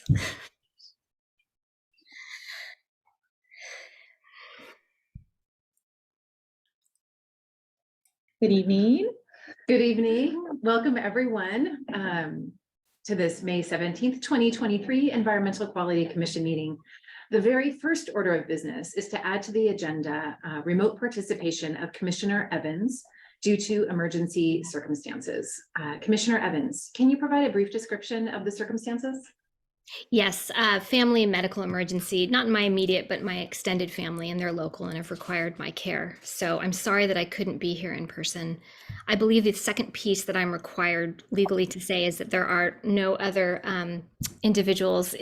Good evening. Good evening. Welcome everyone to this May 17th, 2023 Environmental Quality Commission meeting. The very first order of business is to add to the agenda remote participation of Commissioner Evans due to emergency circumstances. Commissioner Evans, can you provide a brief description of the circumstances? Yes, family and medical emergency, not in my immediate, but my extended family, and they're local and have required my care. So I'm sorry that I couldn't be here in person. I believe the second piece that I'm required legally to say is that there are no other individuals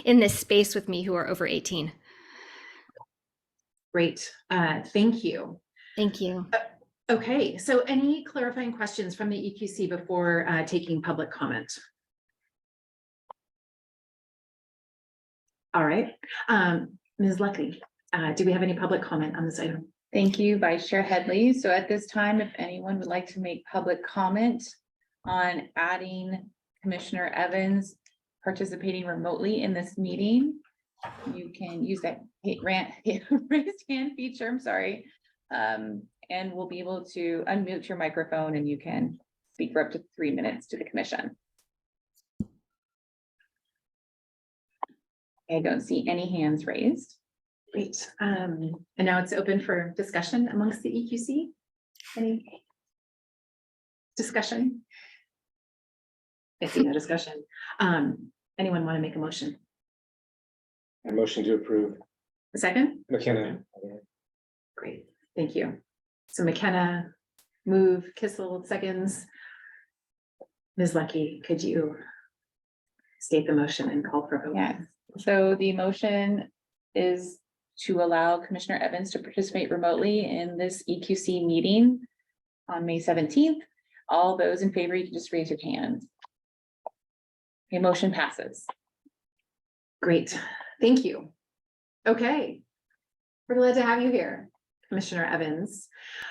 in this space with me who are over 18. Great, thank you. Thank you. Okay, so any clarifying questions from the EQC before taking public comment? All right, Ms. Lucky, do we have any public comment on this item? Thank you, Vice Chair Headley. So at this time, if anyone would like to make public comment on adding Commissioner Evans participating remotely in this meeting, you can use that raised hand feature, I'm sorry, and we'll be able to unmute your microphone and you can speak for up to 3 minutes to the commission. I don't see any hands raised. Great, and now it's open for discussion amongst the EQC. Any discussion? I see no discussion. Anyone want to make a motion? A motion to approve. A second? McKenna. Great, thank you. So McKenna, move, Kissel, seconds. Ms. Lucky, could you state the motion and call for a vote? Yes. So the motion is to allow Commissioner Evans to participate remotely in this EQC meeting on May 17th. All those in favor, you can just raise your hand. The motion passes. Great, thank you. Okay, we're glad to have you here, Commissioner Evans.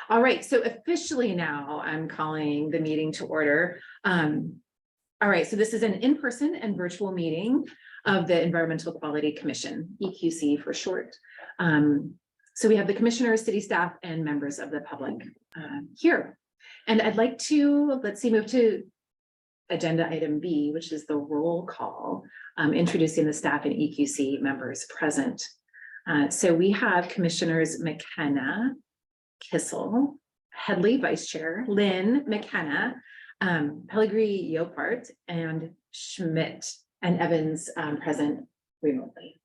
All right, so officially now I'm calling the meeting to order. All right, so this is an in-person and virtual meeting of the Environmental Quality Commission, EQC for short. So we have the commissioners, city staff, and members of the public here. And I'd like to, move to agenda item B, which is the roll call, introducing the staff and EQC members present. So we have Commissioners McKenna, Kissel, Headley, Vice Chair, Lynn, McKenna, Pellegrini, Yopart, and Schmidt, and Evans present remotely.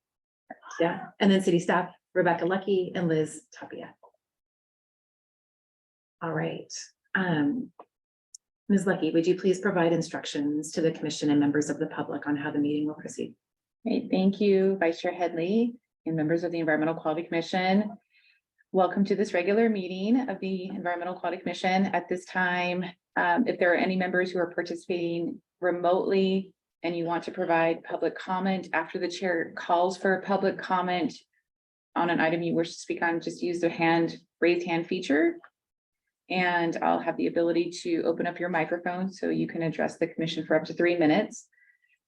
Yeah, and then city staff, Rebecca Lucky and Liz Tapia. All right. Ms. Lucky, would you please provide instructions to the commission and members of the public on how the meeting will proceed? Great, thank you, Vice Chair Headley and members of the Environmental Quality Commission. Welcome to this regular meeting of the Environmental Quality Commission. At this time, if there are any members who are participating remotely and you want to provide public comment after the chair calls for a public comment on an item you wish to speak on, just use the raised hand feature. And I'll have the ability to open up your microphone so you can address the commission for up to 3 minutes.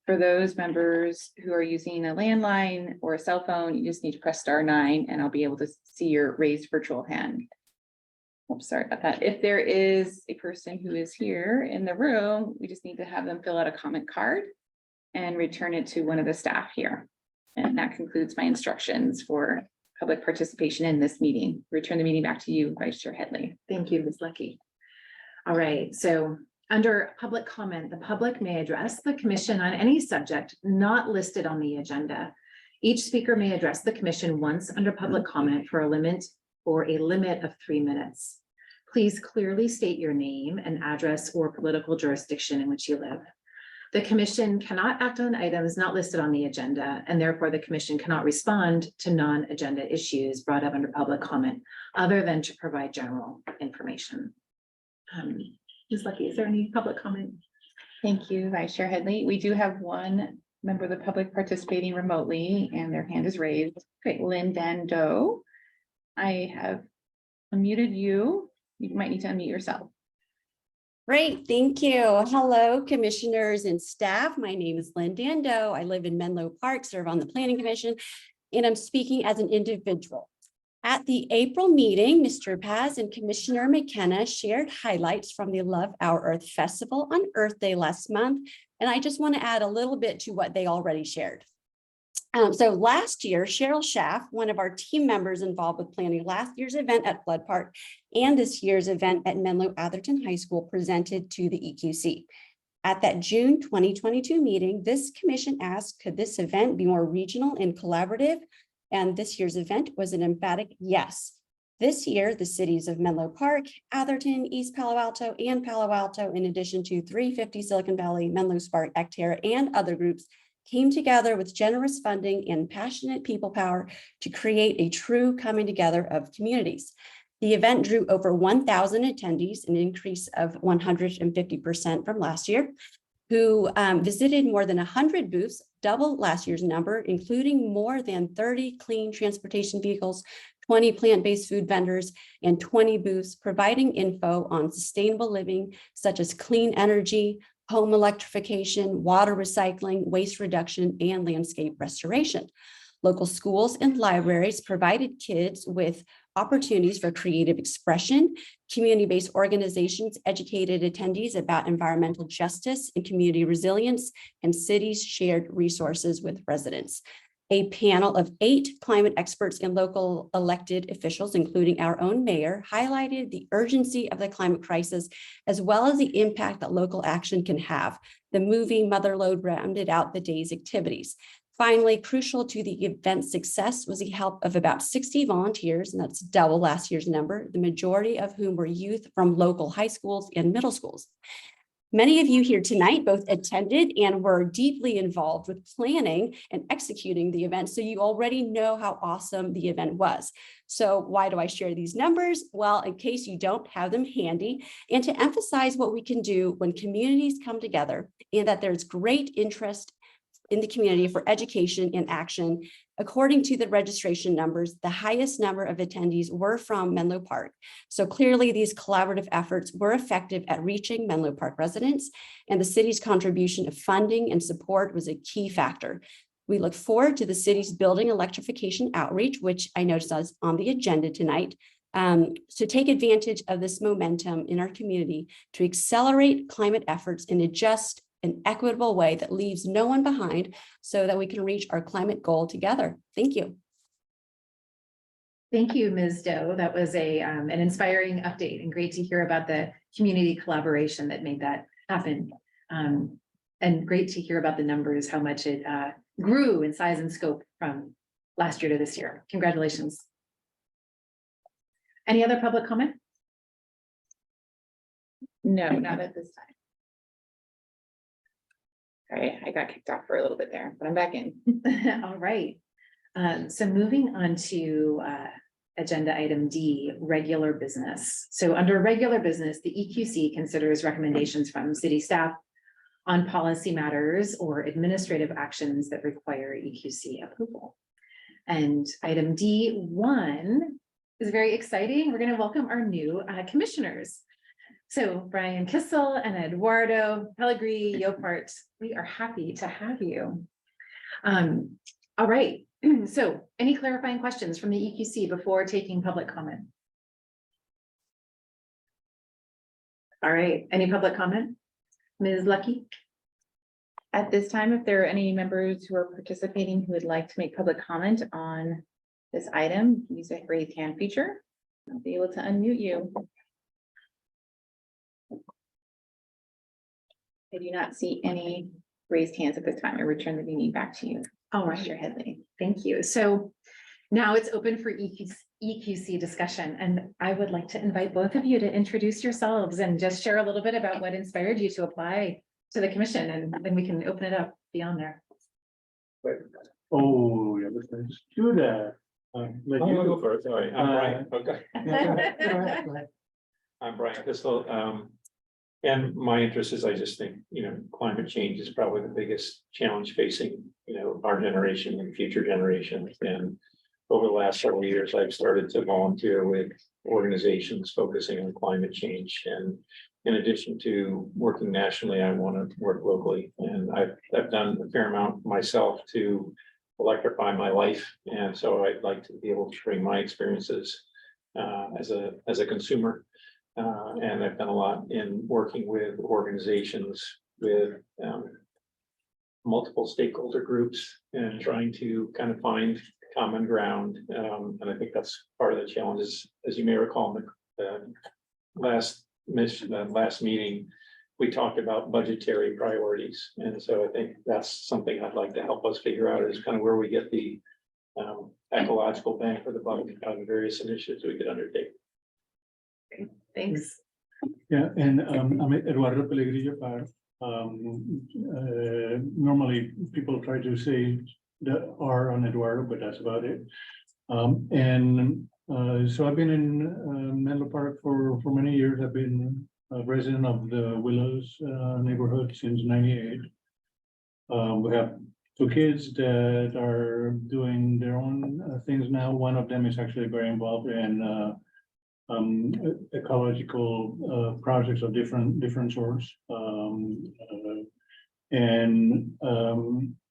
For those members who are using a landline or a cell phone, you just need to press *9 and I'll be able to see your raised virtual hand. Oops, sorry about that. If there is a person who is here in the room, we just need to have them fill out a comment card and return it to one of the staff here. And that concludes my instructions for public participation in this meeting. Return the meeting back to you, Vice Chair Headley. Thank you, Ms. Lucky. All right, so under public comment, the public may address the commission on any subject not listed on the agenda. Each speaker may address the commission once under public comment for a limit of 3 minutes. Please clearly state your name and address or political jurisdiction in which you live. The commission cannot act on items not listed on the agenda, and therefore the commission cannot respond to non-agenda issues brought up under public comment, other than to provide general information. Ms. Lucky, is there any public comment? Thank you, Vice Chair Headley. We do have one member of the public participating remotely and their hand is raised. Great, Lynn Dando. I have unmuted you. You might need to unmute yourself. Great, thank you. Hello, commissioners and staff. My name is Lynn Dando. I live in Menlo Park, serve on the Planning Commission, and I'm speaking as an individual. At the April meeting, Mr. Paz and Commissioner McKenna shared highlights from the Love Our Earth Festival on Earth Day last month, and I just want to add a little bit to what they already shared. So last year, Cheryl Schaff, one of our team members involved with planning last year's event at Flood Park and this year's event at Menlo Atherton High School, presented to the EQC. At that June 2022 meeting, this commission asked, could this event be more regional and collaborative? And this year's event was an emphatic yes. This year, the cities of Menlo Park, Atherton, East Palo Alto, and Palo Alto, in addition to 350 Silicon Valley, Menlo Spark, Actera, and other groups, came together with generous funding and passionate people power to create a true coming together of communities. The event drew over 1,000 attendees, an increase of 150% from last year, who visited more than 100 booths, double last year's number, including more than 30 clean transportation vehicles, 20 plant-based food vendors, and 20 booths providing info on sustainable living, such as clean energy, home electrification, water recycling, waste reduction, and landscape restoration. Local schools and libraries provided kids with opportunities for creative expression. Community-based organizations educated attendees about environmental justice and community resilience, and cities shared resources with residents. A panel of 8 climate experts and local elected officials, including our own mayor, highlighted the urgency of the climate crisis, as well as the impact that local action can have. The movie Motherlode rounded out the day's activities. Finally, crucial to the event's success was the help of about 60 volunteers, and that's double last year's number, the majority of whom were youth from local high schools and middle schools. Many of you here tonight both attended and were deeply involved with planning and executing the event, so you already know how awesome the event was. So why do I share these numbers? Well, in case you don't have them handy, and to emphasize what we can do when communities come together and that there's great interest in the community for education and action. According to the registration numbers, the highest number of attendees were from Menlo Park. So clearly these collaborative efforts were effective at reaching Menlo Park residents, and the city's contribution of funding and support was a key factor. We look forward to the city's building electrification outreach, which I noticed is on the agenda tonight, to take advantage of this momentum in our community to accelerate climate efforts in a just an equitable way that leaves no one behind, so that we can reach our climate goal together. Thank you. Thank you, Ms. Doe. That was an inspiring update, and great to hear about the community collaboration that made that happen. And great to hear about the numbers, how much it grew in size and scope from last year to this year. Congratulations. Any other public comment? No, not at this time. Sorry, I got kicked off for a little bit there, but I'm back in. All right. So moving on to agenda item D, regular business. So under regular business, the EQC considers recommendations from city staff on policy matters or administrative actions that require EQC approval. And item D1 is very exciting. We're going to welcome our new commissioners. So Brian Kissel and Eduardo Pellegrini Yopart, we are happy to have you. All right. So any clarifying questions from the EQC before taking public comment? All right. Any public comment? Ms. Lucky? At this time, if there are any members who are participating who would like to make public comment on this item, use the raise hand feature. I'll be able to unmute you. I do not see any raised hands at this time. I return the meeting back to you. All right. Mr. Headley. Thank you. So now it's open for EQC discussion, and I would like to invite both of you to introduce yourselves and just share a little bit about what inspired you to apply to the commission, and then we can open it up beyond there. Oh, yeah, let's do that. I'm gonna go first. All right, I'm Brian. Okay. Yeah, I'm Brian Kissel. And my interest is, I just think, climate change is probably the biggest challenge facing, our generation and future generations. And over the last several years, I've started to volunteer with organizations focusing on climate change. And in addition to working nationally, I want to work locally. And I've done a fair amount myself to electrify my life. And so I'd like to be able to bring my experiences as a consumer. And I've done a lot in working with organizations with multiple stakeholder groups and trying to kind of find common ground. And I think that's part of the challenges, as you may recall, in the last meeting, we talked about budgetary priorities. And so I think that's something I'd like to help us figure out is kind of where we get the ecological bang for the buck out of various initiatives we could undertake. Thanks. Yeah, and I'm Eduardo Pellegrillo Par. Normally, people try to say the R on Eduardo, but that's about it. So I've been in Menlo Park for many years. I've been a resident of the Willows neighborhood since '98. We have two kids that are doing their own things now. One of them is actually very involved in ecological projects of different sorts.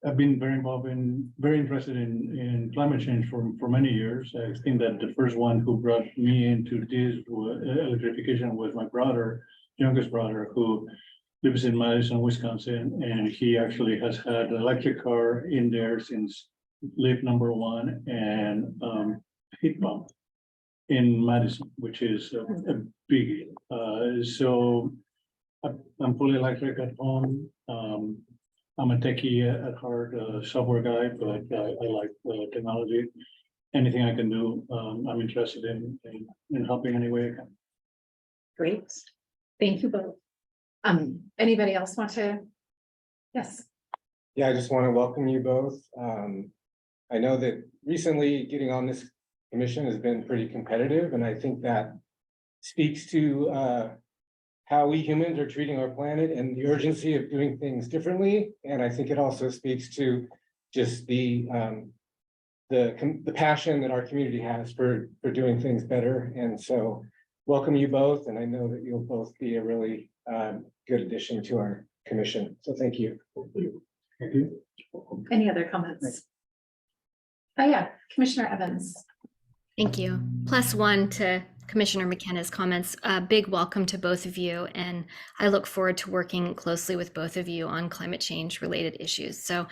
I've been very interested in climate change for many years. I think that the first one who brought me into this electrification was my brother, youngest brother, who lives in Madison, Wisconsin, and he actually has had an electric car in there since leaf number 1 and heat pump in Madison, which is a big. So I'm fully electric at home. I'm a techie at heart, a software guy, but I like technology. Anything I can do, I'm interested in helping any way I can. Great. Thank you both. Anybody else want to? Yes. Yeah, I just want to welcome you both. I know that recently getting on this commission has been pretty competitive, and I think that speaks to how we humans are treating our planet and the urgency of doing things differently. And I think it also speaks to just the passion that our community has for doing things better. And so welcome you both, and I know that you'll both be a really good addition to our commission. So thank you. Thank you. Any other comments? Oh, yeah, Commissioner Evans. Thank you. +1 to Commissioner McKenna's comments. A big welcome to both of you, and I look forward to working closely with both of you on climate change related issues. So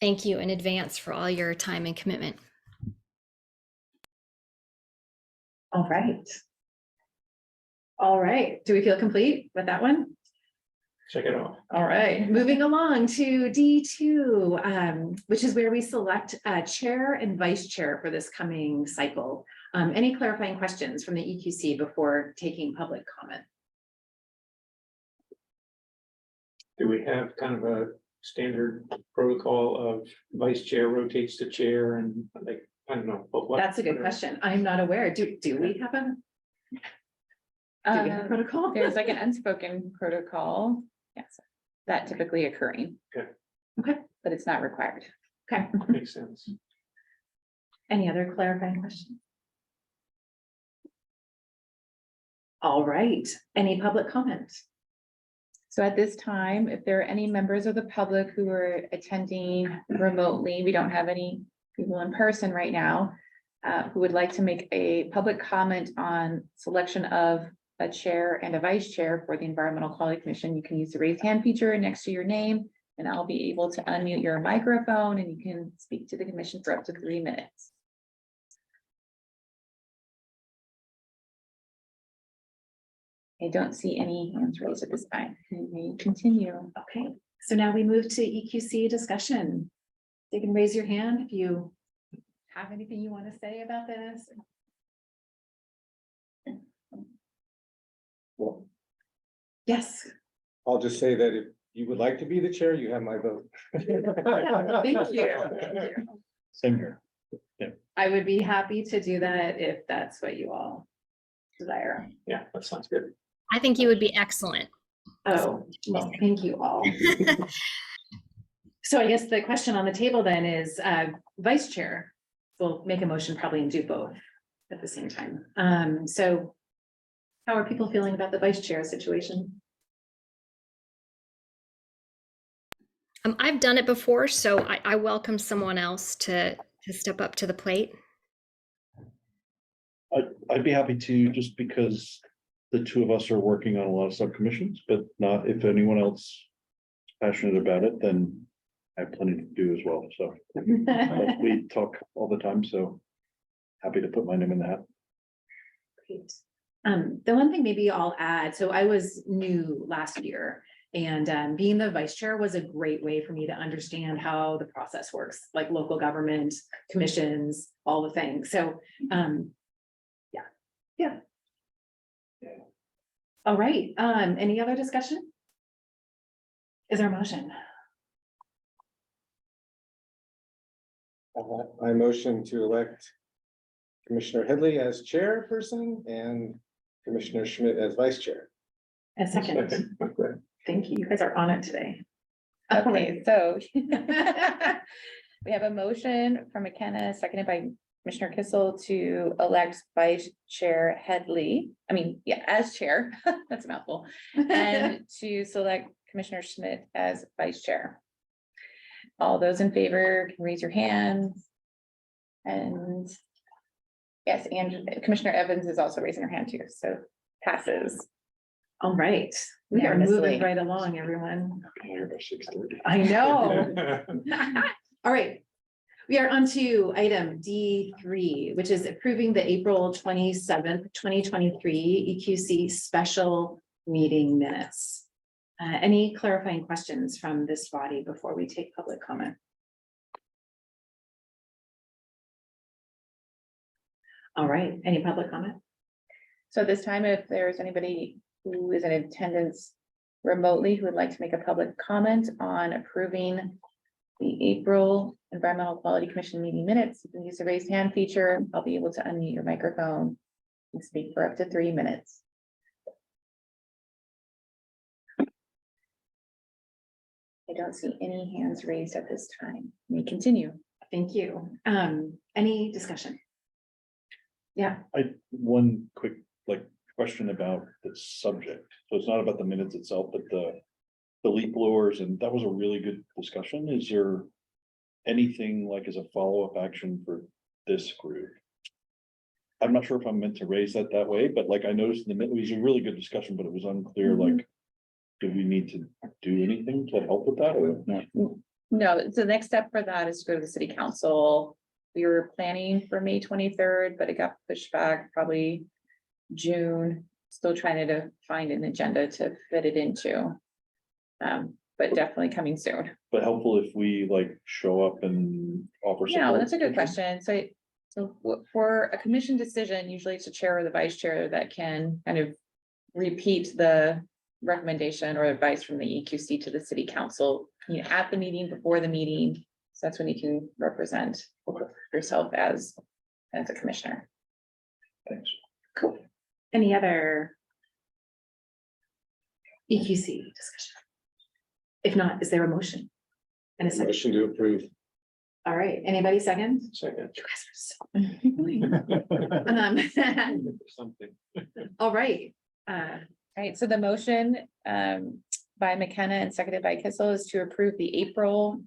thank you in advance for all your time and commitment. All right. All right. Do we feel complete with that one? Check it out. All right, moving along to D2, which is where we select a chair and vice chair for this coming cycle. Any clarifying questions from the EQC before taking public comment? Do we have kind of a standard protocol of vice chair rotates to chair and like, I don't know. But what? That's a good question. I'm not aware. Do we have a protocol? There's like an unspoken protocol. Yes, that typically occurring. Okay. Okay. But it's not required. Okay. Makes sense. Any other clarifying questions? All right. Any public comment? So at this time, if there are any members of the public who are attending remotely, we don't have any people in person right now, who would like to make a public comment on selection of a chair and a vice chair for the Environmental Quality Commission, you can use the raise hand feature next to your name, and I'll be able to unmute your microphone and you can speak to the commission for up to 3 minutes. I don't see any hands raised at this time. You may continue. Okay, so now we move to EQC discussion. You can raise your hand if you have anything you want to say about this. Well, Yes. I'll just say that if you would like to be the chair, you have my vote. Thank you. Same here. I would be happy to do that if that's what you all desire. Yeah, that sounds good. I think you would be excellent. Oh, well, thank you all. So I guess the question on the table then is vice chair. We'll make a motion probably and do both at the same time. So how are people feeling about the vice chair situation? I've done it before, so I welcome someone else to step up to the plate. I'd be happy to, just because the two of us are working on a lot of subcommissions, but not if anyone else is passionate about it, then I have plenty to do as well, so. But we talk all the time, so happy to put my name in the hat. Great. The one thing maybe I'll add, so I was new last year, and being the vice chair was a great way for me to understand how the process works, like local government, commissions, all the things. So, yeah. All right, any other discussion? Is there a motion? I motion to elect Commissioner Headley as chairperson and Commissioner Schmidt as vice chair. A second. Okay. Thank you. You guys are on it today. Okay, so we have a motion from McKenna, seconded by Commissioner Kissel to elect Vice Chair Headley. As chair, that's a mouthful, and to select Commissioner Schmidt as vice chair. All those in favor can raise your hands. And yes, and Commissioner Evans is also raising her hand too, so passes. All right, we are Unanimously. moving right along, everyone. Here by 6:30. I know. All right. We are on to item D3, which is approving the April 27th, 2023 EQC special meeting minutes. Any clarifying questions from this body before we take public comment? All right, any public comment? So this time, if there's anybody who is in attendance remotely who would like to make a public comment on approving the April Environmental Quality Commission meeting minutes, you can use the raised hand feature. I'll be able to unmute your microphone and speak for up to 3 minutes. I don't see any hands raised at this time. Let me continue. Thank you. Any discussion? Yeah, One quick question about the subject. So it's not about the minutes itself, but the leaf blowers, and that was a really good discussion. Is there anything as a follow-up action for this group? I'm not sure if I'm meant to raise that way, but I noticed it was a really good discussion, but it was unclear, do we need to do anything to help with that? Or? No, the next step for that is to go to the city council. We were planning for May 23rd, but it got pushed back probably June. Still trying to find an agenda to fit it into. But definitely coming soon. But helpful if we show up and offer. Yeah, well, that's a good support. question. So for a commission decision, usually it's the chair or the vice chair that can kind of repeat the recommendation or advice from the EQC to the city council, at the meeting, before the meeting. So that's when you can represent yourself as a commissioner. Thanks. cool. Any other EQC discussion? If not, is there a motion? And a second? Motion to approve. All right, anybody second? Second. You guys are so. Something. All right, Right, so the motion by McKenna and seconded by Kissel is to approve the April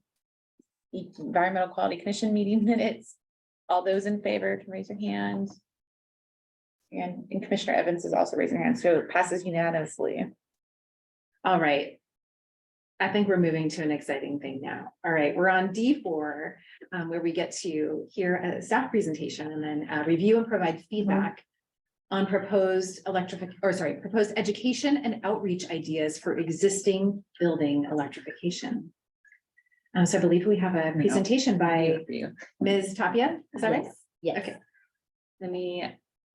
Environmental Quality Commission meeting minutes. All those in favor can raise your hand. And Commissioner Evans is also raising her hand, so it passes unanimously. all right. I think we're moving to an exciting thing now. All right, we're on D4, where we get to hear a staff presentation and then review and provide feedback on proposed proposed education and outreach ideas for existing building electrification. So I believe we have a presentation by For you. Ms. Tapia, is that right? Yes. Okay. Let me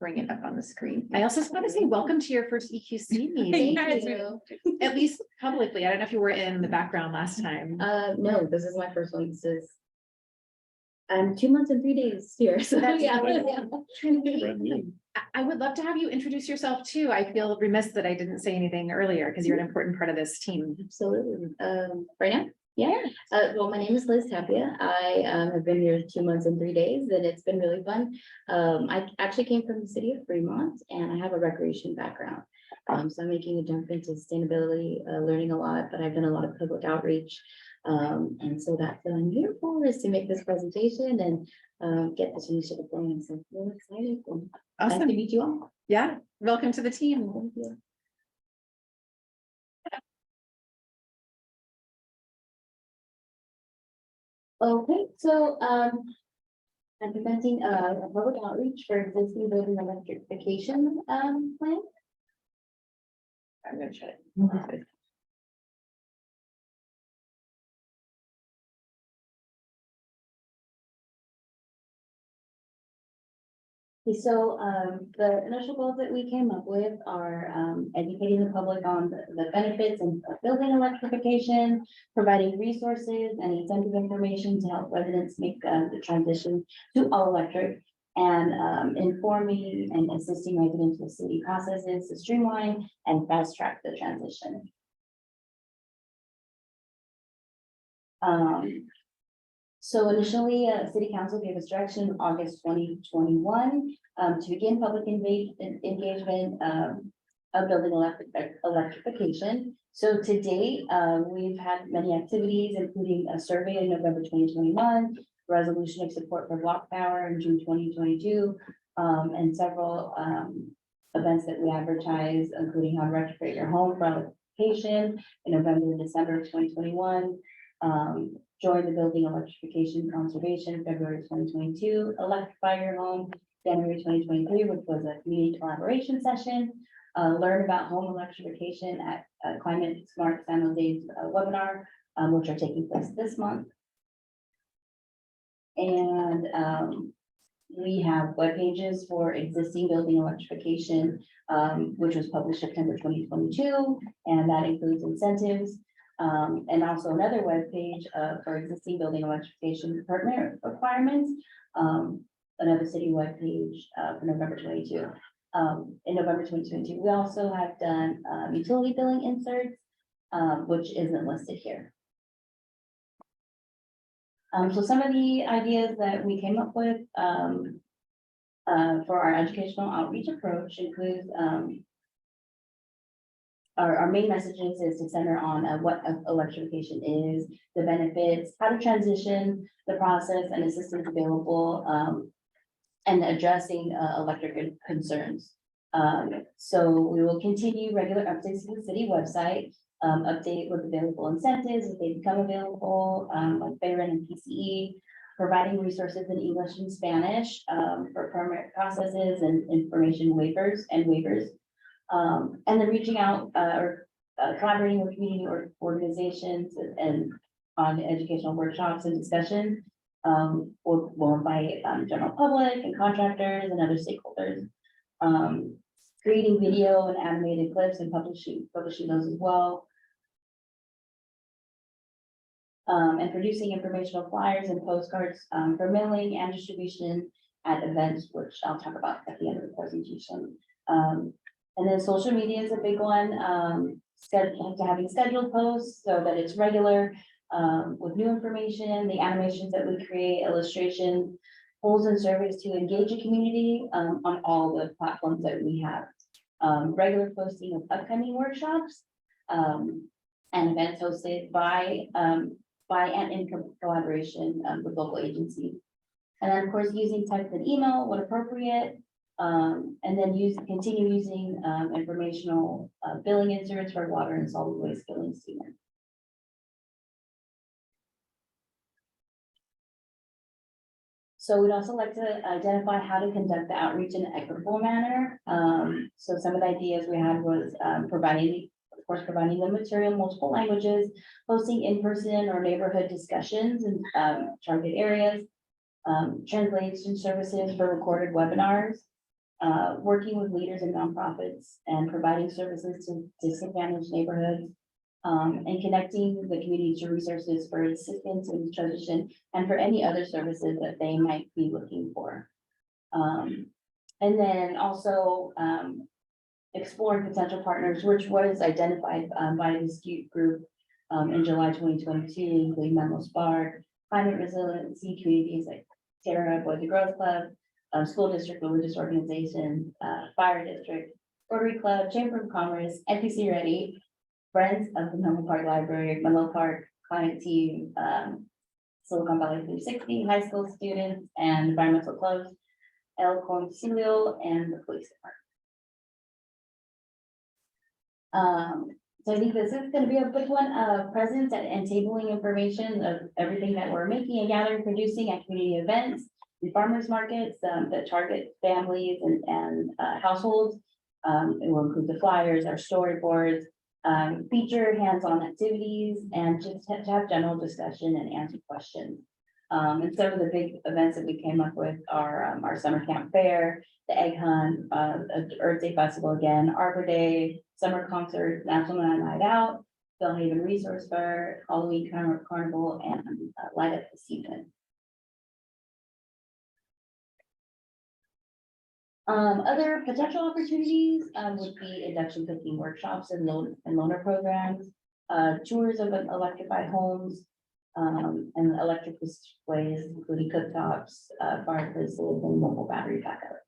bring it up on the screen. I also just want to say welcome to your first EQC meeting, Yes. at least publicly. I don't know if you were in the background last time. No, this is my first one. I'm 2 months and 3 days here, so That's yeah. Brand new. I would love to have you introduce yourself too. I feel remiss that I didn't say anything earlier because you're an important part of this team. Absolutely. Right now? Yeah. Well, my name is Liz Tapia. I have been here 2 months and 3 days, and it's been really fun. I actually came from the city of Fremont, and I have a recreation background. So I'm making a jump into sustainability, learning a lot, but I've done a lot of public outreach. And so that's what I'm here for, is to make this presentation and get this initiative going. So I'm really excited. Nice to Awesome. meet you all. Yeah, welcome to the team. Thank you. Okay, so I'm presenting a public outreach for existing building electrification plan. I'm gonna shut it. Okay, so the initial goals that we came up with are educating the public on the benefits of building electrification, providing resources and incentive information to help residents make the transition to all electric, and informing and assisting residents with city processes to streamline and fast track the transition. So initially, City Council gave us direction in August 2021 to begin public engagement of building electrification. So to date, we've had many activities, including a survey in November 2021, resolution of support for block power in June 2022, and several events that we advertise, including how to retrofit your home for electrification in November and December of 2021. Join the Building Electrification Conservation, February 2022, Electrify Your Home, January 2023, which was a community collaboration session. Learn about home electrification at Climate Smart San Jose's webinar, which are taking place this month. And we have web pages for existing building electrification, which was published September 2022, and that includes incentives. And also another web page for existing building electrification permit requirements. Another city web page for November 22. In November 2022, we also have done utility billing inserts, which isn't listed here. So some of the ideas that we came up with for our educational outreach approach includes our main messages is to center on what electrification is, the benefits, how to transition, the process and assistance available, and addressing electric concerns. So we will continue regular updates to the city website, update with available incentives if they become available, like Bayron and PCE, providing resources in English and Spanish for permit processes and information waivers. And then reaching out or collaborating with community organizations and on educational workshops and discussions. We'll invite general public and contractors and other stakeholders. Creating video and animated clips and publishing those as well. And producing informational flyers and postcards for mailing and distribution at events, which I'll talk about at the end of the presentation. And then social media is a big one, having scheduled posts so that it's regular with new information, the animations that we create, illustrations, polls and surveys to engage the community on all the platforms that we have. Regular posting of upcoming workshops and events hosted by and in collaboration with local agencies. And then of course, using text and email when appropriate. And then continue using informational billing inserts for water and solid waste billing statements. So we'd also like to identify how to conduct the outreach in an equitable manner. So some of the ideas we had was providing the material in multiple languages, hosting in-person or neighborhood discussions in target areas, translation services for recorded webinars, working with leaders and nonprofits and providing services to disadvantaged neighborhoods, and connecting the community to resources for assistance in transition and for any other services that they might be looking for. And then also explore potential partners, which was identified by the Dispute Group in July 2022, including Menlo Spark, Climate Resiliency Communities like Terra, Boys and Girls Club, school district, religious organizations, fire district, Rotary Club, Chamber of Commerce, NPC Ready, Friends of the Menlo Park Library, Menlo Park climate team, Silicon Valley 360 high school students and environmental clubs, El Concilio and the police department. So I think this is gonna be a big one, presence and tabling information of everything that we're making and gathering, producing at community events, and farmers markets, that target families and households. It will include the flyers, our storyboards, feature hands-on activities, and just to have general discussion and answer questions. And some of the big events that we came up with are our summer camp fair, the egg hunt, Earth Day Festival again, Arbor Day, summer concert, National Night Out, Bellhaven Resource Fair, Halloween Carnival, and Light Up the Season. Other potential opportunities would be induction cooking workshops and loaner programs, tours of electrified homes, and electric displays, including cooktops, fireplaces, and mobile battery backup.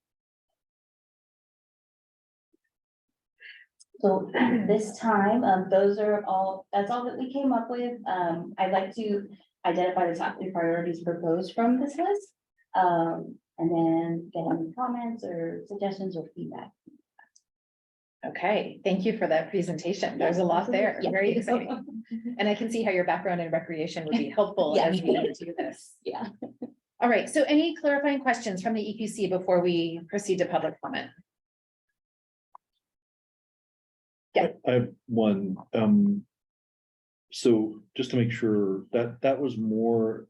So at this time, that's all that we came up with. I'd like to identify the top 3 priorities proposed from this list. And then get any comments or suggestions or feedback. Okay, thank you for that presentation. There's a lot there, Yeah. very exciting. And I can see how your background in recreation would be helpful Yeah. as we do this. Yeah. All right, so any clarifying questions from the EQC before we proceed to public comment? I have one, so just to make sure that was more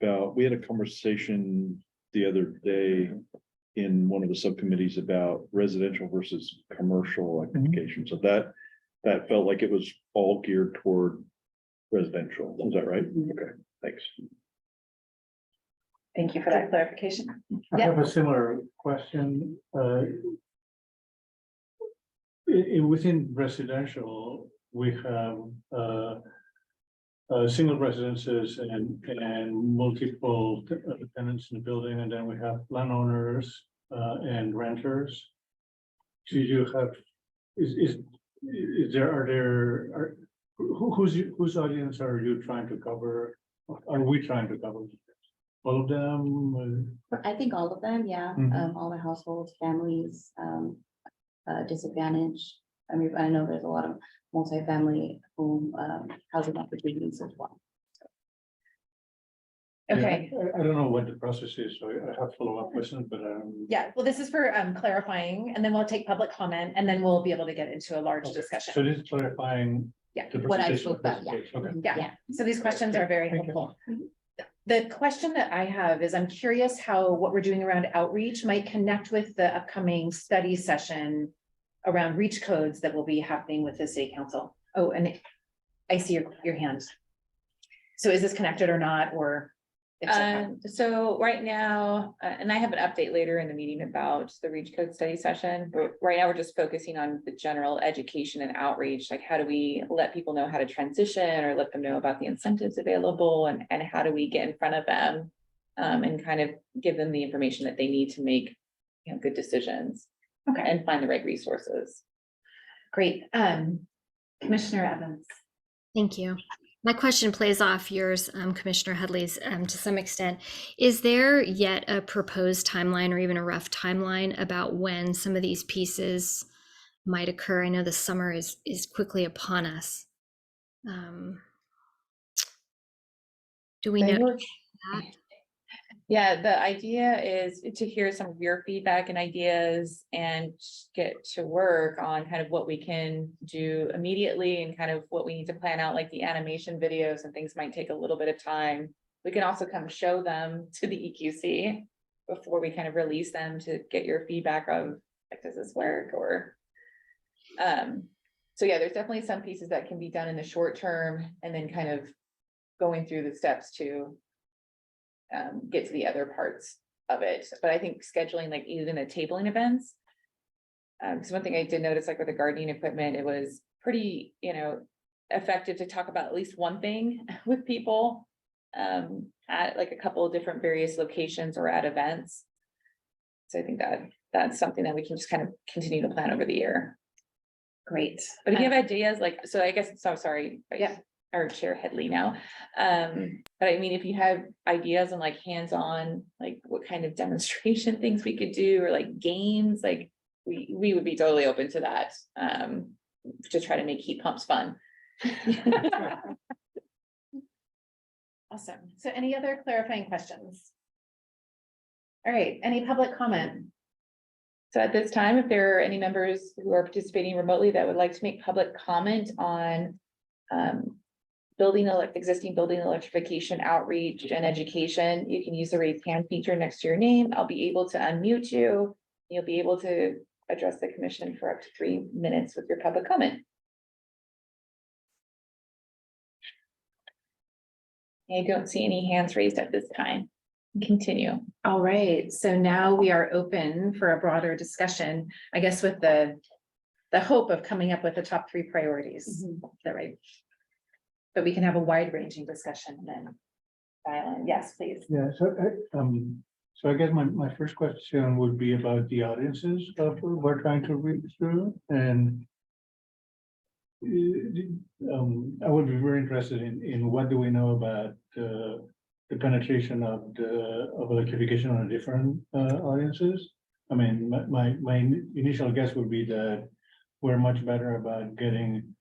about, we had a conversation the other day in one of the subcommittees about residential versus commercial electrification. So that felt like it was all geared toward residential. Is that right? Okay, thanks. Thank you for that clarification. I have a similar question. Within residential, we have single residences and multiple tenants in the building, and then we have landowners and renters. Do you have, whose audience are you trying to cover? Are we trying to cover? All of them? I think all of them, yeah, Mhm. all the households, families, disadvantaged. I mean, I know there's a lot of multifamily home, housing opportunities as well. Okay, Yeah, I don't know what the process is, so I have follow-up questions, but yeah, well, this is for clarifying, and then we'll take public comment, and then we'll be able to get into a large so discussion. this is clarifying. Yeah, the what I presentation. spoke about, yeah. Okay. Yeah, so these questions are very Thank you. helpful. The question that I have is, I'm curious how what we're doing around outreach might connect with the upcoming study session around reach codes that will be happening with the city council. Oh, and I see your hand. So is this connected or not, or? if so, how? So right now, and I have an update later in the meeting about the Reach Code study session, but right now we're just focusing on the general education and outreach, like how do we let people know how to transition or let them know about the incentives available, and how do we get in front of them and kind of give them the information that they need to make, good decisions. Okay, And find the right resources. great. Commissioner Evans. Thank you. My question plays off yours, Commissioner Headley's, to some extent. Is there yet a proposed timeline or even a rough timeline about when some of these pieces might occur? I know the summer is quickly upon us. Do we know that? Yeah, the idea is to hear some of your feedback and ideas and get to work on kind of what we can do immediately and kind of what we need to plan out, like the animation videos and things might take a little bit of time. We can also come show them to the EQC before we kind of release them to get your feedback of, like, does this work or so yeah, there's definitely some pieces that can be done in the short term and then kind of going through the steps to get to the other parts of it. But I think scheduling, like even the tabling events. Because one thing I did notice, like with the gardening equipment, it was pretty, effective to talk about at least one thing with people at like a couple of different various locations or at events. So I think that's something that we can just kind of continue to plan over the year. Great. But if you have ideas, like, so I guess, so sorry. Yeah. or Chair Headley now. But I mean, if you have ideas on like hands-on, like what kind of demonstration things we could do, or like games, like we would be totally open to that. To try to make heat pumps fun. Awesome. So any other clarifying questions? All right, any public comment? So at this time, if there are any members who are participating remotely that would like to make public comment on existing building electrification outreach and education, you can use the raise hand feature next to your name. I'll be able to unmute you. You'll be able to address the commission for up to 3 minutes with your public comment. I don't see any hands raised at this time. Continue. All right, so now we are open for a broader discussion, I guess with the hope of coming up with the top 3 priorities. Is that right? But we can have a wide ranging discussion then. Yes, please. Yeah, so I guess my first question would be about the audiences that we're trying to reach through, and I would be very interested in what do we know about the penetration of electrification on different audiences. I mean, my initial guess would be that we're much better about getting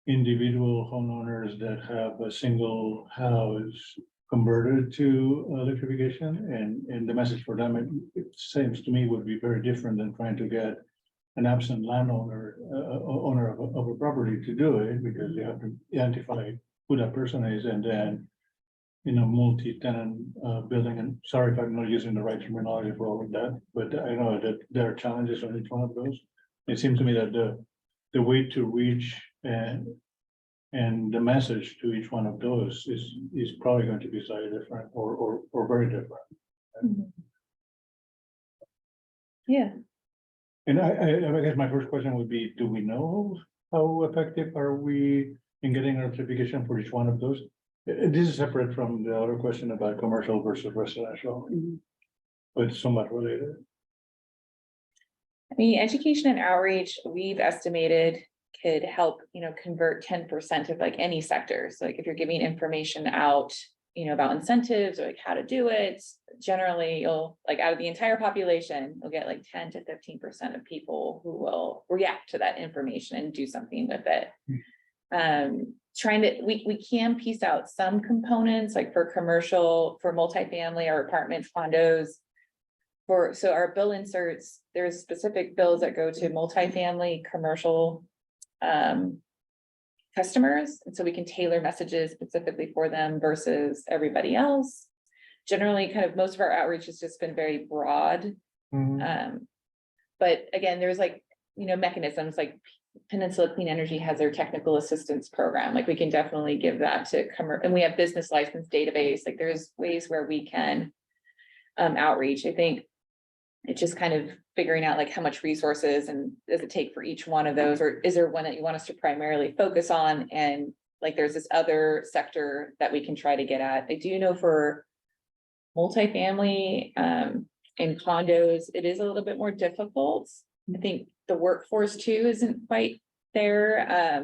individual homeowners that have a single house converted to electrification, and the message for them, it seems to me, would be very different than trying to get an absent landowner, owner of a property to do it, because you have to identify who that person is, and then in a multi-tenant building, and sorry if I'm not using the right terminology for all of that, but I know that there are challenges on each one of those. It seems to me that the way to reach and the message to each one of those is probably going to be slightly different or very different. Yeah. And I guess my first question would be, do we know how effective are we in getting electrification for each one of those? This is separate from the other question about commercial versus residential, but somewhat related. I mean, education and outreach, we've estimated could help, convert 10% of like any sector. So like if you're giving information out, about incentives or like how to do it, generally you'll like out of the entire population, you'll get like 10 to 15% of people who will react to that information and do something with it. We can piece out some components like for commercial, for multifamily or apartment condos. So our bill inserts, there's specific bills that go to multifamily, commercial customers. And so we can tailor messages specifically for them versus everybody else. Generally, kind of most of our outreach has just been very broad. But again, there's like, mechanisms like Peninsula Clean Energy has their technical assistance program. Like we can definitely give that to and we have business license database. Like there's ways where we can outreach. I think it's just kind of figuring out like how much resources and does it take for each one of those, or is there one that you want us to primarily focus on? And like there's this other sector that we can try to get at. I do know for multifamily and condos, it is a little bit more difficult. I think the workforce too isn't quite there.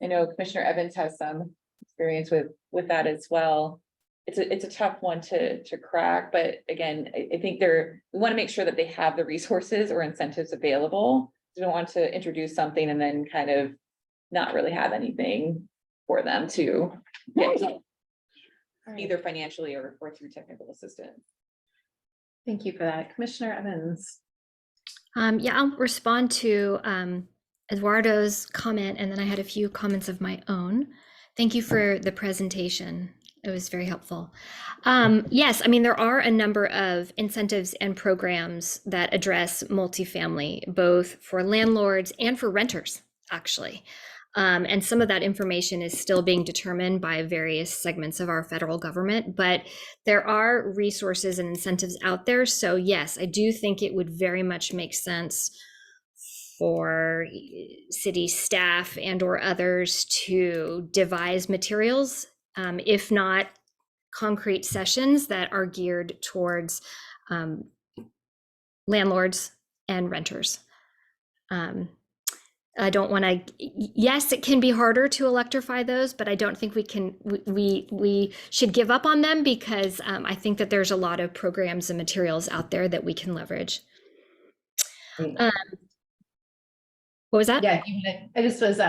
I know Commissioner Evans has some experience with that as well. It's a tough one to crack, but again, I think we want to make sure that they have the resources or incentives available. We don't want to introduce something and then kind of not really have anything for them to get either financially or through technical assistance. Thank you for that. Commissioner Evans. Yeah, I'll respond to Eduardo's comment, and then I had a few comments of my own. Thank you for the presentation. It was very helpful. Yes, I mean, there are a number of incentives and programs that address multifamily, both for landlords and for renters, actually. And some of that information is still being determined by various segments of our federal government, but there are resources and incentives out there. So yes, I do think it would very much make sense for city staff and or others to devise materials, if not concrete sessions that are geared towards landlords and renters. I don't want to, yes, it can be harder to electrify those, but I don't think we should give up on them because I think that there's a lot of programs and materials out there that we can leverage. What was that? Yeah, I just was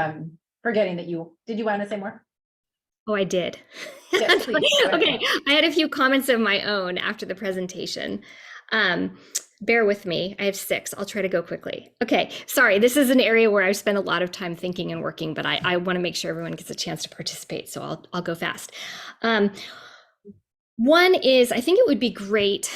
forgetting that did you want to say more? Oh, I did. Yes, please, go ahead. Okay, I had a few comments of my own after the presentation. Bear with me. I have 6. I'll try to go quickly. Okay, sorry. This is an area where I've spent a lot of time thinking and working, but I want to make sure everyone gets a chance to participate. So I'll go fast. One is, I think it would be great,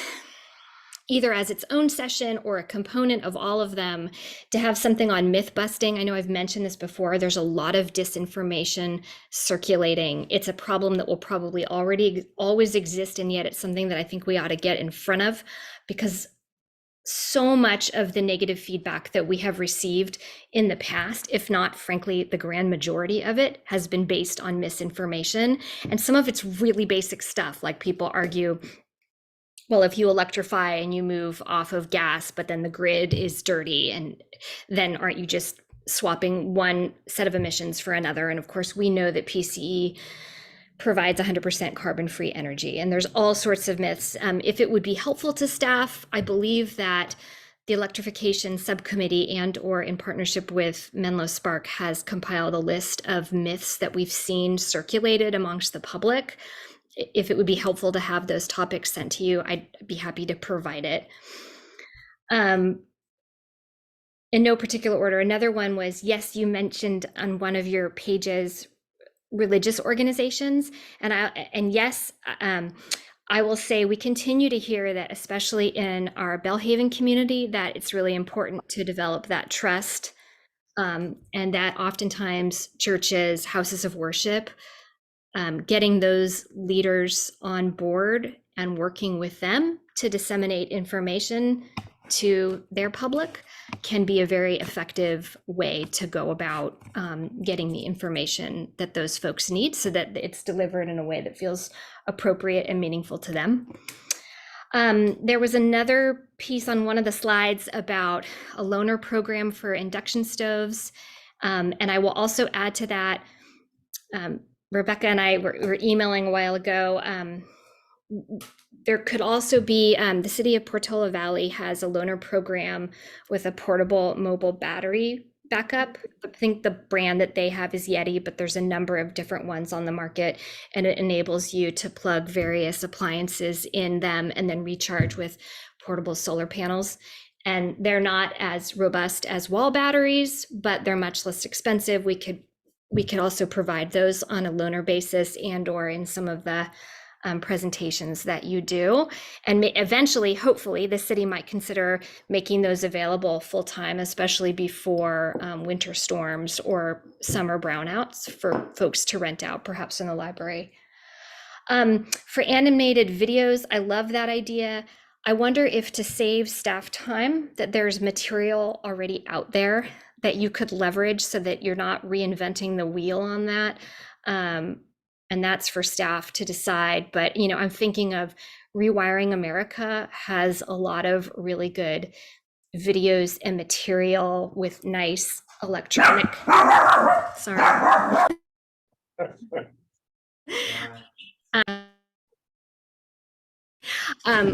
either as its own session or a component of all of them, to have something on myth busting. I know I've mentioned this before. There's a lot of disinformation circulating. It's a problem that will probably always exist, and yet it's something that I think we ought to get in front of, because so much of the negative feedback that we have received in the past, if not frankly the grand majority of it, has been based on misinformation. And some of it's really basic stuff, like people argue, well, if you electrify and you move off of gas, but then the grid is dirty, and then aren't you just swapping one set of emissions for another? And of course, we know that PCE provides 100% carbon-free energy, and there's all sorts of myths. If it would be helpful to staff, I believe that the electrification subcommittee and/or in partnership with Menlo Spark has compiled a list of myths that we've seen circulated amongst the public. If it would be helpful to have those topics sent to you, I'd be happy to provide it. In no particular order, another one was, yes, you mentioned on one of your pages religious organizations, and yes, I will say we continue to hear that, especially in our Belhaven community, that it's really important to develop that trust, and that oftentimes churches, houses of worship, getting those leaders on board and working with them to disseminate information to their public can be a very effective way to go about getting the information that those folks need, so that it's delivered in a way that feels appropriate and meaningful to them. There was another piece on one of the slides about a loaner program for induction stoves. And I will also add to that, Rebecca and I were emailing a while ago. There could also be, the city of Portola Valley has a loaner program with a portable mobile battery backup. I think the brand that they have is Yeti, but there's a number of different ones on the market, and it enables you to plug various appliances in them and then recharge with portable solar panels. And they're not as robust as wall batteries, but they're much less expensive. We could also provide those on a loaner basis and/or in some of the presentations that you do. And eventually, hopefully, the city might consider making those available full-time, especially before winter storms or summer brownouts, for folks to rent out, perhaps in the library. For animated videos, I love that idea. I wonder if, to save staff time, that there's material already out there that you could leverage so that you're not reinventing the wheel on that. And that's for staff to decide. But, I'm thinking of Rewiring America has a lot of really good videos and material with nice electronic,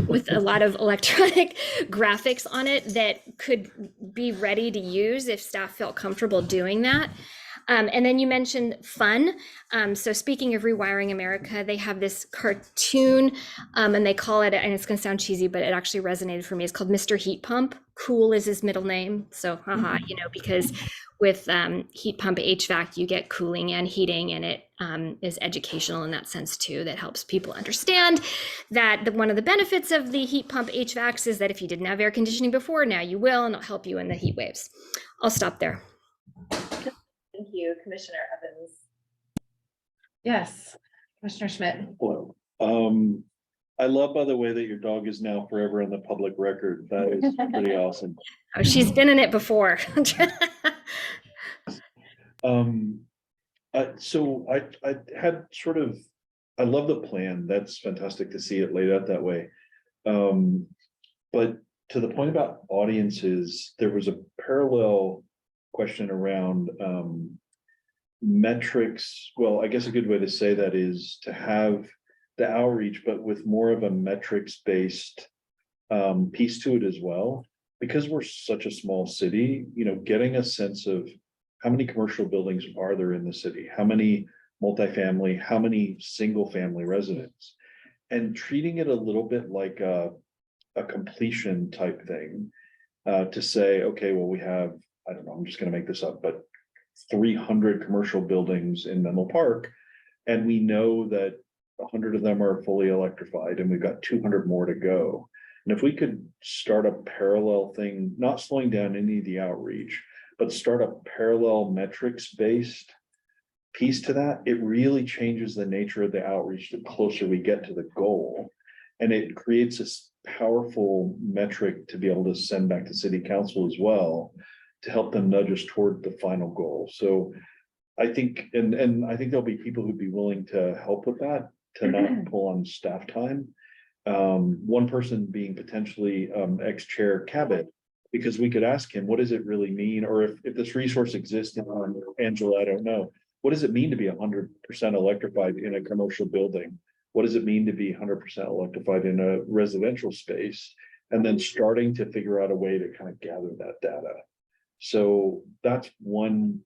with a lot of electronic graphics on it that could be ready to use if staff felt comfortable doing that. And then you mentioned fun. So speaking of Rewiring America, they have this cartoon, and they call it, and it's going to sound cheesy, but it actually resonated for me. It's called Mr. Heat Pump. Cool is his middle name. So, haha, because with heat pump HVAC, you get cooling and heating, and it is educational in that sense too. That helps people understand that one of the benefits of the heat pump HVACs is that if you didn't have air conditioning before, now you will, and it'll help you in the heat waves. I'll stop there. Thank you, Commissioner Evans. Yes, Commissioner Schmidt. Hello. I love, by the way, that your dog is now forever on the public record. That is pretty awesome. Oh, she's been in it before. So I had sort of, I love the plan. That's fantastic to see it laid out that way. But to the point about audiences, there was a parallel question around metrics. Well, I guess a good way to say that is to have the outreach, but with more of a metrics-based piece to it as well. Because we're such a small city, you know, getting a sense of how many commercial buildings are there in the city? How many multifamily, how many single-family residents? And treating it a little bit like a completion type thing. To say, okay, well, we have, I don't know, I'm just gonna make this up, but 300 commercial buildings in Menlo Park. And we know that 100 of them are fully electrified and we've got 200 more to go. And if we could start a parallel thing, not slowing down any of the outreach, but start a parallel metrics-based piece to that, it really changes the nature of the outreach the closer we get to the goal. And it creates this powerful metric to be able to send back to city council as well, to help them nudge us toward the final goal. So I think, and I think there'll be people who'd be willing to help with that, to not pull on staff time. One person being potentially ex-chair Cabot, because we could ask him, what does it really mean? Or if this resource exists in Angela, I don't know. What does it mean to be 100% electrified in a commercial building? What does it mean to be 100% electrified in a residential space? And then starting to figure out a way to kind of gather that data. So that's one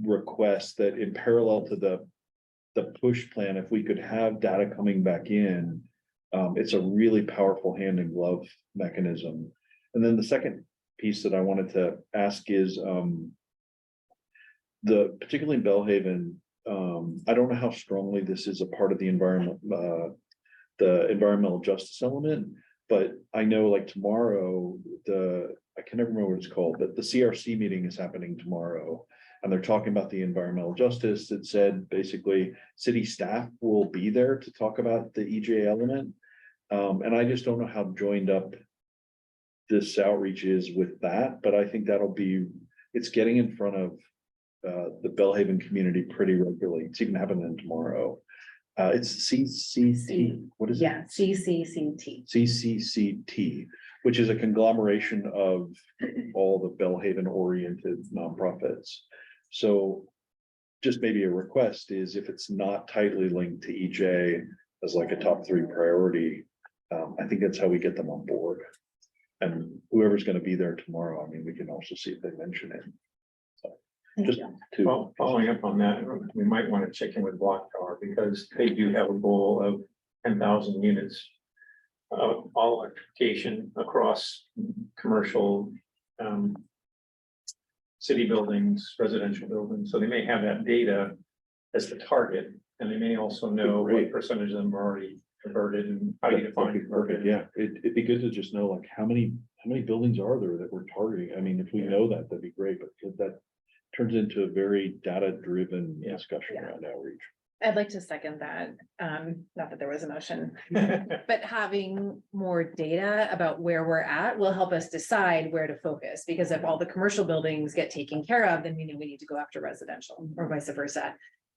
request, that in parallel to the push plan, if we could have data coming back in, it's a really powerful hand in glove mechanism. And then the second piece that I wanted to ask is particularly in Belhaven, I don't know how strongly this is a part of the environmental justice element, but I know like tomorrow, I can never remember what it's called, but the CRC meeting is happening tomorrow. And they're talking about the environmental justice. It said basically city staff will be there to talk about the EJ element. And I just don't know how joined up this outreach is with that, but I think it's getting in front of the Belhaven community pretty regularly. It's even happening tomorrow. It's CCT. What is it? Yeah, CCCT. CCCT, which is a conglomeration of all the Belhaven oriented nonprofits. So just maybe a request is, if it's not tightly linked to EJ as like a top 3 priority, I think that's how we get them on board. And whoever's going to be there tomorrow, I mean, we can also see if they mention it. So just to. Well, following up on that, we might want to check in with Block Tower, because they do have a goal of 10,000 units of all electrification across commercial, city buildings, residential buildings. So they may have that data as the target, and they may also know what percentage of them are already converted and how you define converted. Yeah, it'd be good to just know like how many buildings are there that we're targeting. I mean, if we know that, that'd be great, but that turns into a very data-driven discussion around outreach. I'd like to second that, not that there was a motion, but having more data about where we're at will help us decide where to focus. Because if all the commercial buildings get taken care of, then we know we need to go after residential, or vice versa.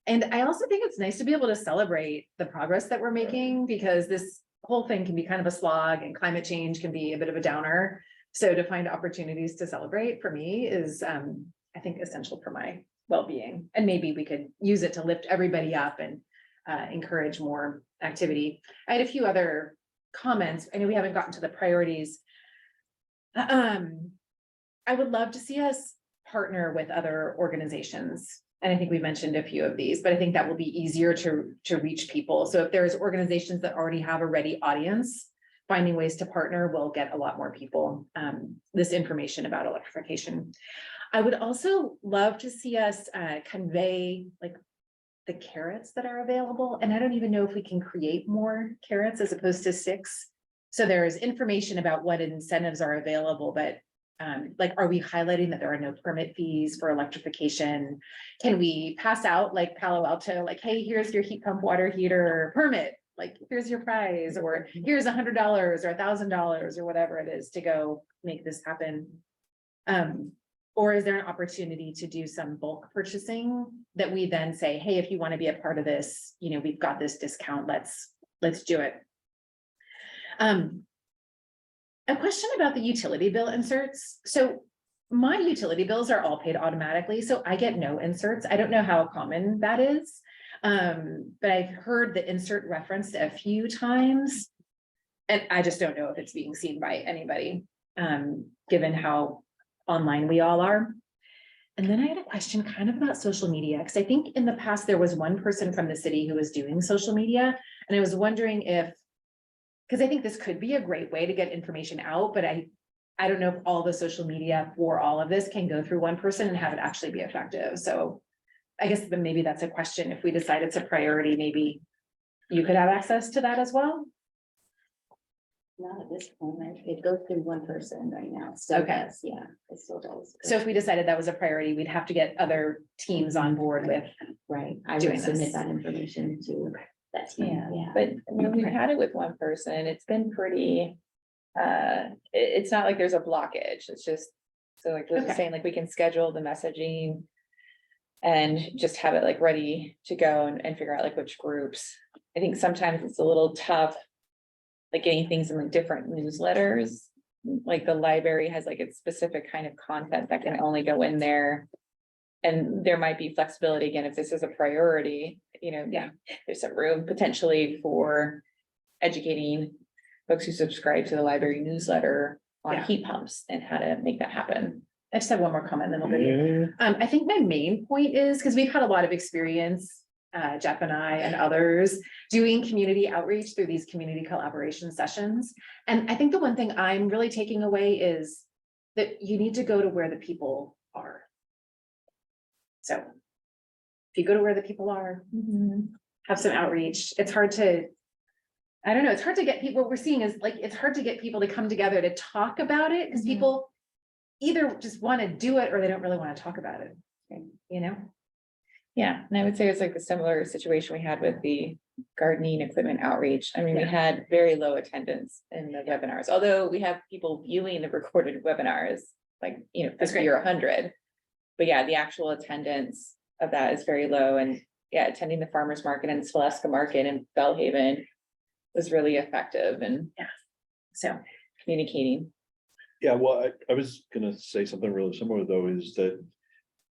And I also think it's nice to be able to celebrate the progress that we're making, because this whole thing can be kind of a slog, and climate change can be a bit of a downer. So to find opportunities to celebrate for me is, I think, essential for my well-being. And maybe we could use it to lift everybody up and encourage more activity. I had a few other comments. I know we haven't gotten to the priorities. I would love to see us partner with other organizations. And I think we mentioned a few of these, but I think that will be easier to reach people. So if there's organizations that already have a ready audience, finding ways to partner will get a lot more people this information about electrification. I would also love to see us convey like the carrots that are available. And I don't even know if we can create more carrots as opposed to sticks. So there's information about what incentives are available, but like, are we highlighting that there are no permit fees for electrification? Can we pass out like Palo Alto, like, hey, here's your heat pump water heater permit, like, here's your prize, or here's $100 or $1,000 or whatever it is to go make this happen. Or is there an opportunity to do some bulk purchasing that we then say, hey, if you want to be a part of this, you know, we've got this discount, let's do it. A question about the utility bill inserts. So my utility bills are all paid automatically, so I get no inserts. I don't know how common that is. But I've heard the insert referenced a few times. And I just don't know if it's being seen by anybody, given how online we all are. And then I had a question kind of about social media, because I think in the past there was one person from the city who was doing social media. And I was wondering if, because I think this could be a great way to get information out, but I don't know if all the social media for all of this can go through one person and have it actually be effective. So I guess then maybe that's a question. If we decide it's a priority, maybe you could have access to that as well. Not at this point, it goes through one person right now, so Okay. yes, yeah, it still does. So if we decided that was a priority, we'd have to get other teams on board with. Right, I doing would submit this. that information to that team, yeah. But when we've had it with one person, it's been pretty, it's not like there's a blockage, it's just, so like Liz was Okay. saying, like we can schedule the messaging and just have it like ready to go and figure out like which groups. I think sometimes it's a little tough, like getting things in like different newsletters. Like the library has like its specific kind of content that can only go in there. And there might be flexibility again, if this is a priority, you know, Yeah. there's some room potentially for educating folks who subscribe to the library newsletter on Yeah. heat pumps and how to make that happen. I just have one more comment, then we'll go. I think my main point is, because we've had a lot of experience, Jeff and I and others, doing community outreach through these community collaboration sessions. And I think the one thing I'm really taking away is that you need to go to where the people are. So if you go to where the people are, have some outreach, it's hard to, I don't know, it's hard to get people, what we're seeing is like, it's hard to get people to come together to talk about it, because people either just want to do it or they don't really want to talk about it, you know? Yeah, and I would say it's like the similar situation we had with the gardening equipment outreach. I mean, we Yeah. had very low attendance in the webinars, although we have people viewing the recorded webinars, like, you know, That's 50 or 100. But yeah, the actual attendance of that is very low, and yeah, attending the farmer's market and Celestica Market in Bellhaven was really effective and So, communicating. Yeah, well, I was gonna say something really similar though, is that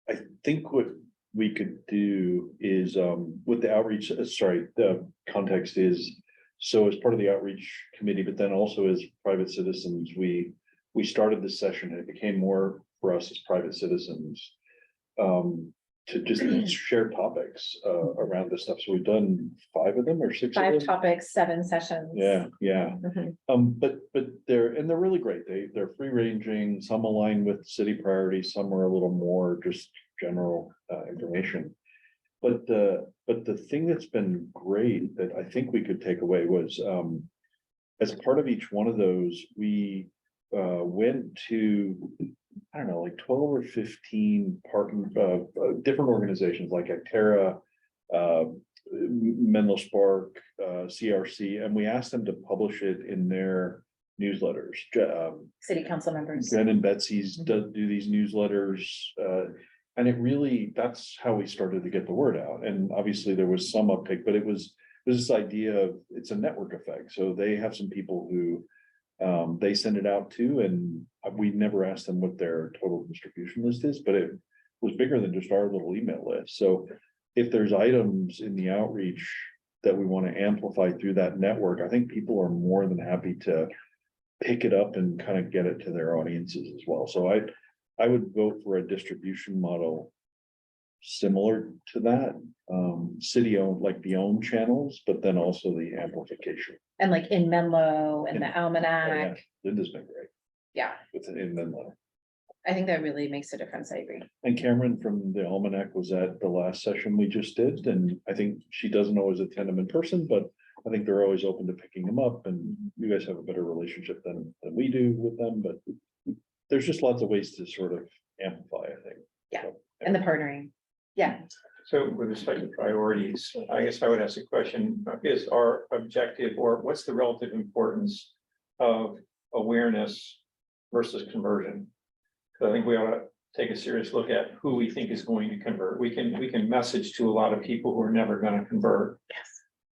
I think what we could do is, with the outreach, sorry, the context is, so as part of the outreach committee, but then also as private citizens, we started this session, and it became more for us as private citizens, to just share topics, around this stuff. So we've done 5 of them or 6 of 5 them. topics, 7 sessions. Yeah. Mhm. But they're really great. They're free ranging, some align with city priorities, some are a little more just general information. But the thing that's been great that I think we could take away was, as part of each one of those, we went to, I don't know, like 12 or 15 different organizations like Actera, Menlo Spark, CRC, and we asked them to publish it in their newsletters. City council members. Jen and Betsy's do these newsletters, and it really, that's how we started to get the word out. And obviously there was some uptake, but it was this idea of, it's a network effect. So they have some people who they send it out to, and we never asked them what their total distribution list is, but it was bigger than just our little email list. So if there's items in the outreach that we want to amplify through that network, I think people are more than happy to pick it up and kind of get it to their audiences as well. So I would vote for a distribution model similar to that, city owned, like the owned channels, but then also the amplification. And like in Menlo and the Oh, yeah. Almanac. Linda's been great Yeah, in Menlo. I think that really makes a difference. I agree. And Cameron from the Almanac was at the last session we just did, and I think she doesn't always attend them in person, but I think they're always open to picking them up, and you guys have a better relationship than we do with them, but there's just lots of ways to sort of amplify, I think. Yeah. So, And the partnering. Yeah, So with respect to priorities, I guess I would ask a question, is our objective, or what's the relative importance of awareness versus conversion? So I think we ought to take a serious look at who we think is going to convert. We can message to a lot of people who are never going to convert. Yes.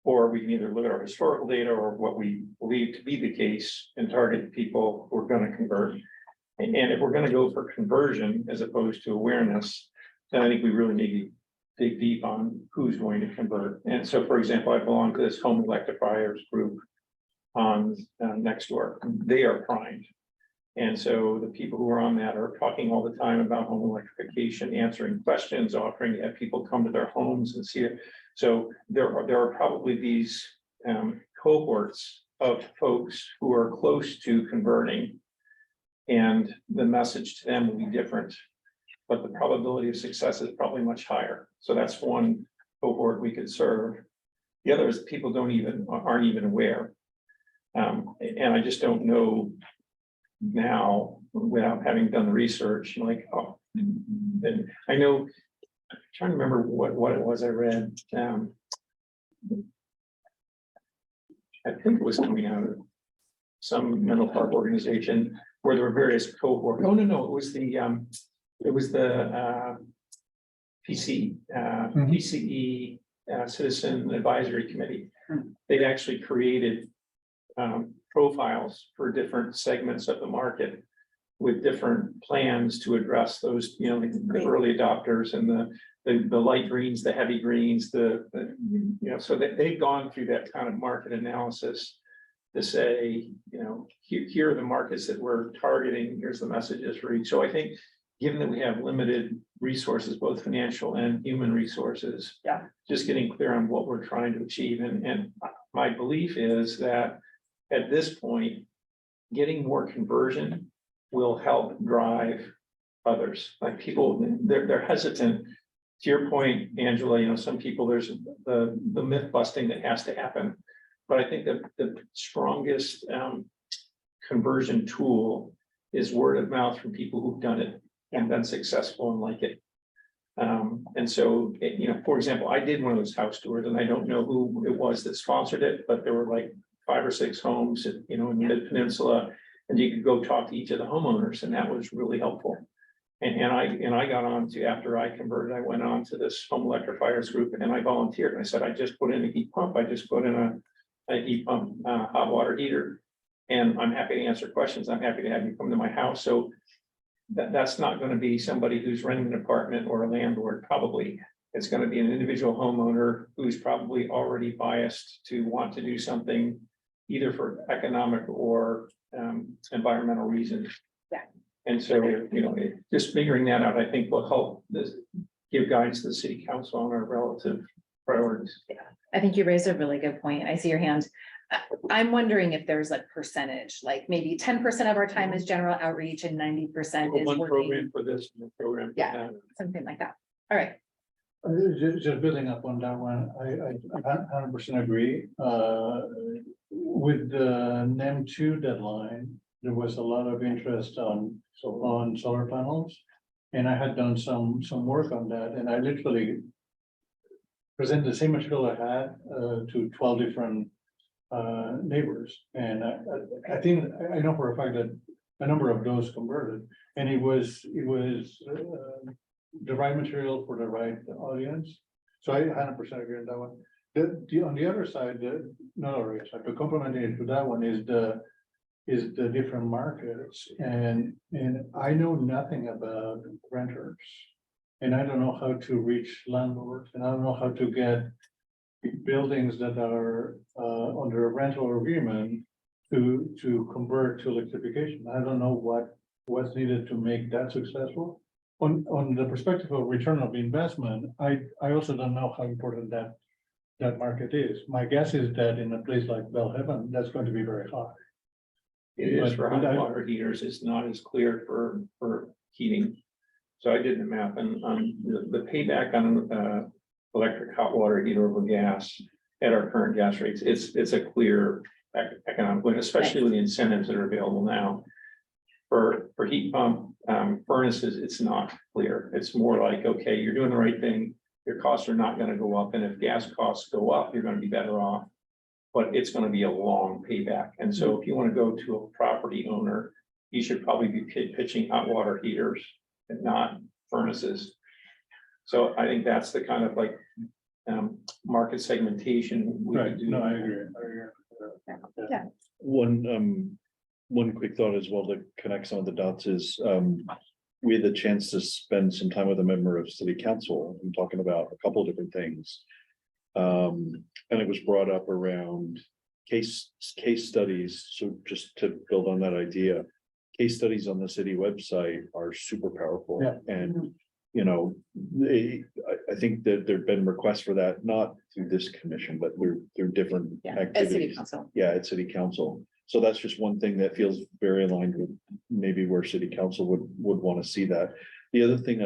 Or we can either look at our historical data or what we believe to be the case and target people who are going to convert. And if we're gonna go for conversion as opposed to awareness, then I think we really need to dig deep on who's going to convert. And so, for example, I belong to this home electrifiers group on next door. They are primed. And so the people who are on that are talking all the time about home electrification, answering questions, offering to have people come to their homes and see it. So there are probably these cohorts of folks who are close to converting. And the message to them will be different, but the probability of success is probably much higher. So that's one cohort we could serve. The other is people aren't even aware. And I just don't know now, without having done the research, like, oh, and I know, I'm trying to remember what it was I read. I think it was coming out of some mental health organization where there were various cohorts. Oh, no, it was the PCE Citizen Advisory Committee. They'd actually created profiles for different segments of the market with different plans to address those, the early adopters and the light greens, the heavy greens, so that they've gone through that kind of market analysis to say, here are the markets that we're targeting, here's the messages for each. So I think, given that we have limited resources, both financial and human resources, just getting clear on what we're trying to achieve. And my belief is that at this point, getting more conversion will help drive others. Like people, they're hesitant. To your point, Angela, some people, there's the myth busting that has to happen. But I think that the strongest conversion tool is word of mouth from people who've done it and been successful and like it. And so, for example, I did one of those house tours, and I don't know who it was that sponsored it, but there were like 5 or 6 homes, in the Mid-Peninsula, and you could go talk to each of the homeowners, and that was really helpful. And I got on to, after I converted, I went on to this home electrifiers group, and I volunteered. And I said, I just put in a heat pump. I just put in a heat pump, hot water heater, and I'm happy to answer questions. I'm happy to have you come to my house. So that's not going to be somebody who's renting an apartment or a landlord, probably. It's going to be an individual homeowner who's probably already biased to want to do something either for economic or environmental reasons. Yeah. And so, just figuring that out, I think will help give guidance to the city council on our relative priorities. I think you raised a really good point. I see your hand. I'm wondering if there's a percentage, like maybe 10% of our time is general outreach and 90% is One working, program for this, one program for Yeah. that. something like that. All right. Just building up on that one, I 100% agree. With the NEM 2 deadline, there was a lot of interest on solar panels. And I had done some work on that, and I literally presented the same material I had to 12 different neighbors. And I think, I know for a fact that a number of those converted, and it was the right material for the right audience. So I 100% agree on that one. On the other side, not other side, but complementing to that one is the different markets. And I know nothing about renters. And I don't know how to reach landlords, and I don't know how to get buildings that are under a rental agreement to convert to electrification. I don't know what's needed to make that successful. On the perspective of return of investment, I also don't know how important that market is. My guess is that in a place like Bellhaven, that's going to be very high. It is for But hot I- water heaters, it's not as clear for heating. So I did the math, and the payback on electric hot water heater over gas at our current gas rates, it's a clear economic win, especially with the incentives that are available now. For heat pump furnaces, it's not clear. It's more like, okay, you're doing the right thing. Your costs are not going to go up, and if gas costs go up, you're going to be better off. But it's going to be a long payback. And so if you want to go to a property owner, you should probably be pitching hot water heaters and not furnaces. So I think that's the kind of like market segmentation we Right, could do. no, I agree. One, one quick thought as well to connect some of the dots is, we had the chance to spend some time with a member of city council and talking about a couple of different things. And it was brought up around case studies. So just to build on that idea, case studies on the city website are super powerful. Yeah. And, you know, I think that there've been requests for that, not through this commission, but through different Yeah, as city activities. council. Yeah, at city council. So that's just one thing that feels very aligned with maybe where city council would want to see that. The other thing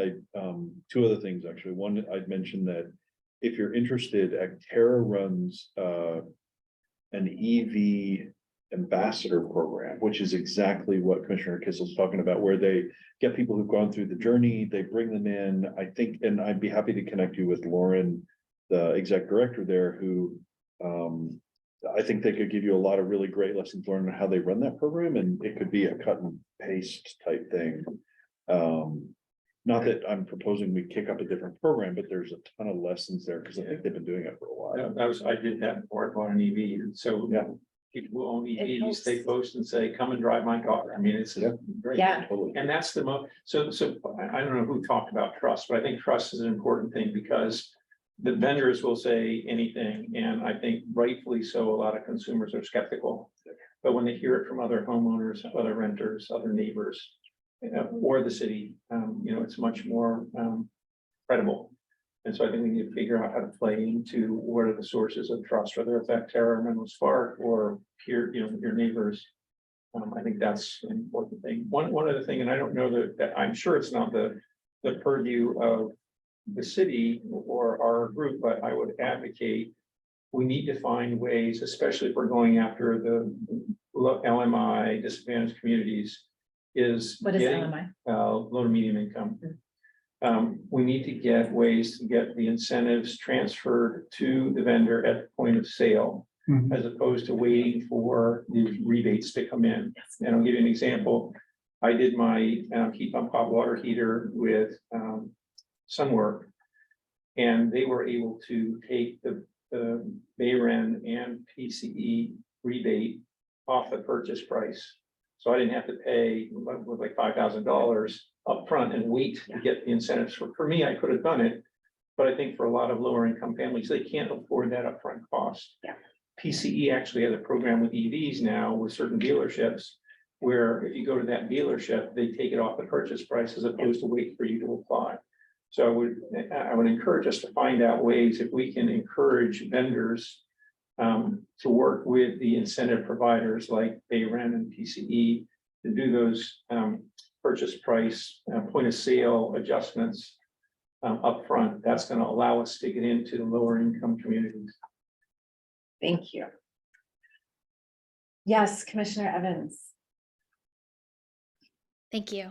two other things actually. One, I'd mentioned that if you're interested, Actera runs an EV ambassador program, which is exactly what Commissioner Kissel's talking about, where they get people who've gone through the journey, they bring them in. I think, and I'd be happy to connect you with Lauren, the exec director there, who I think they could give you a lot of really great lessons learned on how they run that program, and it could be a cut and paste type thing. Not that I'm proposing we kick up a different program, but there's a ton of lessons there because I think they've been doing it for a while. I did that before I bought an EV, and so. Yeah. People who own It EVs, helps. they post and say, come and drive my car. I mean, it's Yeah. great. Yeah. Totally. And that's the so I don't know who talked about trust, but I think trust is an important thing because the vendors will say anything, and I think rightfully so, a lot of consumers are skeptical. But when they hear it from other homeowners, other renters, other neighbors, or the city, it's much more credible. And so I think we need to figure out how to play into what are the sources of trust, whether it's Actera or Menlo Spark or your neighbors. I think that's an important thing. One other thing, and I don't know that I'm sure it's not the purview of the city or our group, but I would advocate we need to find ways, especially if we're going after the LMI disadvantaged communities, is What is getting LMI? low to medium income. We need to get ways to get the incentives transferred to the vendor at the point of sale, Mhm. as opposed to waiting for the rebates to come in. And I'll give you an example. I did my heat pump hot water heater with Sunwork. And they were able to take the Bayren and PCE rebate off the purchase price. So I didn't have to pay like $5,000 upfront and wait to get the incentives. For me, I could have done it. But I think for a lot of lower income families, they can't afford that upfront cost. Yeah. PCE actually has a program with EVs now with certain dealerships. Where if you go to that dealership, they take it off the purchase price as opposed to wait for you to apply. So I would encourage us to find out ways if we can encourage vendors to work with the incentive providers like Bayren and PCE to do those purchase price, point of sale adjustments upfront. That's going to allow us to get into the lower income communities. Thank you. Yes, Commissioner Evans. Thank you.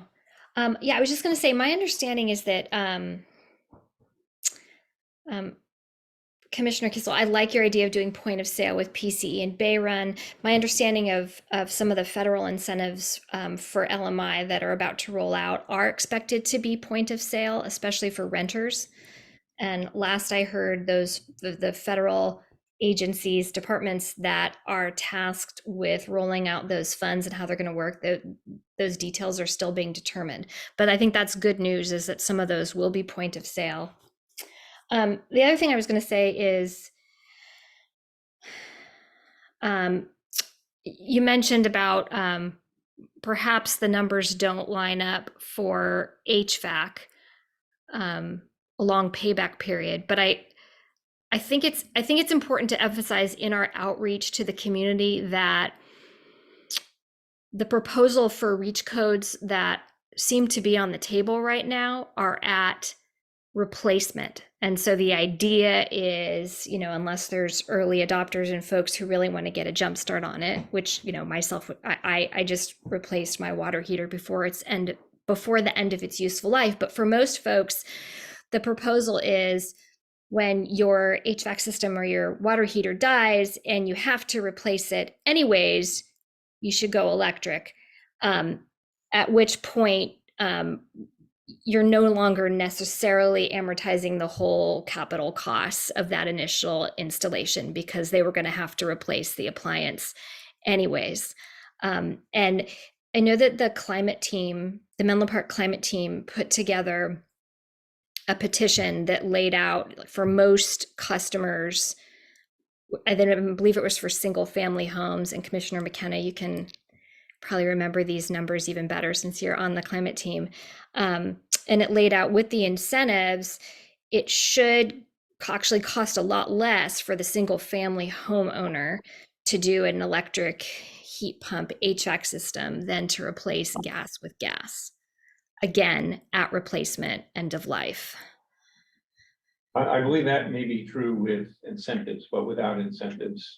Yeah, I was just going to say, my understanding is that Commissioner Kissel, I like your idea of doing point of sale with PCE and Bayron. My understanding of some of the federal incentives for LMI that are about to roll out are expected to be point of sale, especially for renters. And last I heard, the federal agencies, departments that are tasked with rolling out those funds and how they're going to work, those details are still being determined. But I think that's good news, is that some of those will be point of sale. The other thing I was going to say is, you mentioned about perhaps the numbers don't line up for HVAC, a long payback period, but I think it's important to emphasize in our outreach to the community that the proposal for reach codes that seem to be on the table right now are at replacement. And so the idea is, unless there's early adopters and folks who really want to get a jump start on it, which, myself, I just replaced my water heater before the end of its useful life. But for most folks, the proposal is, when your HVAC system or your water heater dies and you have to replace it anyways, you should go electric. At which point, you're no longer necessarily amortizing the whole capital costs of that initial installation, because they were going to have to replace the appliance anyways. And I know that the climate team, the Menlo Park climate team, put together a petition that laid out for most customers. I then believe it was for single family homes, and Commissioner McKenna, you can probably remember these numbers even better since you're on the climate team. And it laid out with the incentives, it should actually cost a lot less for the single family homeowner to do an electric heat pump HVAC system than to replace gas with gas. Again, at replacement, end of life. I believe that may be true with incentives, but without incentives.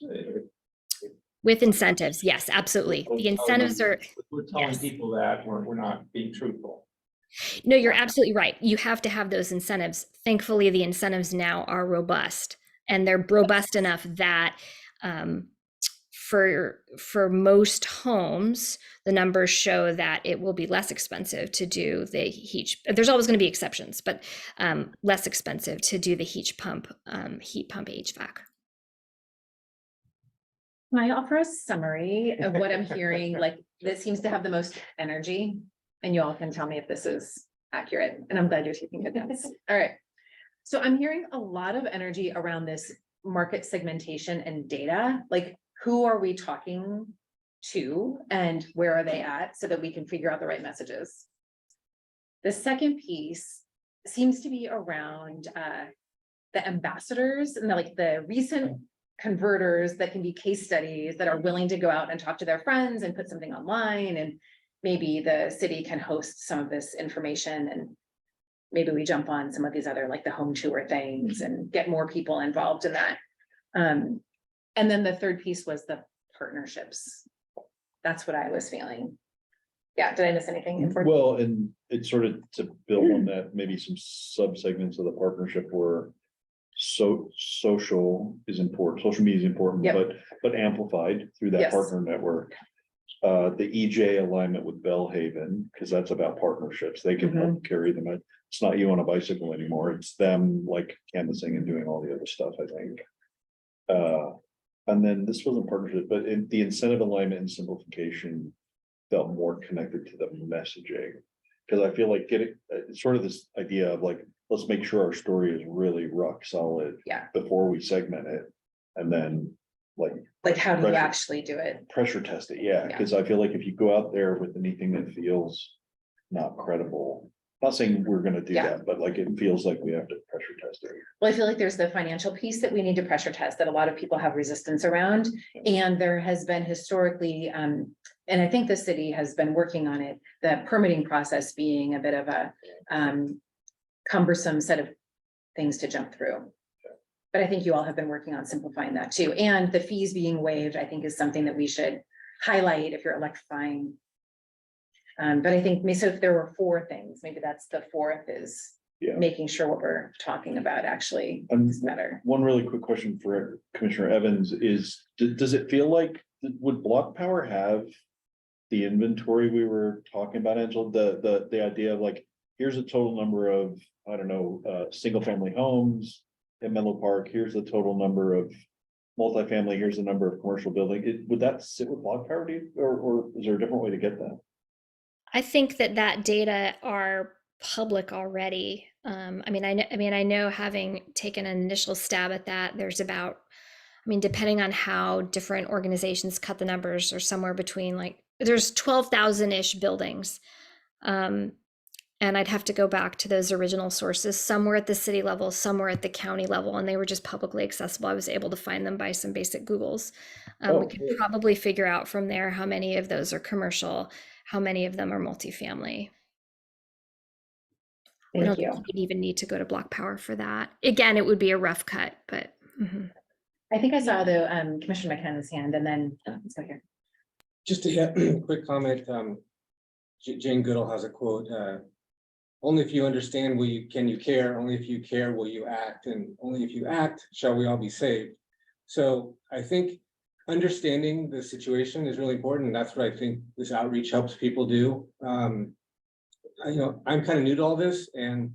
With incentives, yes, absolutely. The incentives are, We're telling yes. people that we're not being truthful. No, you're absolutely right. You have to have those incentives. Thankfully, the incentives now are robust, and they're robust enough that for most homes, the numbers show that it will be less expensive to do the heat. There's always going to be exceptions, but less expensive to do the heat pump HVAC. Can I offer a summary of what I'm hearing? Like, this seems to have the most energy, and you all can tell me if this is accurate, and I'm glad you're taking good notes. All right. So I'm hearing a lot of energy around this market segmentation and data, like who are we talking to and where are they at so that we can figure out the right messages. The second piece seems to be around the ambassadors and the recent converters that can be case studies that are willing to go out and talk to their friends and put something online, and maybe the city can host some of this information, and maybe we jump on some of these other like the home tour things and get more people involved in that. And then the third piece was the partnerships. That's what I was feeling. Yeah, did I miss anything important? Well, and it's sort of to build on that, maybe some subsegments of the partnership where social is important, social media is important, Yep. but amplified through that Yes. partner network. The EJ alignment with Bellhaven, because that's about partnerships. They can help carry them. It's not you on a bicycle anymore. It's them like canvassing and doing all the other stuff, I think. And then this wasn't partnership, but the incentive alignment and simplification felt more connected to the messaging. Because I feel like it's sort of this idea of like, let's make sure our story is really rock solid. Yeah. Before we segment it, and then Like, how do you Pressure. actually do it? pressure test it, yeah, because I feel like if you go out there with anything that feels not credible. Not saying we're gonna do Yeah. that, but like it feels like we have to pressure test it. Well, I feel like there's the financial piece that we need to pressure test that a lot of people have resistance around. And there has been historically, and I think the city has been working on it, the permitting process being a bit of a cumbersome set of things to jump through. But I think you all have been working on simplifying that too. And the fees being waived, I think is something that we should highlight if you're electrifying. But I think, so if there were 4 things, maybe that's the 4th is Yeah. making sure what we're talking about actually is better. One really quick question for Commissioner Evans is, does it feel like, would Block Power have the inventory we were talking about, Angela? The idea of like, here's a total number of, I don't know, single family homes in Menlo Park, here's the total number of multifamily, here's the number of commercial building. Would that sit with Block Power, or is there a different way to get that? I think that data are public already. I know having taken an initial stab at that, there's about, depending on how different organizations cut the numbers, or somewhere between there's 12,000-ish buildings. And I'd have to go back to those original sources. Some were at the city level, some were at the county level, and they were just publicly accessible. I was able to find them by some basic Googles. We could probably figure out from there how many of those are commercial, how many of them are multifamily. I don't think you'd even need to go to Block Power for that. Again, it would be a rough cut, but. I think I saw the Commissioner McKenna's hand, and then let's go here. Just a quick comment, Jane Goodall has a quote, only if you understand can you care, only if you care will you act, and only if you act shall we all be saved. So I think understanding the situation is really important, and that's what I think this outreach helps people do. I'm kind of new to all this, and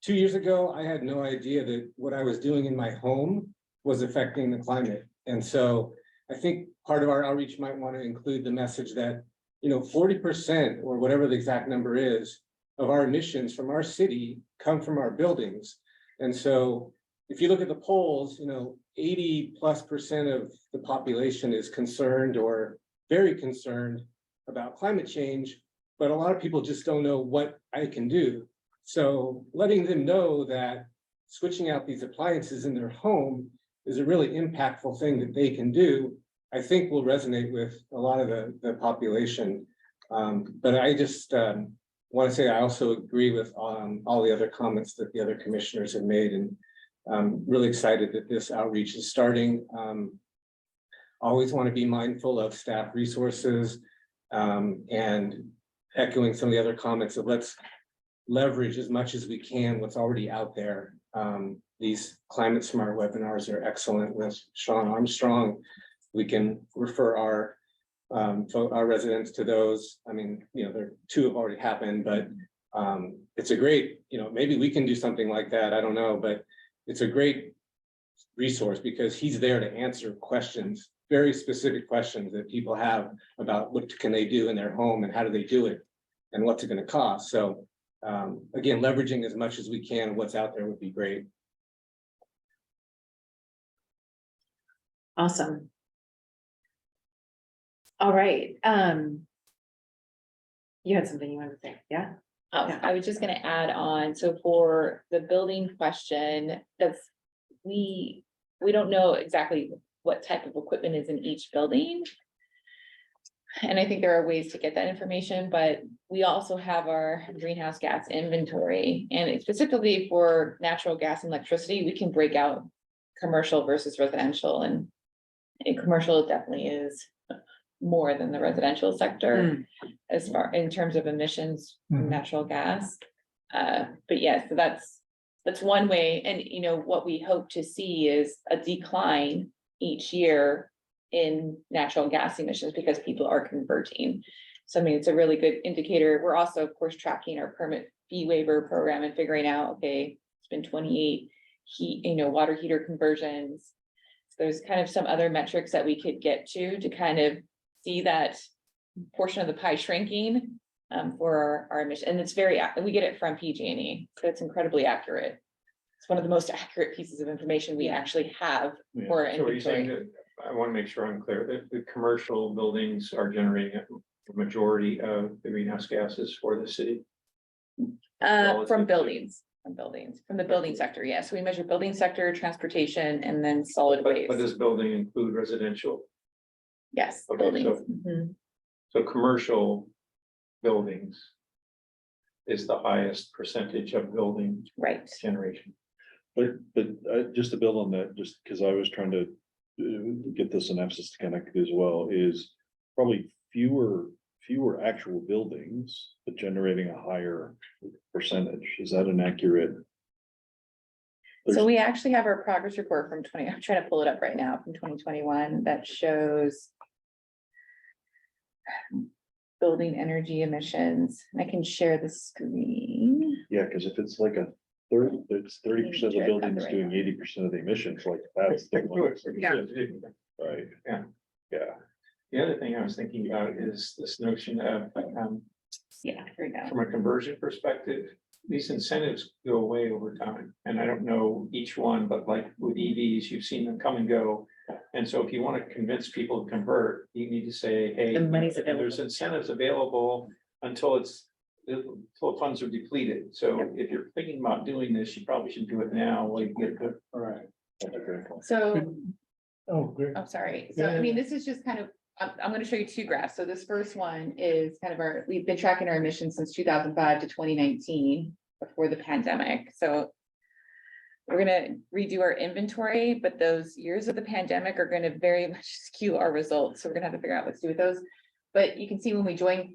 2 years ago, I had no idea that what I was doing in my home was affecting the climate. And so I think part of our outreach might want to include the message that, 40% or whatever the exact number is of our emissions from our city come from our buildings. And so if you look at the polls, 80+% of the population is concerned or very concerned about climate change, but a lot of people just don't know what I can do. So letting them know that switching out these appliances in their home is a really impactful thing that they can do, I think will resonate with a lot of the population. But I just want to say I also agree with all the other comments that the other commissioners have made, and I'm really excited that this outreach is starting. Always want to be mindful of staff resources, and echoing some of the other comments of let's leverage as much as we can what's already out there. These climate smart webinars are excellent with Sean Armstrong. We can refer our residents to those. I mean, there two have already happened, but it's a great, maybe we can do something like that. I don't know, but it's a great resource because he's there to answer questions, very specific questions that people have about what can they do in their home and how do they do it and what's it going to cost. So again, leveraging as much as we can what's out there would be great. Awesome. All right. You had something you wanted to say, yeah? Yeah. I was just gonna add on, so for the building question, we don't know exactly what type of equipment is in each building. And I think there are ways to get that information, but we also have our greenhouse gas inventory, and specifically for natural gas and electricity, we can break out commercial versus residential, and commercial definitely is more than the residential sector as far in terms of emissions from natural gas. But yeah, so that's one way. And what we hope to see is a decline each year in natural gas emissions because people are converting. So I mean, it's a really good indicator. We're also, of course, tracking our permit fee waiver program and figuring out, okay, it's been 28 water heater conversions. So there's kind of some other metrics that we could get to kind of see that portion of the pie shrinking for our emission. And it's we get it from PG&E, so it's incredibly accurate. It's one of the most accurate pieces of information we actually have for So are you saying inventory. that, I want to make sure I'm clear, that the commercial buildings are generating a majority of the greenhouse gases for the city? From buildings, from the building sector, yes. So we measure building sector, transportation, and then solid But waste. does building include residential? Yes, Okay, buildings. so- Mhm. So commercial buildings is the highest percentage of building Right. generation. But just to build on that, just because I was trying to get the synopsis to connect as well, is probably fewer actual buildings, but generating a higher percentage. Is that an accurate? So we actually have our progress report from I'm trying to pull it up right now, from 2021, that shows building energy emissions. I can share the screen. Yeah, because if it's like it's 30% of the buildings doing 80% of the emissions, like that's. Yeah. Right. Yeah. Yeah. The other thing I was thinking about is this notion of, Yeah, here we go. from a conversion perspective, these incentives go away over time. And I don't know each one, but like with EVs, you've seen them come and go. And so if you want to convince people to convert, you need to say, hey, The money's there's incentives available until funds are depleted. So if you're thinking about doing this, you probably should do it now, like get good. All right. So, Oh, great. I'm sorry. So Yeah, I mean, this is just kind of, I'm going to show you two graphs. So this first one is kind of we've been tracking our emissions since 2005 to 2019 before the pandemic. So we're going to redo our inventory, but those years of the pandemic are going to very much skew our results. So we're going to have to figure out what to do with those. But you can see when we joined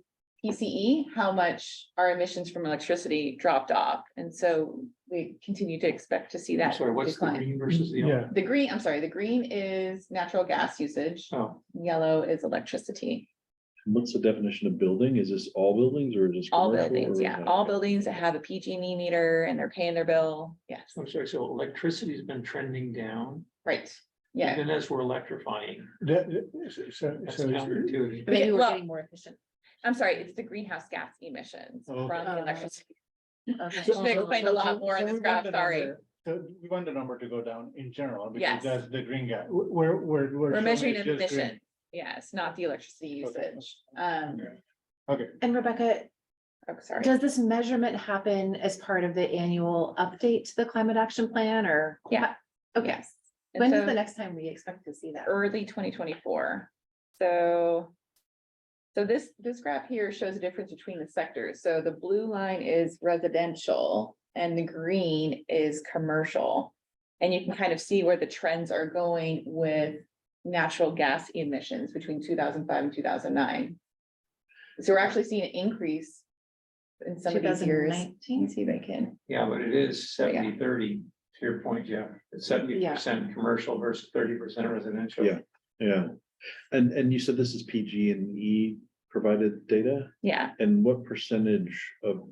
PCE, how much our emissions from electricity dropped off. And so we continue to expect to see that Sorry, what's the decline. green versus the Yeah. yellow? The green, I'm sorry, the green is natural gas usage. Oh, Yellow is electricity. What's the definition of building? Is this all buildings or just? All commercial, buildings, or is yeah, that- all buildings that have a PG&E meter and they're paying their bill. Yes, I'm sorry, so electricity's been trending down. right. Yeah, Even as we're electrifying, That, that's so, counterintuitive. maybe we're well- getting more efficient. I'm sorry, it's the greenhouse gas emissions Oh, from the okay. electricity. Okay. Should explain a lot more in so this we want graph, the sorry. number- So we want the number to go down in general, Yes. because that's the green gas, we're We're showing measuring it's just green. emissions, yes, not the electricity Okay. usage. Um, Okay, And Rebecca, oh, sorry. does this measurement happen as part of the annual update to the climate action plan or? Yeah. Okay, Yes. And when is so the next time we expect to see that? early 2024. So this graph here shows a difference between the sectors. So the blue line is residential and the green is commercial. And you can kind of see where the trends are going with natural gas emissions between 2005 and 2009. So we're actually seeing an increase in some of these years. Let me 2019? see if I can. Yeah, but it is Oh, yeah. 70-30. To your point, Jeff, it's 70% commercial versus 30% residential. Yeah. Yeah, and you said this is PG&E provided data, Yeah, and what percentage of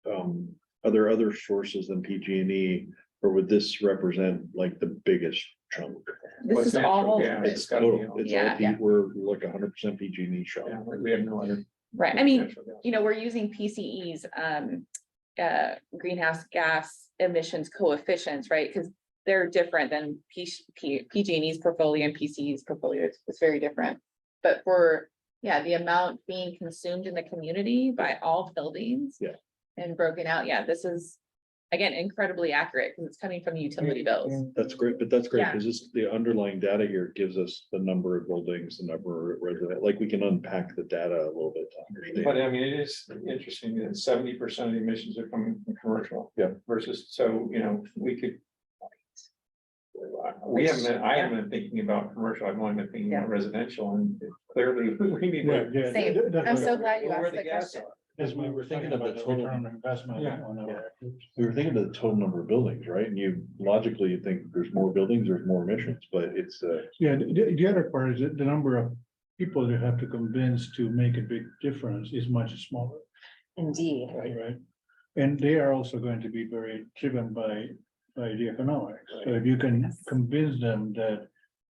are there other sources than PG&E, or would this represent like the biggest chunk? this What's is natural all. gas? It's gotta be Total, all- it's Yeah, all, we're like 100% PG&E shop. Yeah, we have no other. Right, I mean, natural gas. you know, we're using PCE's greenhouse gas emissions coefficients, right? Because they're different than PG&E's portfolio and PCE's portfolio. It's very different. But for, yeah, the amount being consumed in the community by all buildings. Yeah. And broken out, yeah, this is, again, incredibly accurate because it's coming from the utility bills. That's great, but that's great, Yeah. because this, the underlying data here gives us the number of buildings, the number of resident, like we can unpack the data a little bit to understand. But I mean, it is interesting that 70% of the emissions are coming from commercial. Yeah. Versus, so, you know, we could. We haven't, I haven't been thinking about commercial, I've only been thinking about residential, and clearly we need yeah, to. yeah. Same. that's I'm what- so glad you Where asked the the gas question. As we were thinking about the return on investment Yeah. on our. We were thinking of the total number of buildings, right? And you logically, you think there's more buildings, there's more emissions, but it's Yeah, the other part is that the number of people you have to convince to make a big difference is much smaller, Indeed. right? And they are also going to be very driven by the economics. So if you can Yes. convince them that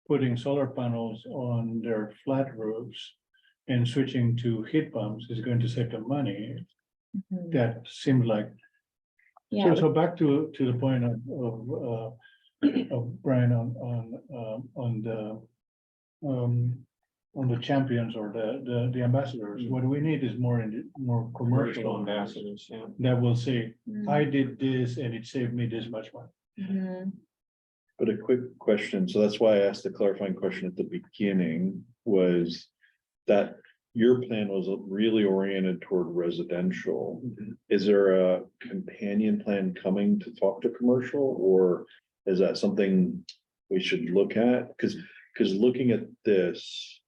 putting solar panels on their flat roofs and switching to heat pumps is going to save them money, Mhm. that seems like. Yeah, So back to the point of Brian on the champions or the ambassadors. What we need is more Commercial commercial ambassadors, yeah. that will say, Mm. I did this and it saved me this much money. Mhm. But a quick question, so that's why I asked the clarifying question at the beginning, was that your plan was really oriented toward residential. Is there a companion plan coming to talk to commercial, or is that something we should look at? Because looking at this,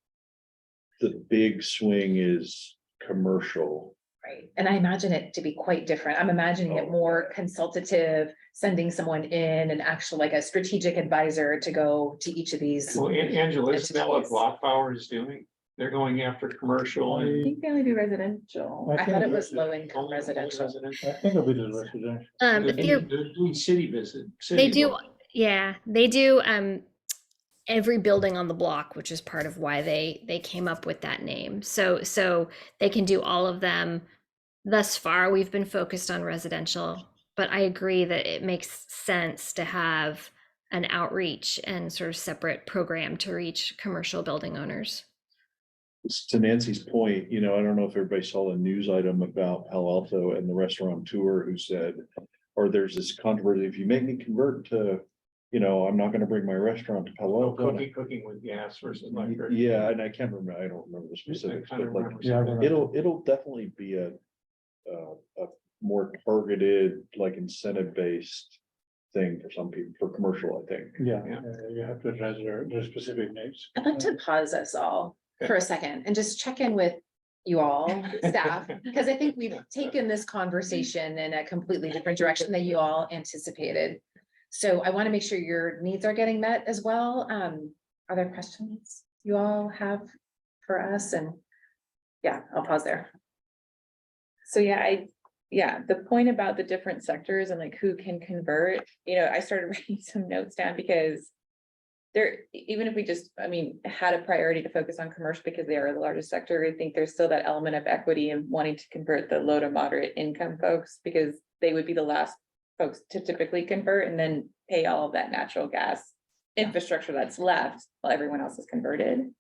the big swing is commercial. Right, and I imagine it to be quite different. I'm imagining it Oh, more yeah. consultative, sending someone in and actually like a strategic advisor to go to each of these. Well, Angela, isn't that what entities. Block Power is doing? They're going after commercial I and. think they only do residential. I I think thought it it's was low income only residential. I think of it as residential. They're They're, doing city visit. they city do, work. yeah, they do, every building on the block, which is part of why they came up with that name. So they can do all of them. Thus far, we've been focused on residential, but I agree that it makes sense to have an outreach and sort of separate program to reach commercial building owners. To Nancy's point, you know, I don't know if everybody saw the news item about Palo Alto and the restaurateur who said, or there's this controversy, if you make me convert to, you know, I'm not gonna bring my restaurant to Palo Alto. Cooking with gas versus electric. Yeah, and I can't remember, I don't remember the I specifics, kind but of like, remember Yeah, I something. remember. it'll definitely be a more targeted, like incentive-based thing for some people, for commercial, I think. Yeah, Yeah. you have to address their specific needs. I'd like to pause us all for a second and just check in with you all, staff, because I think we've taken this conversation in a completely different direction than you all anticipated. So I want to make sure your needs are getting met as well. Are there questions you all have for us? And yeah, I'll pause there. So yeah, the point about the different sectors and like who can convert, you know, I started writing some notes down because there, even if we just, I mean, had a priority to focus on commercial because they are the largest sector, I think there's still that element of equity and wanting to convert the low to moderate income folks, because they would be the last folks to typically convert and then pay all of that natural gas infrastructure that's left while everyone else is converted.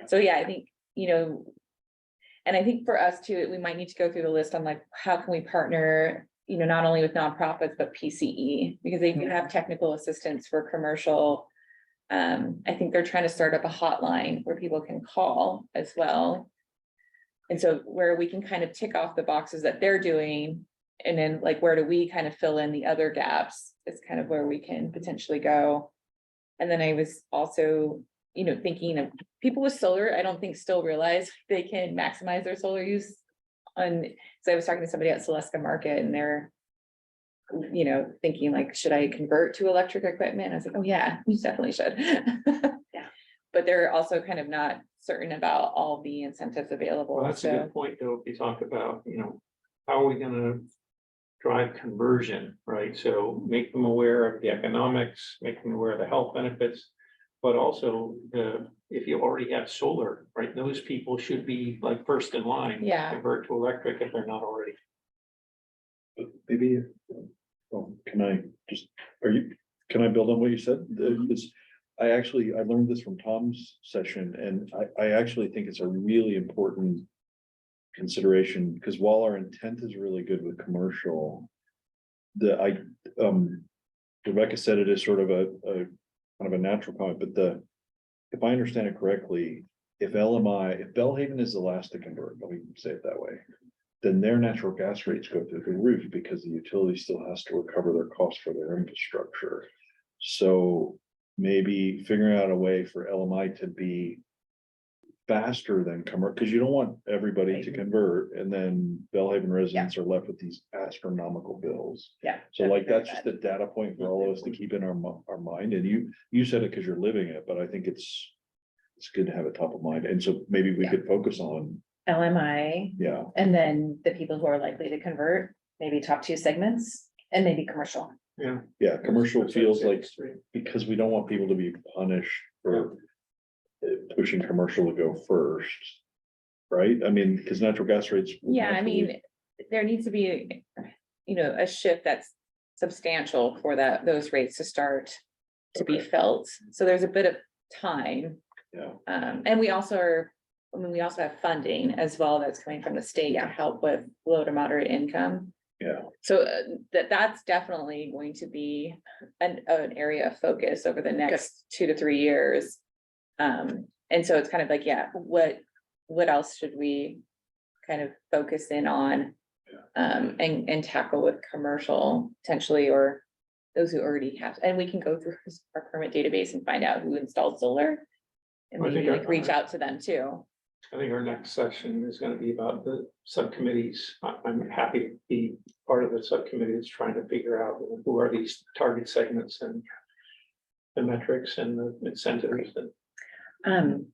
So yeah, I think, and I think for us too, we might need to go through the list on like, how can we partner, not only with nonprofits, but PCE, because they do have technical assistance for commercial. I think they're trying to start up a hotline where people can call as well. And so where we can kind of tick off the boxes that they're doing, and then like, where do we kind of fill in the other gaps is kind of where we can potentially go. And then I was also, thinking of people with solar, I don't think still realize they can maximize their solar use on, so I was talking to somebody at Celestica Market and they're, thinking like, should I convert to electric equipment? I was like, oh yeah, you definitely should. Yeah. But they're also kind of not certain about all the incentives available. Well, that's a So good point, though, if you talk about, how are we gonna drive conversion, right? So make them aware of the economics, make them aware of the health benefits. But also, if you already have solar, right, those people should be like first in line. to Yeah. Convert to electric if they're not already. But maybe, can I build on what you said? Because I learned this from Tom's session, and I actually think it's a really important consideration, because while our intent is really good with commercial, Rebecca said it is sort of a kind of a natural comment, but if I understand it correctly, if Bellhaven is the last to convert, let me say it that way, then their natural gas rates go through the roof because the utility still has to recover their costs for their infrastructure. So maybe figuring out a way for LMI to be faster than commercial, because you don't want everybody to convert, and then Bellhaven residents are left with these astronomical bills. Yeah. So like, that's just a data point for all of us to keep in our mind, and you said it because you're living it, but I think it's good to have it top of mind, and so maybe we could focus on, LMI, yeah, and then the people who are likely to convert, maybe top 2 segments, and maybe commercial. yeah, commercial That's what I feels said, like, it's three. because we don't want people to be punished for pushing commercial to go first, right? I mean, because natural gas rates. Yeah, I mean, there needs to be, a shift that's substantial for those rates to start to be Okay. felt. So there's a bit of time. Yeah, And we also have funding as well that's coming from the state to help with low to moderate income. yeah, So that's definitely going to be an area of focus over the next 2 to 3 years. And so it's kind of like, yeah, what else should we kind of focus in on? And tackle with commercial potentially, or those who already have, and we can go through our permit database and find out who installed solar. And I think maybe like our- reach out to them too. I think our next session is gonna be about the subcommittees. I'm happy to be part of the subcommittee that's trying to figure out who are these target segments and the metrics and the incentives and.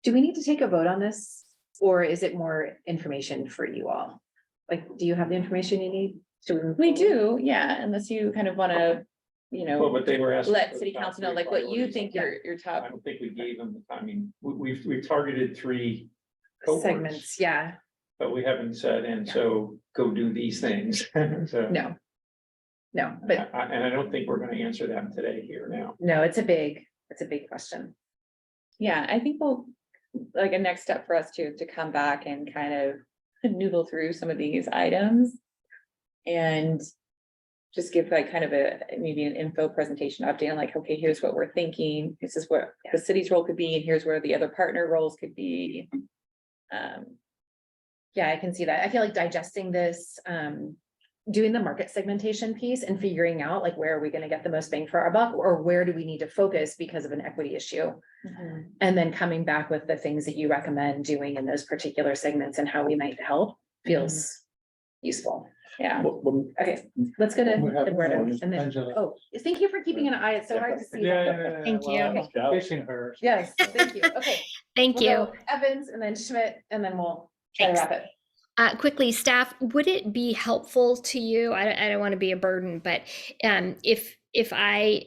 Do we need to take a vote on this, or is it more information for you all? Like, do you have the information you need? We do, yeah, unless you kind of wanna, Well, but they were asking. let for city the top council know three like what you priorities. think your I top don't think we gave them, I mean, we've targeted 3 cohorts, Segments, yeah, but we haven't said, and so go do these things. So, no. No, but and I don't think we're gonna answer that today here now. no, it's a big question. Yeah, I think like a next step for us to come back and kind of noodle through some of these items. And just give like kind of maybe an info presentation update on like, okay, here's what we're thinking. This is what the city's role could be, and here's where the other partner roles could be. Yeah, I can see that. I feel like digesting this, doing the market segmentation piece and figuring out like, where are we gonna get the most bang for our buck, or where do we need to focus because of an equity issue? And then coming back with the things that you recommend doing in those particular segments and how we might help feels useful. Yeah, Okay, let's go to We have Eduardo, one, and then, Angela. oh, thank you for keeping an eye. It's so hard to see. Thank you. Fishing her. Yes, thank you. Okay. Thank we'll you. go Evans and then Schmidt, and then we'll try to Thanks. wrap it. Quickly, staff, would it be helpful to you? I don't want to be a burden, but if if I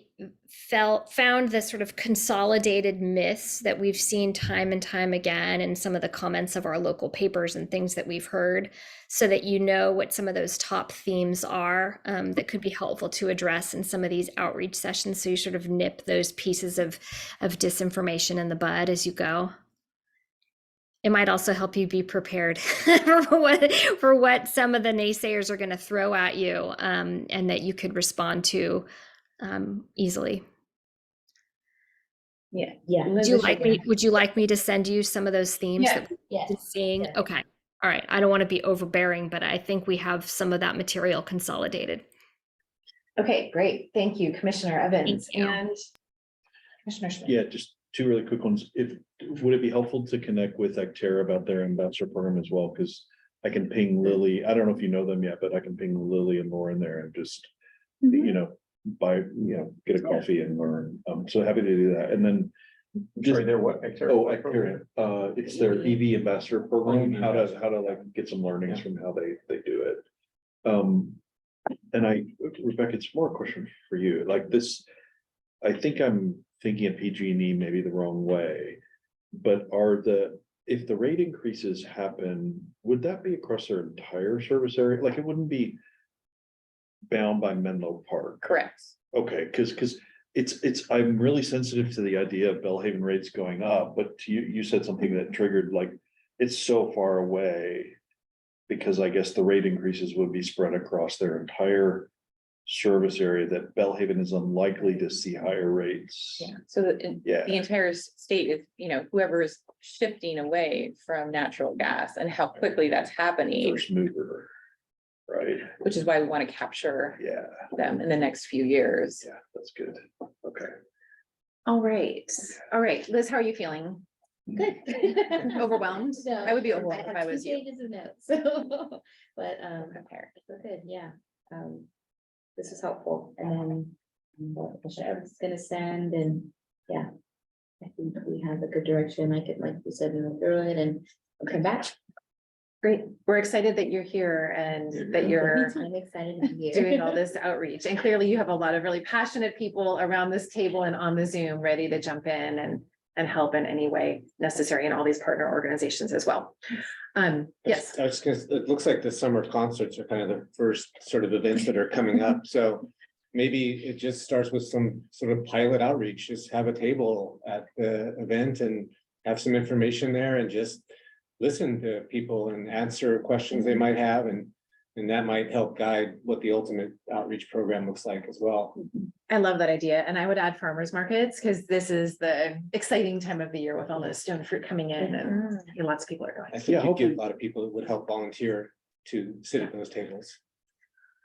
found the sort of consolidated myths that we've seen time and time again in some of the comments of our local papers and things that we've heard, so that you know what some of those top themes are that could be helpful to address in some of these outreach sessions. So you sort of nip those pieces of disinformation in the bud as you go. It might also help you be prepared for what some of the naysayers are going to throw at you, and that you could respond to easily. Yeah. Yeah. Would you like me to send you some of those themes Yeah. that we've Yes. been seeing? yes. Okay. All right. I don't want to be overbearing, but I think we have some of that material consolidated. Okay, great. Thank you, Commissioner Evans you. and Commissioner Schmidt. Yeah, just two really quick ones. Would it be helpful to connect with Actera about their ambassador program as well? Because I can ping Lily. I don't know if you know them yet, but I can ping Lily and Lauren there and just, you know, get a coffee and learn. So happy to do that. And then Sorry, they're what? Actera, it's their EV ambassador program, how to like get some learnings from how they do it. And Rebecca, it's more a question for you, like this, I think I'm thinking of PG&E maybe the wrong way, but if the rate increases happen, would that be across their entire service area? Like it wouldn't be bound by Menlo Park? Correct. Okay, because I'm really sensitive to the idea of Bellhaven rates going up, but you said something that triggered, like, it's so far away. Because I guess the rate increases would be spread across their entire service area, that Bellhaven is unlikely to see higher rates. Yeah. So the entire state is, whoever is shifting away from natural gas and how quickly that's happening, First mover, right? which is why we want to capture Yeah, them in the next few years. yeah, that's good. Okay. All right. All right. Liz, how are you feeling? Good. Overwhelmed? No, I would be overwhelmed if have I 2 was you. pages of notes, so, but, we're good, yeah. This is helpful, and then what Commissioner Evans is gonna send, and, yeah. I think we have a good direction, I could, like you said, move through it and we'll come back. Great. We're excited that you're here and that you're I'm excited to be here. doing all this outreach. And clearly you have a lot of really passionate people around this table and on the Zoom ready to jump in and help in any way necessary in all these partner organizations as well. Yes. It looks like the summer concerts are kind of the first sort of events that are coming up, so maybe it just starts with some sort of pilot outreach, just have a table at the event and have some information there and just listen to people and answer questions they might have, and that might help guide what the ultimate outreach program looks like as well. I love that idea. And I would add farmers markets because this is the exciting time of the year with all the stone fruit coming in and lots of people are going. I Yeah, think you'd hopefully- get a lot of people that would help volunteer to sit at those tables.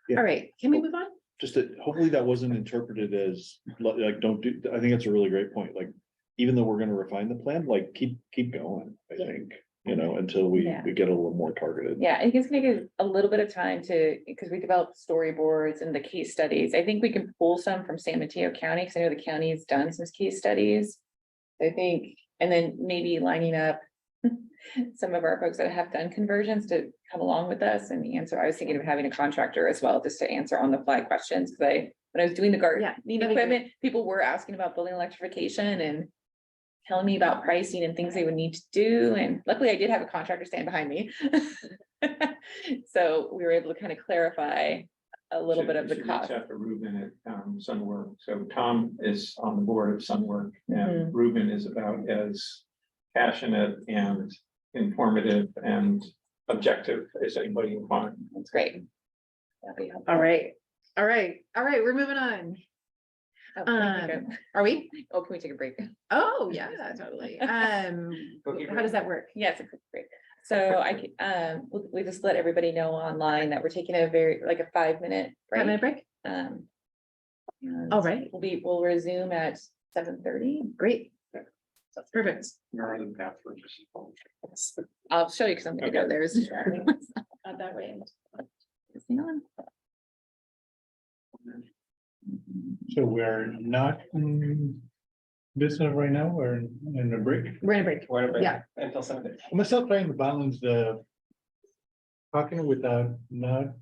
Yeah. All right, can we move on? Just that hopefully that wasn't interpreted as like, don't do, I think that's a really great point. Like, even though we're gonna refine the plan, like, keep going, I Yeah. think, until we Yeah. get a little more targeted. Yeah, I think it's gonna give a little bit of time because we developed storyboards and the case studies. I think we can pull some from San Mateo County, because I know the county's done some case studies. I think, and then maybe lining up some of our folks that have done conversions to come along with us and answer. I was thinking of having a contractor as well, just to answer on the fly questions, because when I was doing the garden Yeah, that'd be great. equipment, people were asking about building electrification and telling me about pricing and things they would need to do. And luckily I did have a contractor stand behind me. So we were able to kind of clarify a little bit of the cost. After Ruben at Sunwork. So Tom is on the board of Sunwork Mm-hmm. and Ruben is about as passionate and informative and objective as anybody can find. That's great. That'd be helpful. All right, we're moving on. Oh, can we take Are we? oh, can we take a break? Oh, yeah, totally. How does that work? Yes, a quick break. So we just let everybody know online that we're taking a like a 5-minute break. 5-minute break? And All right. We'll resume at 7:30. Great. Perfect. I'll show you because I'm gonna go there. Not that way. Hang on. So we're not in business right now, we're in a break. We're in a break. Yeah. Until Sunday. I'm still trying to balance the talking without not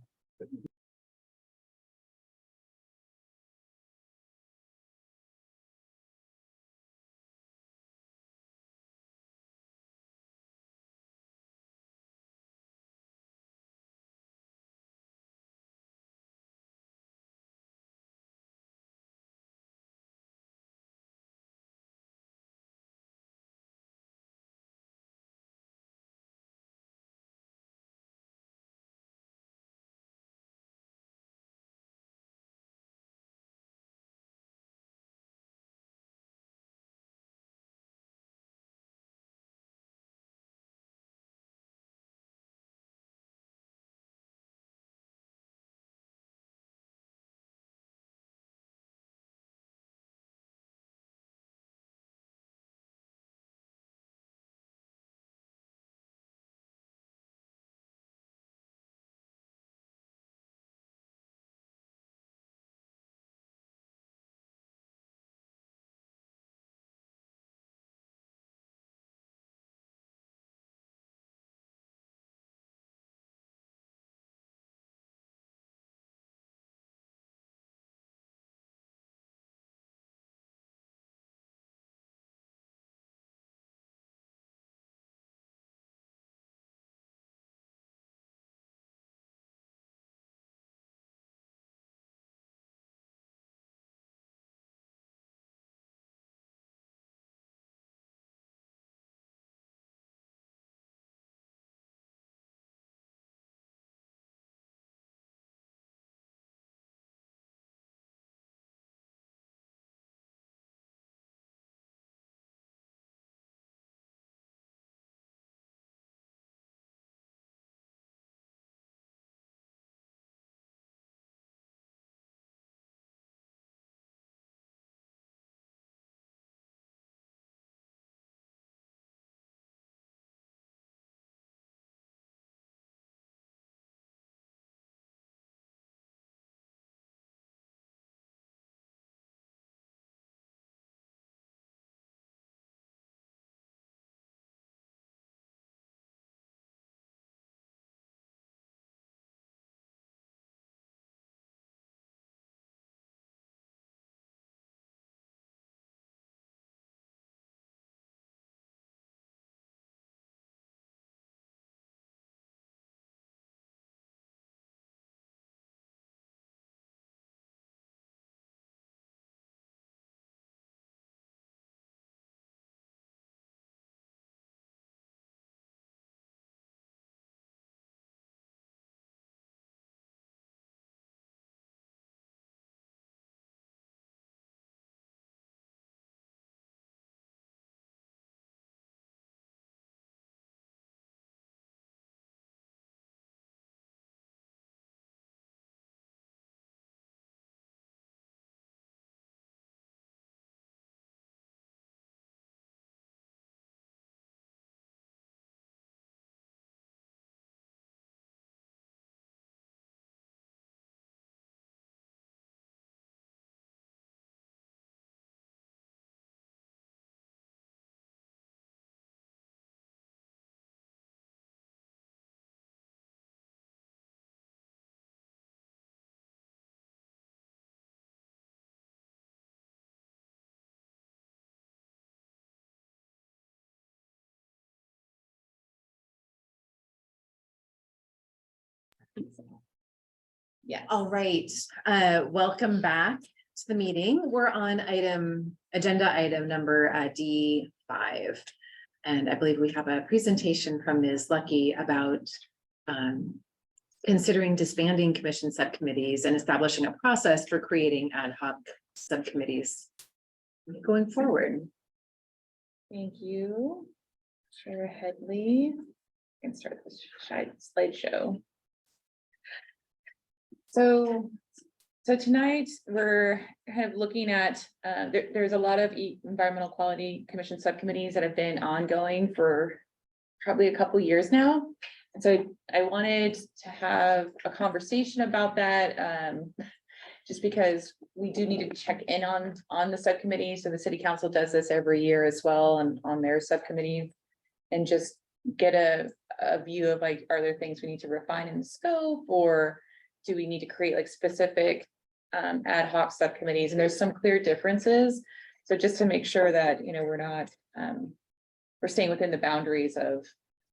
Yeah. All right, welcome back to the meeting. We're on agenda item number D5. And I believe we have a presentation from Ms. Lucky about considering disbanding commission subcommittees and establishing a process for creating ad hoc subcommittees going forward. Thank you, Chair Headley. I can start this slideshow. So tonight we're kind of looking at, there's a lot of environmental quality commission subcommittees that have been ongoing for probably a couple years now. And so I wanted to have a conversation about that, just because we do need to check in on the subcommittee. So the city council does this every year as well and on their subcommittee, and just get a view of like, are there things we need to refine in the scope, or do we need to create like specific ad hoc subcommittees? And there's some clear differences. So just to make sure that, you know, we're not, we're staying within the boundaries of,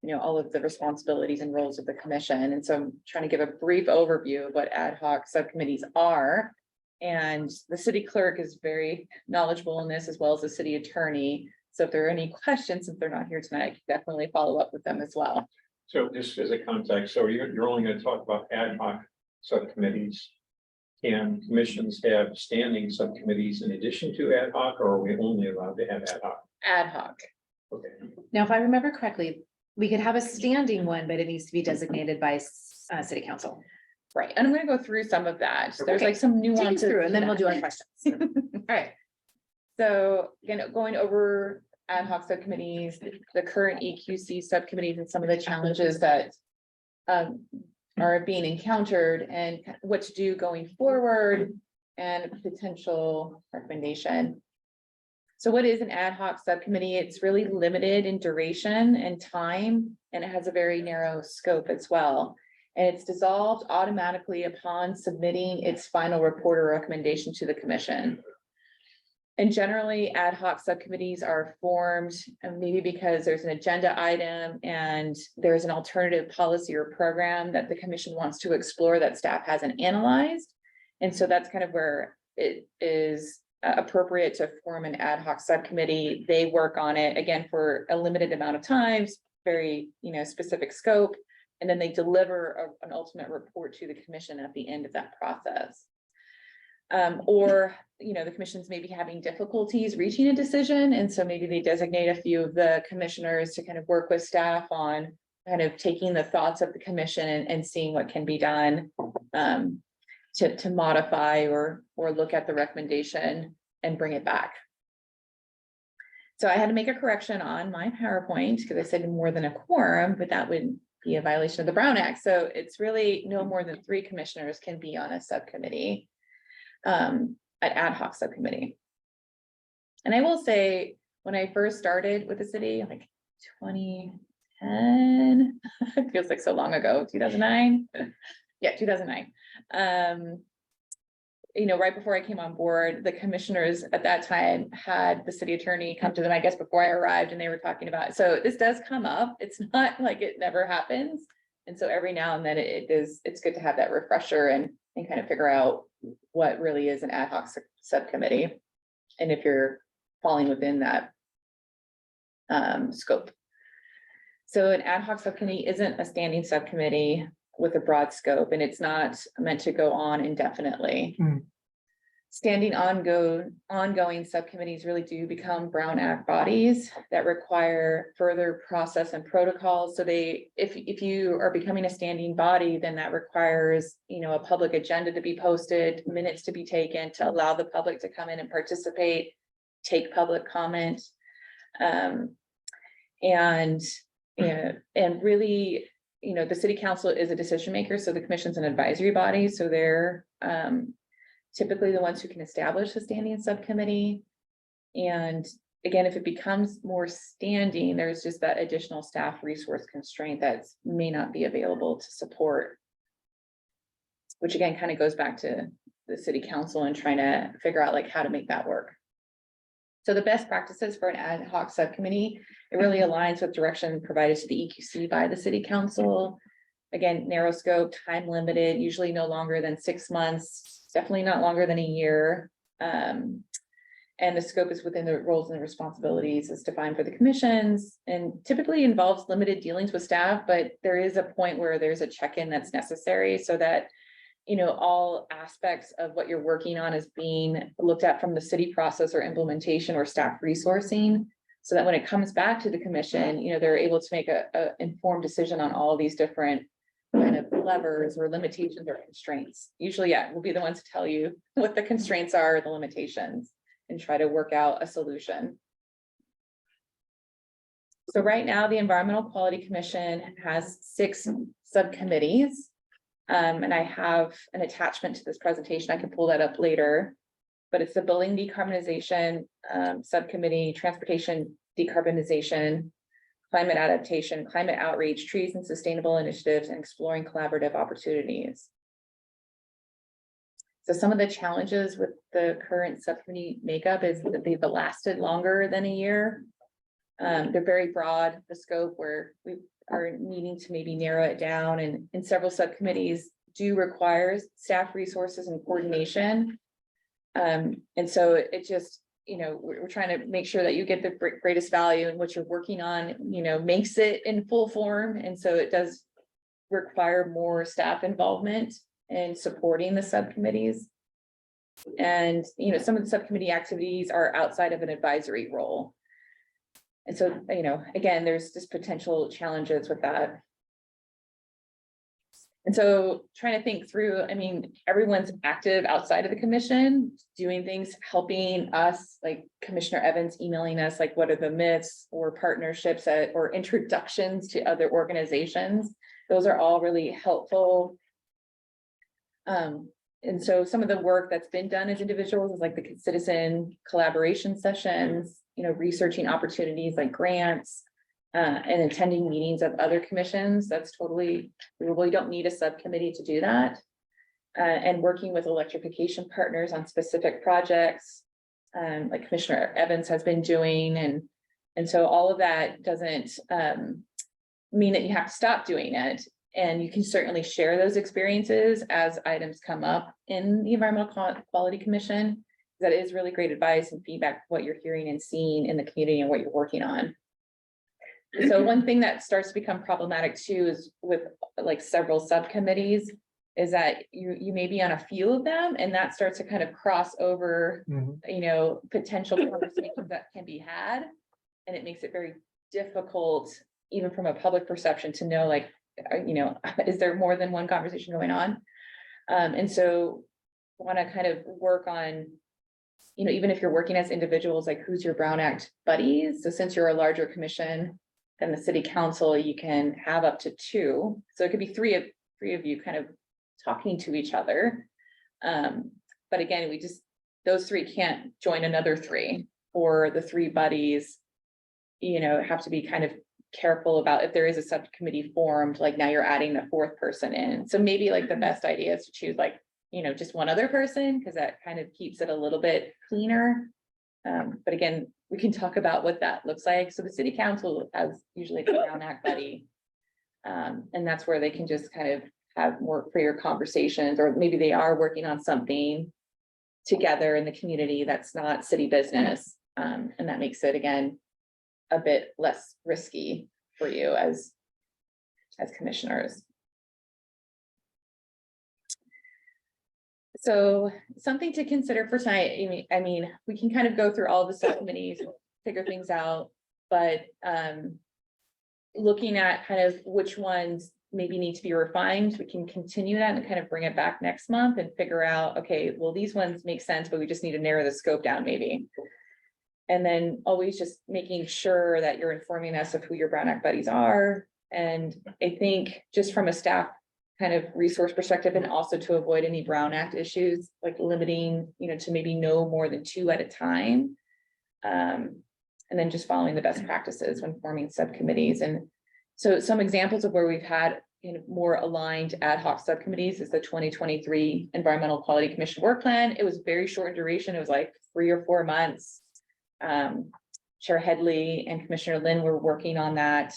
you know, all of the responsibilities and roles of the commission. And so I'm trying to give a brief overview of what ad hoc subcommittees are. And the city clerk is very knowledgeable in this, as well as the city attorney. So if there are any questions, if they're not here tonight, I can definitely follow up with them as well. So just as a context, so you're only going to talk about ad hoc subcommittees. Can commissions have standing subcommittees in addition to ad hoc, or are we only allowed to have ad hoc? Ad hoc. Okay. Now, if I remember correctly, we could have a standing one, but it needs to be designated by city council. Right. And I'm going to go through some of that. There's Okay. like some Take us nuances. through and then to we'll do that. our questions. All right. So again, going over ad hoc subcommittees, the current EQC subcommittees, and some of the challenges that are being encountered, and what to do going forward, and potential recommendation. So what is an ad hoc subcommittee? It's really limited in duration and time, and it has a very narrow scope as well. And it's dissolved automatically upon submitting its final report or recommendation to the commission. And generally, ad hoc subcommittees are formed, and maybe because there's an agenda item and there's an alternative policy or program that the commission wants to explore that staff hasn't analyzed. And so that's kind of where it is appropriate to form an ad hoc subcommittee. They work on it again for a limited amount of times, very, you know, specific scope, and then they deliver an ultimate report to the commission at the end of that process. Or, you know, the commission's maybe having difficulties reaching a decision, and so maybe they designate a few of the commissioners to kind of work with staff on kind of taking the thoughts of the commission and seeing what can be done to modify or look at the recommendation and bring it back. So I had to make a correction on my PowerPoint because I said more than a quorum, but that would be a violation of the Brown Act. So it's really no more than 3 commissioners can be on a subcommittee, an ad hoc subcommittee. And I will say, when I first started with the city, like 2010, it feels like so long ago, 2009. Yeah, 2009. You know, right before I came on board, the commissioners at that time had the city attorney come to them, I guess, before I arrived, and they were talking about it. So this does come up. It's not like it never happens. And so every now and then it's good to have that refresher and kind of figure out what really is an ad hoc subcommittee, and if you're falling within that scope. So an ad hoc subcommittee isn't a standing subcommittee with a broad scope, and it's not meant to go on indefinitely. Standing ongoing subcommittees really do become Brown Act bodies that require further process and protocols. So if you are becoming a standing body, then that requires, you know, a public agenda to be posted, minutes to be taken to allow the public to come in and participate, take public comment. And really, you know, the city council is a decision maker, so the commission's an advisory body, so they're typically the ones who can establish a standing subcommittee. And again, if it becomes more standing, there's just that additional staff resource constraint that may not be available to support, which again kind of goes back to the city council and trying to figure out like how to make that work. So the best practices for an ad hoc subcommittee, it really aligns with direction provided to the EQC by the city council. Again, narrow scope, time limited, usually no longer than 6 months, definitely not longer than a year. And the scope is within the roles and responsibilities as defined for the commissions, and typically involves limited dealings with staff, but there is a point where there's a check-in that's necessary so that, you know, all aspects of what you're working on is being looked at from the city process or implementation or staff resourcing. So that when it comes back to the commission, you know, they're able to make a informed decision on all these different kind of levers or limitations or constraints. Usually, yeah, we'll be the ones to tell you what the constraints are, the limitations, and try to work out a solution. So right now, the Environmental Quality Commission has 6 subcommittees. And I have an attachment to this presentation. I can pull that up later. But it's the Building Decarbonization Subcommittee, Transportation Decarbonization, Climate Adaptation, Climate Outreach, Trees and Sustainable Initiatives, and Exploring Collaborative Opportunities. So some of the challenges with the current subcommittee makeup is that they've lasted longer than a year. They're very broad, the scope, where we are needing to maybe narrow it down, and several subcommittees do require staff resources and coordination. And so it just, you know, we're trying to make sure that you get the greatest value in what you're working on, you know, makes it in full form. And so it does require more staff involvement in supporting the subcommittees. And, you know, some of the subcommittee activities are outside of an advisory role. And so, you know, again, there's just potential challenges with that. And so trying to think through, I mean, everyone's active outside of the commission, doing things, helping us, like Commissioner Evans emailing us, like, what are the myths or partnerships or introductions to other organizations? Those are all really helpful. And so some of the work that's been done as individuals is like the citizen collaboration sessions, you know, researching opportunities like grants, and attending meetings of other commissions. That's totally, we really don't need a subcommittee to do that. And working with electrification partners on specific projects, like Commissioner Evans has been doing. And so all of that doesn't mean that you have to stop doing it. And you can certainly share those experiences as items come up in the Environmental Quality Commission. That is really great advice and feedback, what you're hearing and seeing in the community and what you're working on. So one thing that starts to become problematic too is with like several subcommittees is that you may be on a few of them, and that starts to kind of cross over, you know, potential conversations that can be had. And it makes it very difficult, even from a public perception, to know, like, you know, is there more than one conversation going on? And so want to kind of work on, you know, even if you're working as individuals, like, who's your Brown Act buddies? So since you're a larger commission than the city council, you can have up to 2. So it could be three of you kind of talking to each other. But again, those 3 can't join another 3, or the 3 buddies, you know, have to be kind of careful about if there is a subcommittee formed, like now you're adding a 4th person in. So maybe like the best idea is to choose, like, you know, just one other person, because that kind of keeps it a little bit cleaner. But again, we can talk about what that looks like. So the city council has usually a Brown Act buddy. And that's where they can just kind of have more freer conversations, or maybe they are working on something together in the community that's not city business. And that makes it, again, a bit less risky for you as commissioners. So something to consider for tonight. I mean, we can kind of go through all the subcommittees, figure things out, but looking at kind of which ones maybe need to be refined, we can continue that and kind of bring it back next month and figure out, okay, well, these ones make sense, but we just need to narrow the scope down maybe. And then always just making sure that you're informing us of who your Brown Act buddies are. And I think just from a staff kind of resource perspective, and also to avoid any Brown Act issues, like limiting, you know, to maybe no more than 2 at a time. And then just following the best practices when forming subcommittees. And so some examples of where we've had, you know, more aligned ad hoc subcommittees is the 2023 Environmental Quality Commission work plan. It was very short in duration. It was like 3 or 4 months. Chair Headley and Commissioner Lynn were working on that.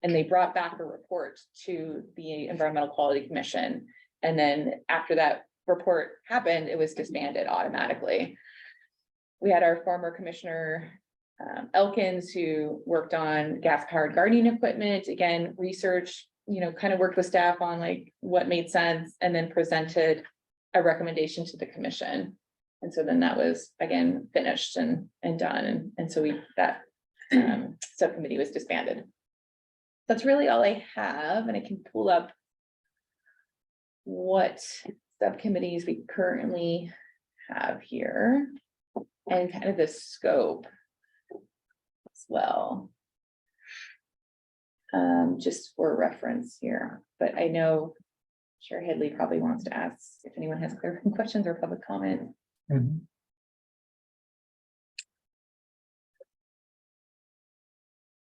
And they brought back a report to the Environmental Quality Commission. And then after that report happened, it was disbanded automatically. We had our former commissioner, Elkins, who worked on gas-powered gardening equipment, again, research, kind of worked with staff on like what made sense, and then presented a recommendation to the commission. And so then that was, again, finished and done, and so that subcommittee was disbanded. That's really all I have, and I can pull up what subcommittees we currently have here and kind of the scope as well. Just for reference here, but I know Chair Headley probably wants to ask if anyone has clarifying questions or public comment. Mhm.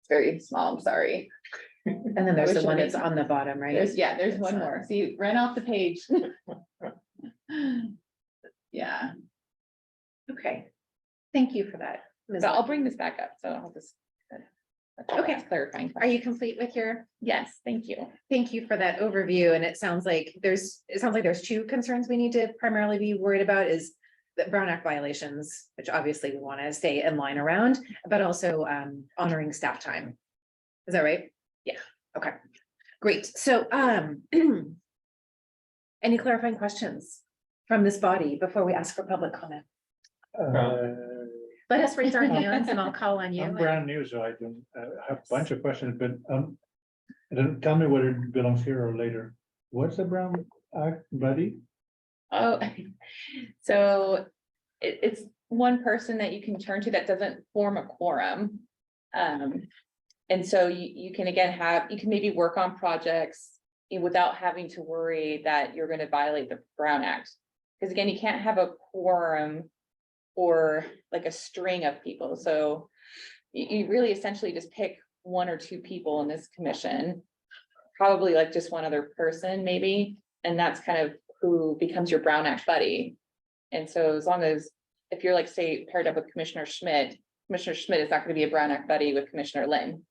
It's very small, I'm sorry. And then there's I the wish one it that's made- on the bottom, right? There's It's, one more. See, ran off the page. Yeah. Okay. Thank you for that. Ms. So I'll Lucky. bring this back up, so I'll just. Okay. Clarifying. Are you complete with your? Yes, thank you. Thank you for that overview, and it sounds like there's two concerns we need to primarily be worried about is the Brown Act violations, which obviously we want to stay in line around, but also honoring staff time. Is that right? Yeah. Okay, great. So any clarifying questions from this body before we ask for public comment? Let us raise our hands and I'll call on you. I'm brand new, so I don't have a bunch of questions, but then tell me whether it belongs here or later. What's the Brown Act, buddy? Oh, so it's one person that you can turn to that doesn't form a quorum. And so you can you can maybe work on projects without having to worry that you're going to violate the Brown Act. Because again, you can't have a quorum or like a string of people. So you really essentially just pick one or two people in this commission, probably like just one other person maybe, and that's kind of who becomes your Brown Act buddy. And so as long as, if you're like, say, paired up with Commissioner Schmidt is not going to be a Brown Act buddy with Commissioner Lynn.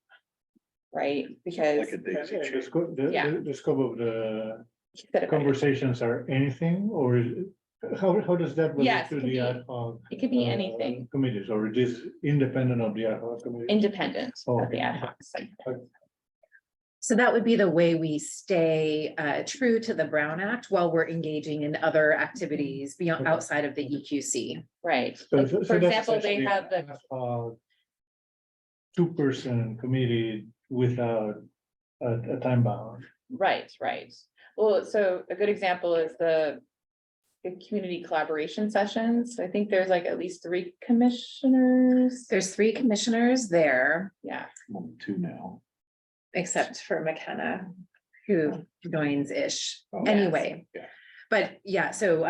Right? Because Like a daisy The chain. scope, Yeah. the scope of the he said it better. conversations are anything, or is it, how does that relate Yes, to it could the be- ad hoc? it could be anything. Committees, or it is independent of the ad hoc committee? Independent Oh, of the okay. ad hoc site. So that would be the way we stay true to the Brown Act while we're engaging in other activities beyond Okay. outside of the EQC. Right. So- Like, so for that's example, they essentially have the, a two-person committee without a time bound. right. Well, so a good example is the community collaboration sessions. I think there's like at least 3 commissioners. There's 3 commissioners there, Yeah, Two now. except for McKenna, who joins ish Oh, anyway. yeah. But yeah, so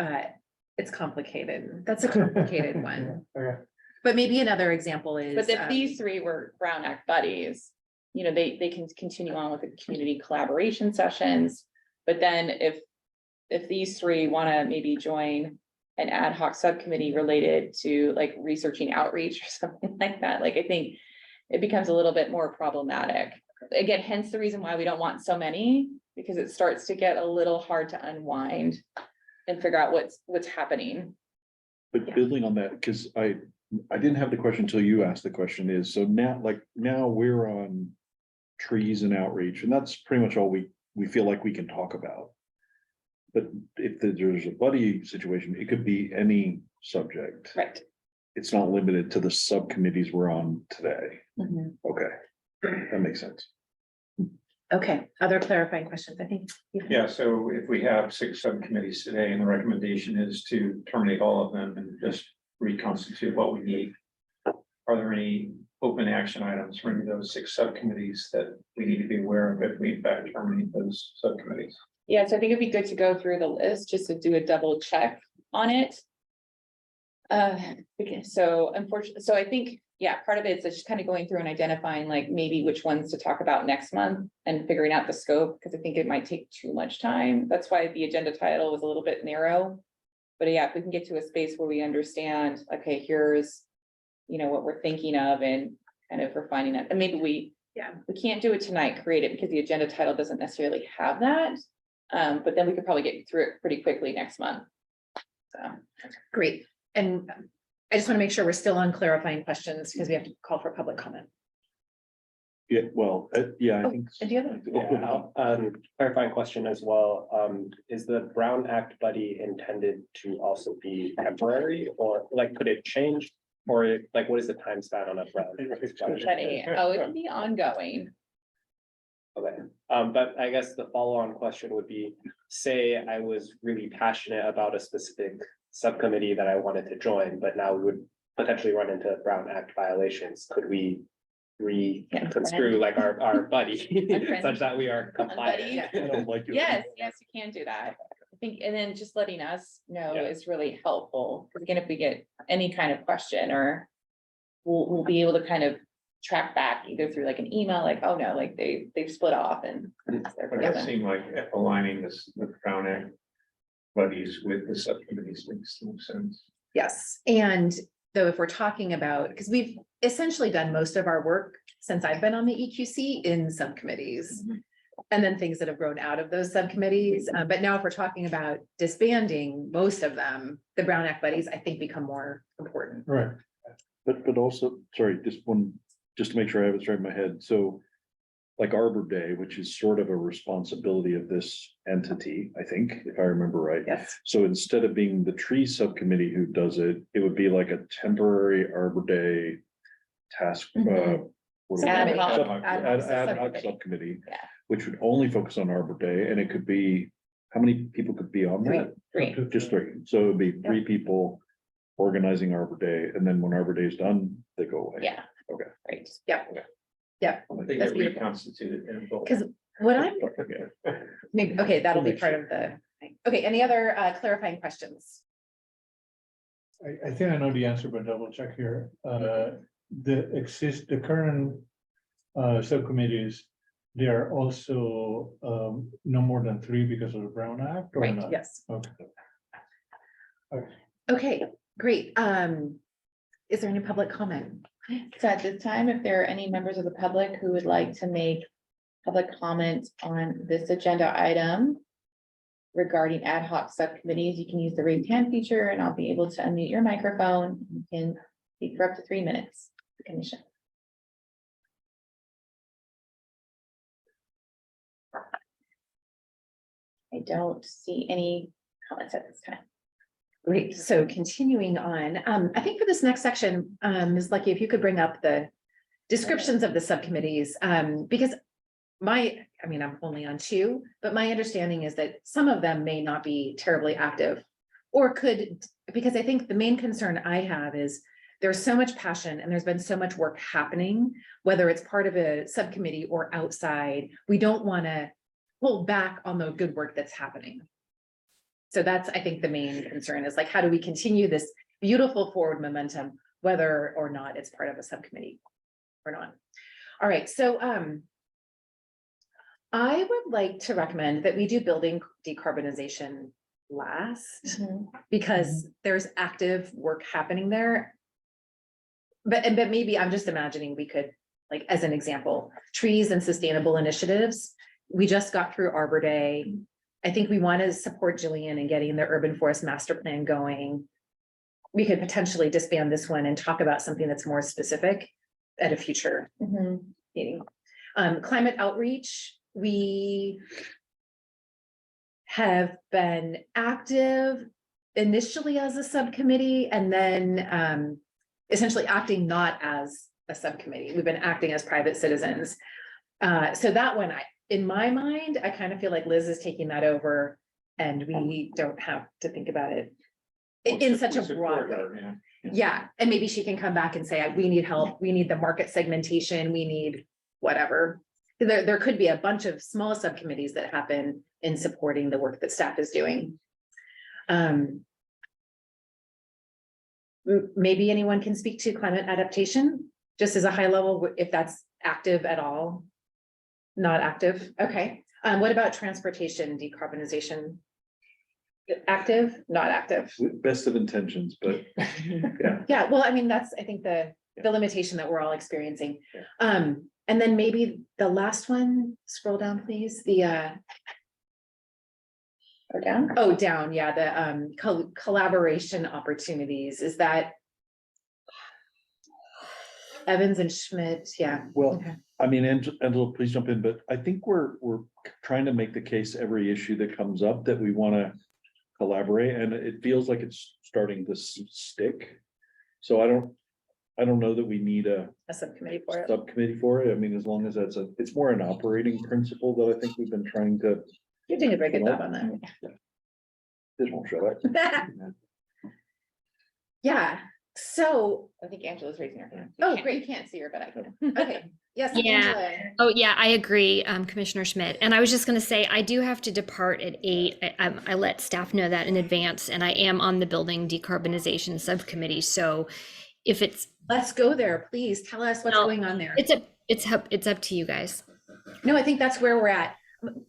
it's complicated. That's a complicated one. Okay. But maybe another example is. but if these 3 were Brown Act buddies, they can continue on with the community collaboration sessions. But then if these 3 want to maybe join an ad hoc subcommittee related to like researching outreach or something like that, like I think it becomes a little bit more problematic. Again, hence the reason why we don't want so many, because it starts to get a little hard to unwind and figure out what's happening. But building on that, because I didn't have the question until you asked the question is, so now we're on trees and outreach, and that's pretty much all we feel like we can talk about. But if there's a buddy situation, it could be any subject. Right. It's not limited to the subcommittees we're on today. Mhm. Okay, that makes sense. Okay, other clarifying questions, I think. Yeah, so if we have 6 subcommittees today and the recommendation is to terminate all of them and just reconstitute what we need. Are there any open action items for any of those 6 subcommittees that we need to be aware of if we in fact terminate those subcommittees? Yeah, so I think it'd be good to go through the list just to do a double check on it. So unfortunately, so I think, yeah, part of it is just kind of going through and identifying like maybe which ones to talk about next month and figuring out the scope, because I think it might take too much time. That's why the agenda title was a little bit narrow. But yeah, if we can get to a space where we understand, okay, here's, what we're thinking of and kind of refining it, and maybe We can't do it tonight, create it, because the agenda title doesn't necessarily have that. But then we could probably get through it pretty quickly next month. So, Great. And I just want to make sure we're still on clarifying questions because we have to call for public comment. Yeah, well, yeah, I Oh, think. and do you have Clarifying question as well, is the Brown Act buddy intended to also be temporary, or like, could it change? Or like, what is the time span on a Brown? Act buddy? it would be ongoing. Okay, but I guess the follow-on question would be, say I was really passionate about a specific subcommittee that I wanted to join, but now we would potentially run into Brown Act violations, could we reconstrue like our buddy Unfriend. such that we are compliant? I don't like it. Yes, you can do that. I think, and then just letting us know Yeah. is really helpful. Because again, if we get any kind of question or we'll be able to kind of track back either through like an email, like, oh no, like they've split off and. they're But it together. seemed like aligning this, the Brown Act buddies with the subcommittees makes some sense. Yes, and though if we're talking about, because we've essentially done most of our work since I've been on the EQC in subcommittees. And then things that have grown out of those subcommittees, but now if we're talking about disbanding most of them, the Brown Act buddies, I think become more important. Right. But also, sorry, just to make sure I have it straight in my head, so. Like Arbor Day, which is sort of a responsibility of this entity, I think, if I remember right. Yes. So instead of being the tree subcommittee who does it, it would be like a temporary Arbor Day task. Mhm. What do we Ad call it? hoc. Ad hoc Subcommittee. subcommittee. Yeah. Which would only focus on Arbor Day, and it could be, how many people could be on that? Three. Just three, so it would be three people organizing Arbor Day, and then when Arbor Day is done, they go away. Yeah. Okay. Right. They That's get beautiful. reconstituted. and both. Because what I'm, Okay. maybe, okay, that'll be Makes part of the, okay, any other clarifying questions? I think I know the answer, but double check here. The current subcommittees, they are also no more than three because of the Brown Act or Right, not? Yes. Okay. Okay, great. Is there any public comment? So at this time, if there are any members of the public who would like to make public comment on this agenda item regarding ad hoc subcommittees, you can use the raise hand feature and I'll be able to unmute your microphone. You can speak for up to 3 minutes. The commission. I don't see any comments at this time. Great, so continuing on, I think for this next section, Ms. Lucky, if you could bring up the descriptions of the subcommittees, because I'm only on two, but my understanding is that some of them may not be terribly active. Or could, because I think the main concern I have is there's so much passion and there's been so much work happening, whether it's part of a subcommittee or outside, we don't want to hold back on the good work that's happening. So that's, I think, the main concern is like, how do we continue this beautiful forward momentum, whether or not it's part of a subcommittee or not? All right, so I would like to recommend that we do building decarbonization last, because there's active work happening there. But maybe I'm just imagining we could, like, as an example, trees and sustainable initiatives. We just got through Arbor Day. I think we want to support Jillian in getting the urban forest master plan going. We could potentially disband this one and talk about something that's more specific at a future meeting. Climate outreach, we have been active initially as a subcommittee and then essentially acting not as a subcommittee. We've been acting as private citizens. So that one, in my mind, I kind of feel like Liz is taking that over and we don't have to think about it in such a broad way. Yeah, and maybe she can come back and say, we need help, we need the market segmentation, we need whatever. There could be a bunch of small subcommittees that happen in supporting the work that staff is doing. Maybe anyone can speak to climate adaptation, just as a high level, if that's active at all. Not active, okay. What about transportation decarbonization? Active, not active? Best of intentions, but Yeah, well, I mean, that's, I think the limitation that we're all experiencing. And then maybe the last one, scroll down, please, Or down? oh, down, yeah, the collaboration opportunities, is that Evans and Schmidt, yeah. Well, Okay. I mean, Angela, please jump in, but I think we're trying to make the case every issue that comes up that we want to collaborate, and it feels like it's starting to stick. So I don't know that we need a A subcommittee for it. subcommittee for it. I mean, as long as it's more an operating principle that I think we've been trying to. You're doing a very good job on that. This won't show it. Yeah, so, I think Angela's raising her hand. Oh, You great. can't see her, but I can. okay, yes, Yeah. Angela. Oh, yeah, I agree, Commissioner Schmidt. And I was just going to say, I do have to depart at 8. I let staff know that in advance, and I am on the building decarbonization subcommittee. So if it's, Let's go there, please, tell us what's No, going on there. it's up to you guys. No, I think that's where we're at.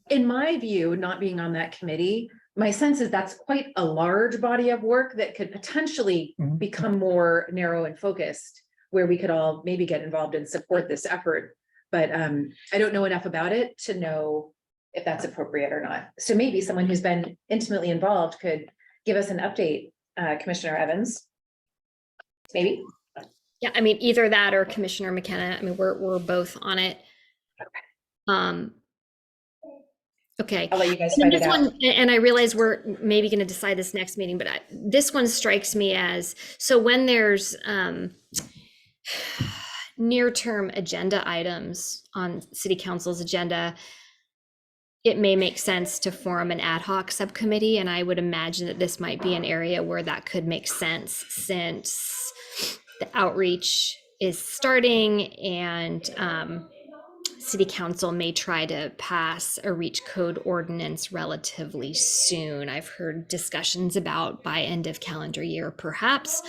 In my view, not being on that committee, my sense is that's quite a large body of work that could potentially become more narrow and focused, where we could all maybe get involved and support this effort. But I don't know enough about it to know if that's appropriate or not. So maybe someone who's been intimately involved could give us an update, Commissioner Evans. Maybe. Yeah, I mean, either that or Commissioner McKenna. I mean, we're both on it. Okay. I'll let you guys And find this it out. one, and I realize we're maybe going to decide this next meeting, but this one strikes me as, so when there's near-term agenda items on City Council's agenda, it may make sense to form an ad hoc subcommittee, and I would imagine that this might be an area where that could make sense, since the outreach is starting, and City Council may try to pass a REACH code ordinance relatively soon. I've heard discussions about by end of calendar year, perhaps.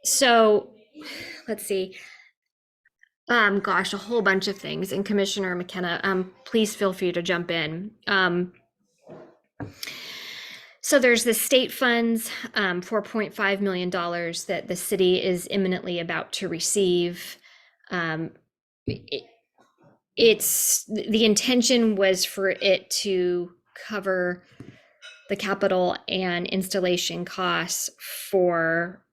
So let's see. Gosh, a whole bunch of things. And Commissioner McKenna, please feel free to jump in. So there's the state funds, $4.5 million that the city is imminently about to receive. It's the intention was for it to cover the capital and installation costs for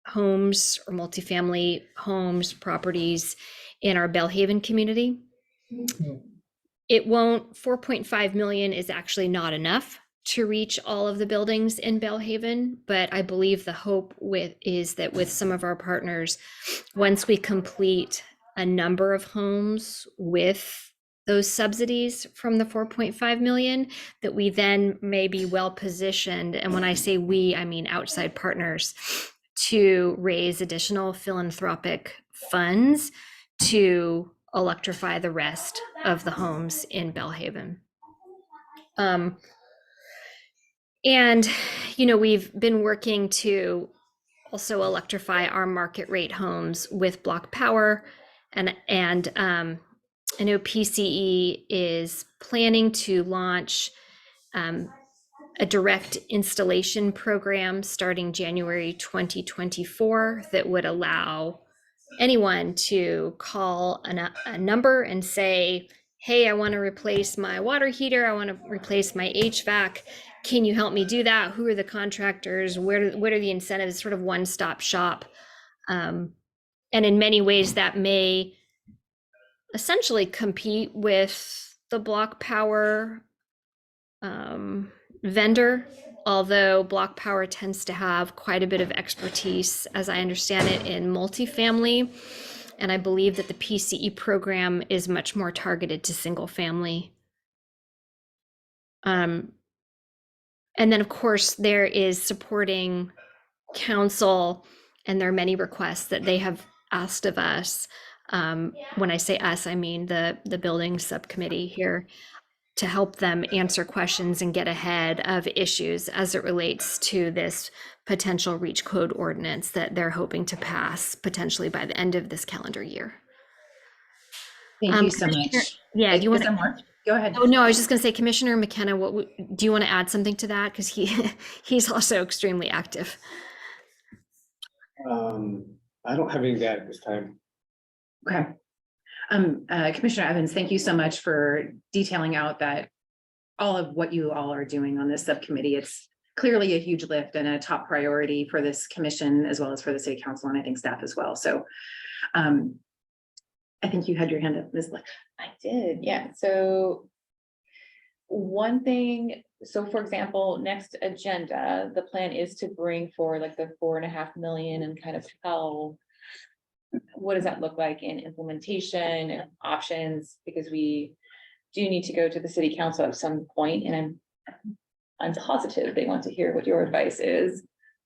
homes or multifamily homes, properties in our Bellhaven community. It won't, 4.5 million is actually not enough to reach all of the buildings in Bellhaven, but I believe the hope is that with some of our partners, once we complete a number of homes with those subsidies from the 4.5 million, that we then may be well positioned. And when I say we, I mean outside partners, to raise additional philanthropic funds to electrify the rest of the homes in Bellhaven. And, you know, we've been working to also electrify our market rate homes with Block Power. And I know PCE is planning to launch a direct installation program starting January 2024 that would allow anyone to call a number and say, hey, I want to replace my water heater, I want to replace my HVAC. Can you help me do that? Who are the contractors? What are the incentives? Sort of one-stop shop. And in many ways that may essentially compete with the Block Power vendor, although Block Power tends to have quite a bit of expertise, as I understand it, in multifamily. And I believe that the PCE program is much more targeted to single family. And then, of course, there is supporting council, and there are many requests that they have asked of us. When I say us, I mean the building subcommittee here, to help them answer questions and get ahead of issues as it relates to this potential REACH code ordinance that they're hoping to pass potentially by the end of this calendar year. Thank you so much. Yeah, do you want Is there to? more? Go ahead. Oh, no, I was just going to say, Commissioner McKenna, do you want to add something to that? Because he's also extremely active. I don't have anything to add at this time. Okay. Commissioner Evans, thank you so much for detailing out that all of what you all are doing on this subcommittee. It's clearly a huge lift and a top priority for this commission as well as for the city council and I think staff as well. So I think you had your hand up, Ms. Lick. I did, yeah, so. One thing, so for example, next agenda, the plan is to bring forward like the 4.5 million and kind of how. What does that look like in implementation options, because we do need to go to the city council at some point, and I'm positive they want to hear what your advice is.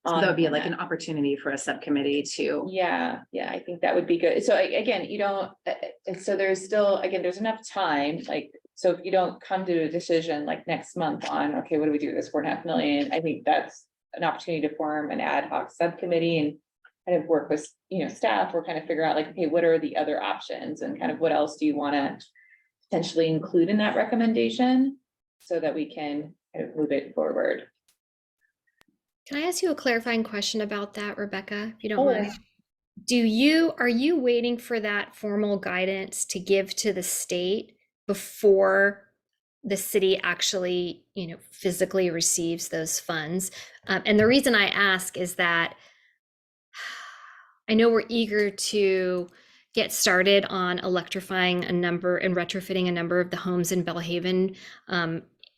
So that would be on like that. an opportunity for a subcommittee to, Yeah, I think that would be good. So again, you don't, so there's still, again, there's enough time, like, so if you don't come to a decision like next month on, okay, what do we do with this 4.5 million? I think that's an opportunity to form an ad hoc subcommittee and kind of work with, staff or kind of figure out like, okay, what are the other options and kind of what else do you want to potentially include in that recommendation so that we can kind of move it forward. Can I ask you a clarifying question about that, Rebecca, if you don't Oh. mind? Are you waiting for that formal guidance to give to the state before the city actually, physically receives those funds? And the reason I ask is that I know we're eager to get started on electrifying a number and retrofitting a number of the homes in Bellhaven,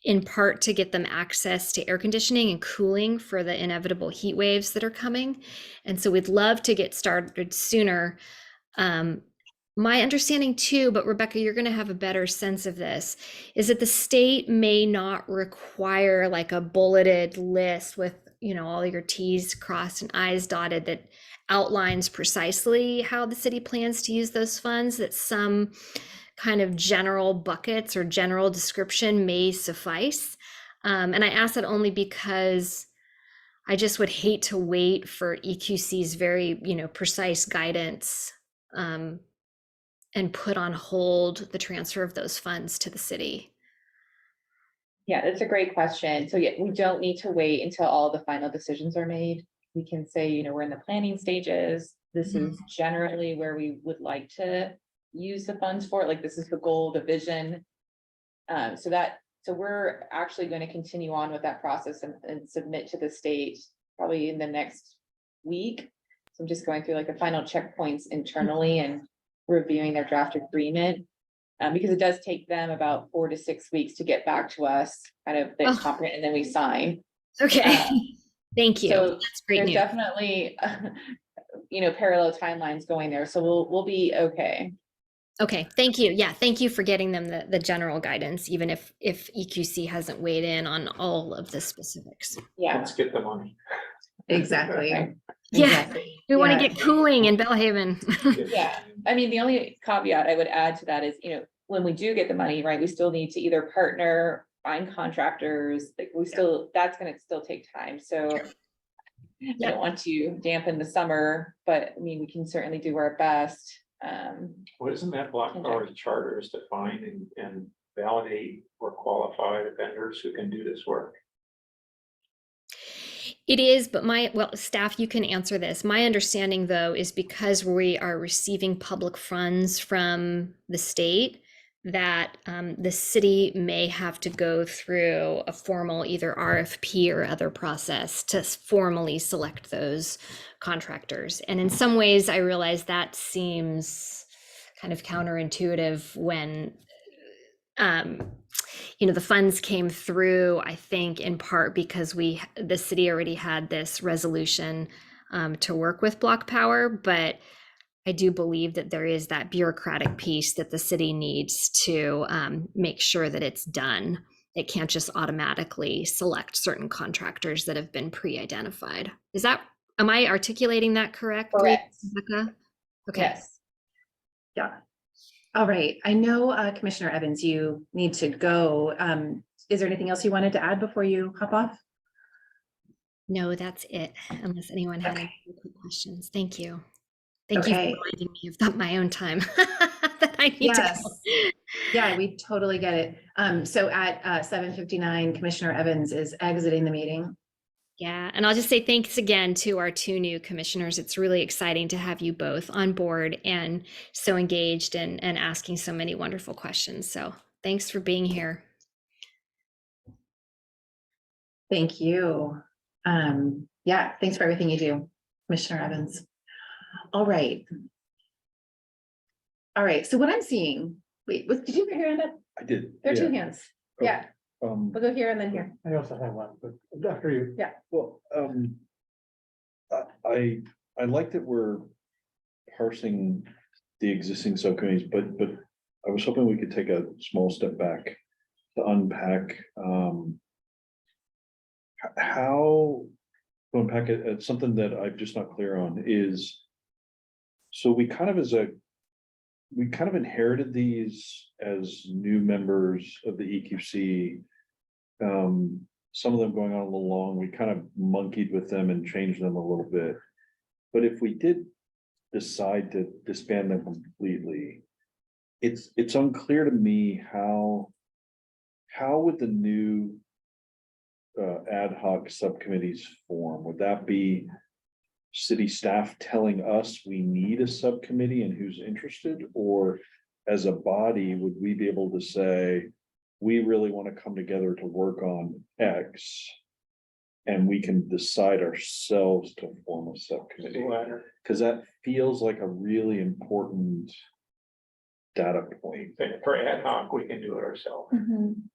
in part to get them access to air conditioning and cooling for the inevitable heat waves that are coming. And so we'd love to get started sooner. My understanding too, but Rebecca, you're going to have a better sense of this, is that the state may not require like a bulleted list with, all your T's crossed and I's dotted that outlines precisely how the city plans to use those funds, that some kind of general buckets or general description may suffice. And I ask that only because I just would hate to wait for EQC's very, precise guidance and put on hold the transfer of those funds to the city. Yeah, that's a great question. So yeah, we don't need to wait until all the final decisions are made. We can say, we're in the planning stages. This is generally where we would like to use the funds for it. Like this is the goal, the vision. So we're actually going to continue on with that process and submit to the state probably in the next week. So I'm just going through like the final checkpoints internally and reviewing their draft agreement. Because it does take them about 4 to 6 weeks to get back to us, kind of and then we sign. Okay, thank you. So that's great there's news. definitely, parallel timelines going there. So we'll be okay. Okay, thank you. Yeah, thank you for getting them the general guidance, even if EQC hasn't weighed in on all of the specifics. Yeah. Let's get the money. exactly. Yeah, Exactly. we want Yeah. to get cooling in Bellhaven. Yeah, I mean, the only caveat I would add to that is, when we do get the money, right, we still need to either partner, find contractors, like that's gonna still take time, so. I don't want to dampen the summer, but I mean, we can certainly do our best. What isn't that Block Power's charter is to find and validate or qualify the vendors who can do this work? It is, but staff, you can answer this. My understanding though, is because we are receiving public funds from the state, that the city may have to go through a formal either RFP or other process to formally select those contractors. And in some ways, I realize that seems kind of counterintuitive when the funds came through, I think in part because the city already had this resolution to work with Block Power, but I do believe that there is that bureaucratic piece that the city needs to make sure that it's done. It can't just automatically select certain contractors that have been pre-identified. Am I articulating that correctly, Correct. Rebecca? Okay. Yes. Yeah. All right. I know, Commissioner Evans, you need to go. Is there anything else you wanted to add before you hop off? No, that's it, unless anyone had Okay. any quick questions. Thank you. Thank you Okay. for reminding me of my own time that I need to Yes. go. Yeah, we totally get it. So at 7:59, Commissioner Evans is exiting the meeting. Yeah, and I'll just say thanks again to our two new commissioners. It's really exciting to have you both on board and so engaged and asking so many wonderful questions. So thanks for being here. Thank you. Yeah, thanks for everything you do, Commissioner Evans. All right. All right, so what I'm seeing, wait, did you put your hand up? I did. There are two yeah. hands. Yeah, Um, we'll go here and then here. I also have one, but after you. well, I like that we're parsing the existing subcommittees, but I was hoping we could take a small step back to unpack, how to unpack it. It's something that I'm just not clear on is, so we kind of inherited these as new members of the EQC. Some of them going on a little long, we kind of monkeyed with them and changed them a little bit. But if we did decide to disband them completely, it's unclear to me how would the new ad hoc subcommittees form? Would that be city staff telling us we need a subcommittee and who's interested? Or as a body, would we be able to say, we really want to come together to work on X, and we can decide ourselves to form a subcommittee? Because that feels like a really important data point. For ad hoc, we can do it ourselves.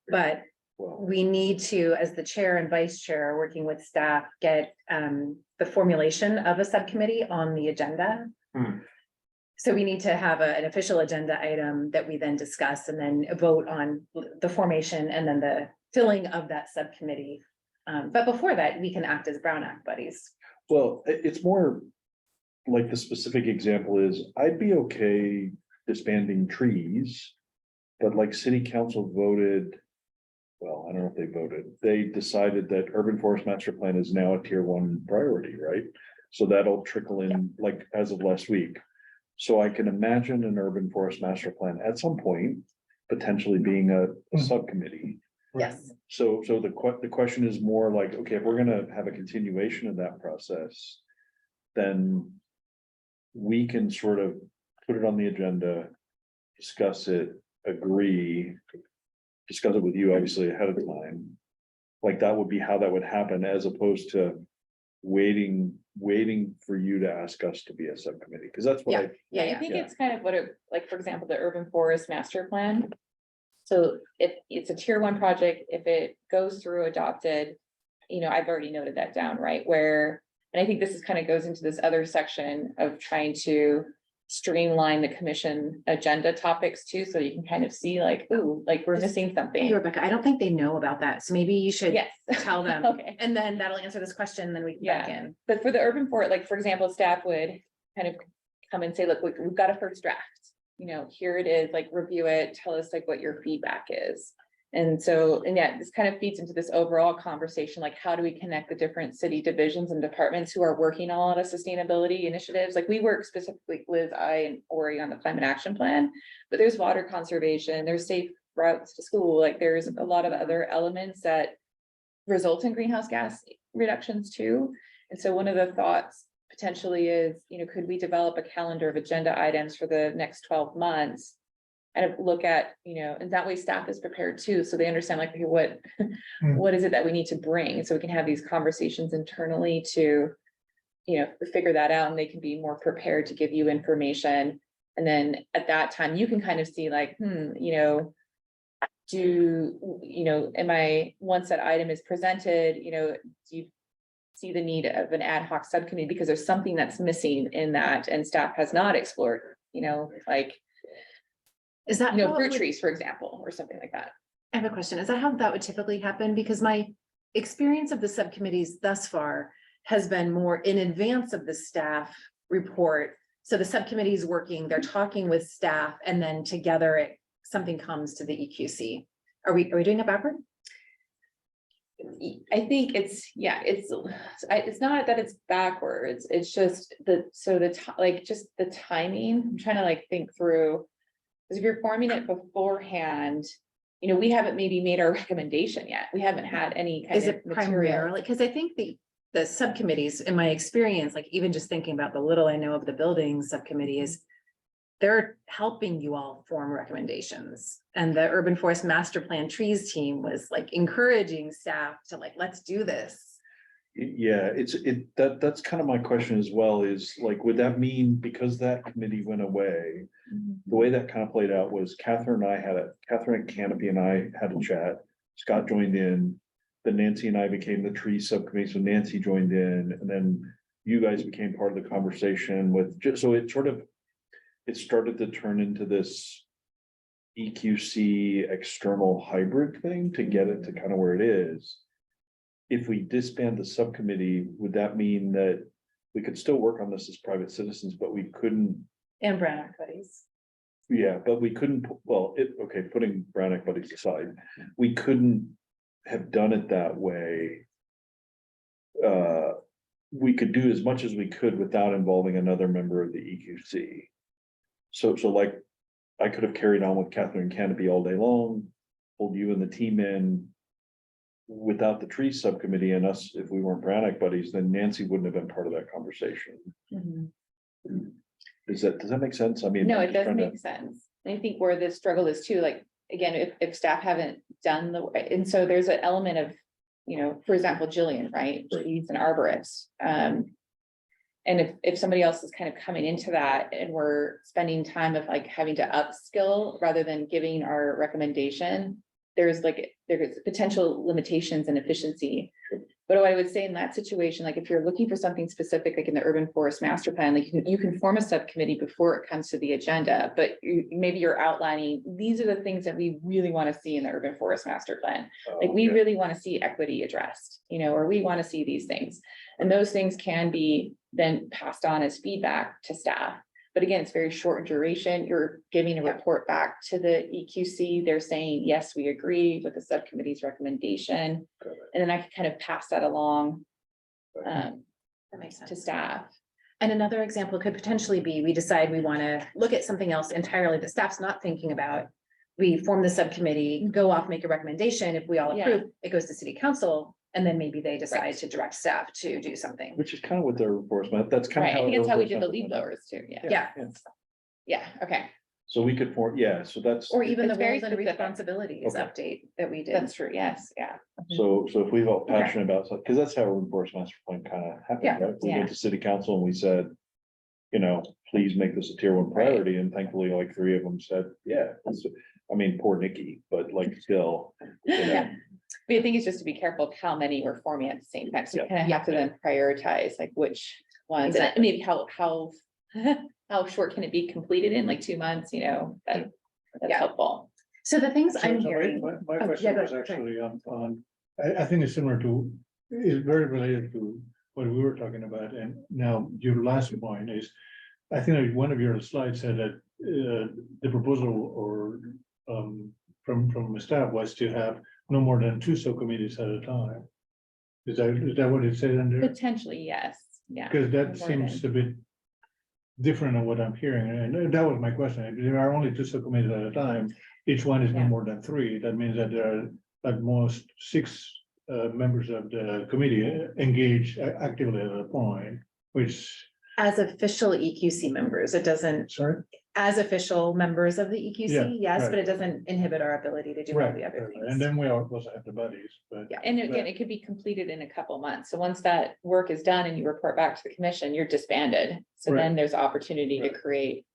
But Well, we need to, as the chair and vice chair, working with staff, get the formulation of a subcommittee on the agenda. Hmm. So we need to have an official agenda item that we then discuss and then vote on the formation and then the filling of that subcommittee. But before that, we can act as Brown Act buddies. well, it's more like the specific example is, I'd be okay disbanding trees, but like city council voted, well, I don't know if they voted, they decided that urban forest master plan is now a tier 1 priority, right? So that'll trickle in like as of last week. So I can imagine an urban forest master plan at some point potentially being a subcommittee. Yes. So the question is more like, okay, if we're gonna have a continuation of that process, then we can sort of put it on the agenda, discuss it, agree, discuss it with you obviously ahead of time. Like that would be how that would happen, as opposed to waiting for you to ask us to be a subcommittee, because that's what Yeah, I think yeah. it's kind of what it, like, for example, the urban forest master plan. So if it's a tier 1 project, if it goes through adopted, I've already noted that down, right? Where, and I think this is kind of goes into this other section of trying to streamline the commission agenda topics too, so you can kind of see like, ooh, like we're missing Hey, something. Rebecca, I don't think they know about that, so maybe you should Yes. tell them. Okay. And then that'll answer this question, then we can back in. But for the urban forest, like, for example, staff would kind of come and say, look, we've got a first draft. Here it is, like, review it, tell us like what your feedback is. And so, and yeah, this kind of feeds into this overall conversation, like, how do we connect the different city divisions and departments who are working on a lot of sustainability initiatives? Like, we work specifically, Liz, I, and Ori on the climate action plan, but there's water conservation, there's safe routes to school, like there's a lot of other elements that result in greenhouse gas reductions too. And so one of the thoughts potentially is, could we develop a calendar of agenda items for the next 12 months? And look at, and that way staff is prepared too, so they understand like, okay, what is it that we need to bring? So we can have these conversations internally to, figure that out, and they can be more prepared to give you information. And then at that time, you can kind of see like, once that item is presented, do you see the need of an ad hoc subcommittee because there's something that's missing in that and staff has not explored, like, Is that? how it fruit would- trees, for example, or something like that. I have a question. Is that how that would typically happen? Because my experience of the subcommittees thus far has been more in advance of the staff report. So the subcommittee is working, they're talking with staff, and then together something comes to the EQC. Are we doing it backward? I think it's not that it's backwards, it's just just the timing. I'm trying to like think through. Because if you're forming it beforehand, we haven't maybe made our recommendation yet. We haven't had any kind Is of it material. primarily, because I think the subcommittees, in my experience, like even just thinking about the little I know of the building subcommittee is they're helping you all form recommendations. And the urban forest master plan trees team was like encouraging staff to like, let's do this. Yeah, that's kind of my question as well, is like, would that mean because that committee went away? The way that kind of played out was Catherine and Canopy and I had a chat. Scott joined in, then Nancy and I became the tree subcommittee, so Nancy joined in, and then you guys became part of the conversation with, just so it started to turn into this EQC external hybrid thing to get it to kind of where it is. If we disband the subcommittee, would that mean that we could still work on this as private citizens, but we couldn't? And Brown Buddies. Yeah, but we couldn't, putting Brown Act Buddies aside, we couldn't have done it that way. We could do as much as we could without involving another member of the EQC. So like, I could have carried on with Catherine Canopy all day long, pulled you and the team in. Without the tree subcommittee and us, if we weren't Brown Act Buddies, then Nancy wouldn't have been part of that conversation. Does that make sense? I mean. No, I'm it just does trying to- make sense. And I think where the struggle is too, like, again, if staff haven't done and so there's an element of, you know, for example, Jillian, right? She's an arborist. And if somebody else is kind of coming into that and we're spending time of like having to upskill rather than giving our recommendation, there's potential limitations and efficiency. But what I would say in that situation, like if you're looking for something specific, like in the urban forest master plan, like you can form a subcommittee before it comes to the agenda, but maybe you're outlining, these are the things that we really want to see in the urban forest master plan. Like we Okay. really want to see equity addressed, you know, or we want to see these things. And those things can be then passed on as feedback to staff. But again, it's very short duration. You're giving a report back to the EQC. They're saying, yes, we agree with the subcommittee's recommendation. Got it. And then I can kind of pass that along That makes sense. to staff. And another example could potentially be, we decide we want to look at something else entirely that staff's not thinking about. We form the subcommittee, go off, make a recommendation. If we all Yeah. approve, it goes to city council. And then maybe they decide to direct staff to do something. Which is kind of what their enforcement, that's kind Right, of I how. think that's how we urban did the forest leaf master plan- blowers too, yeah. Yeah. Yeah, okay, So we could form, so that's, Or even the It's very roles and specific. responsibilities Okay. update that we did. that's true, yes, yeah. so if we felt passionate about, because that's how urban forest master plan kind of happened, Yeah. right? We Yeah. went to city council and we said, you know, please make this a tier one Right. priority, and thankfully, like 3 of them said, yeah. I mean, poor Nikki, but like still, you know, Yeah. But I think it's just to be careful of how many we're forming at the same time, so you Yeah. kind of have to then prioritize like which ones, and Exactly. maybe how how short can it be completed in, like 2 months, you know, that's Yeah. helpful. So the things So I'm my- hearing. My Oh, yeah, question go was ahead, sorry. actually I think it's similar to, is very related to what we were talking about. And now your last point is, I think that one of your slides said that the proposal or from the staff was to have no more than 2 subcommittees at a time. Is that what it said in there? Potentially, yes, yeah. Because that More seems than- a bit different than what I'm hearing, and that was my question. If there are only 2 subcommittees at a time, each one is no Yeah. more than 3. That means that there are at most 6 members of the committee engaged actively at a point, which, As official EQC members, it doesn't, sorry? as official members of the Yeah, EQC, yes, but right. it doesn't inhibit our ability to do all Right, the other right, things. and then we also have the buddies, but. Yeah. And again, it could be completed in a couple months. So once that work is done and you report back to the commission, you're disbanded. So Right. then there's opportunity to Right. create,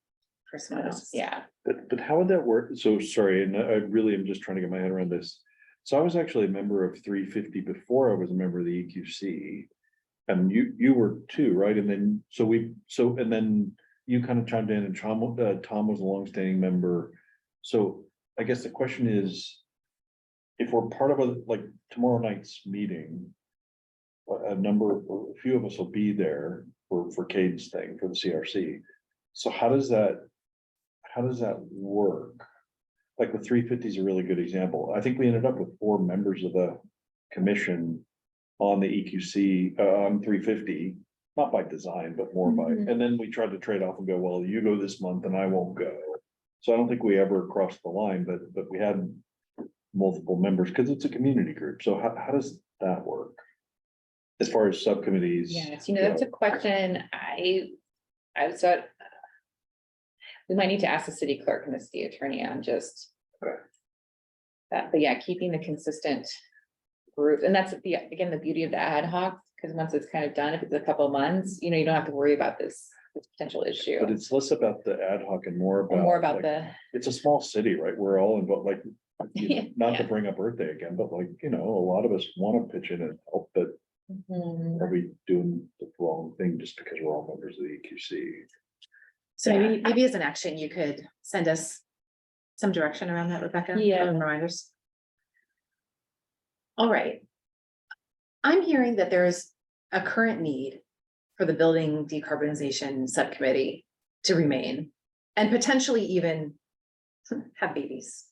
Personal else. yeah. but how would that work? So sorry, and I really am just trying to get my head around this. So I was actually a member of 350 before I was a member of the EQC. And you were too, right? And then, and then you kind of chimed in, and Tom was a longstanding member. So I guess the question is, if we're part of like tomorrow night's meeting, a few of us will be there for Cade's thing, for the CRC. So how does that work? Like the 350 is a really good example. I think we ended up with 4 members of the commission on the EQC, on 350, not by design, but more by, Mhm. and then we tried to trade off and go, well, you go this month and I won't go. So I don't think we ever crossed the line, but we had multiple members, because it's a community group. So how does that work? As far as subcommittees. Yes, that's a question I was thought. We might need to ask the city clerk and the city attorney on just. That, but yeah, keeping the consistent group, and that's again, the beauty of the ad hoc, because once it's kind of done, if it's a couple of months, you don't have to worry about this potential issue. But it's less about the ad hoc and more about. Or more about like, the, it's a small city, right? We're all involved, like, not to Yeah. bring up Earth Day again, but like, a lot of us want to pitch in and help, but Mhm. are we doing the wrong thing just because we're all members of the EQC? So maybe as an action, you could send us some direction around that, Rebecca. Yeah. and reminders. All right. I'm hearing that there's a current need for the building decarbonization subcommittee to remain and potentially even have babies.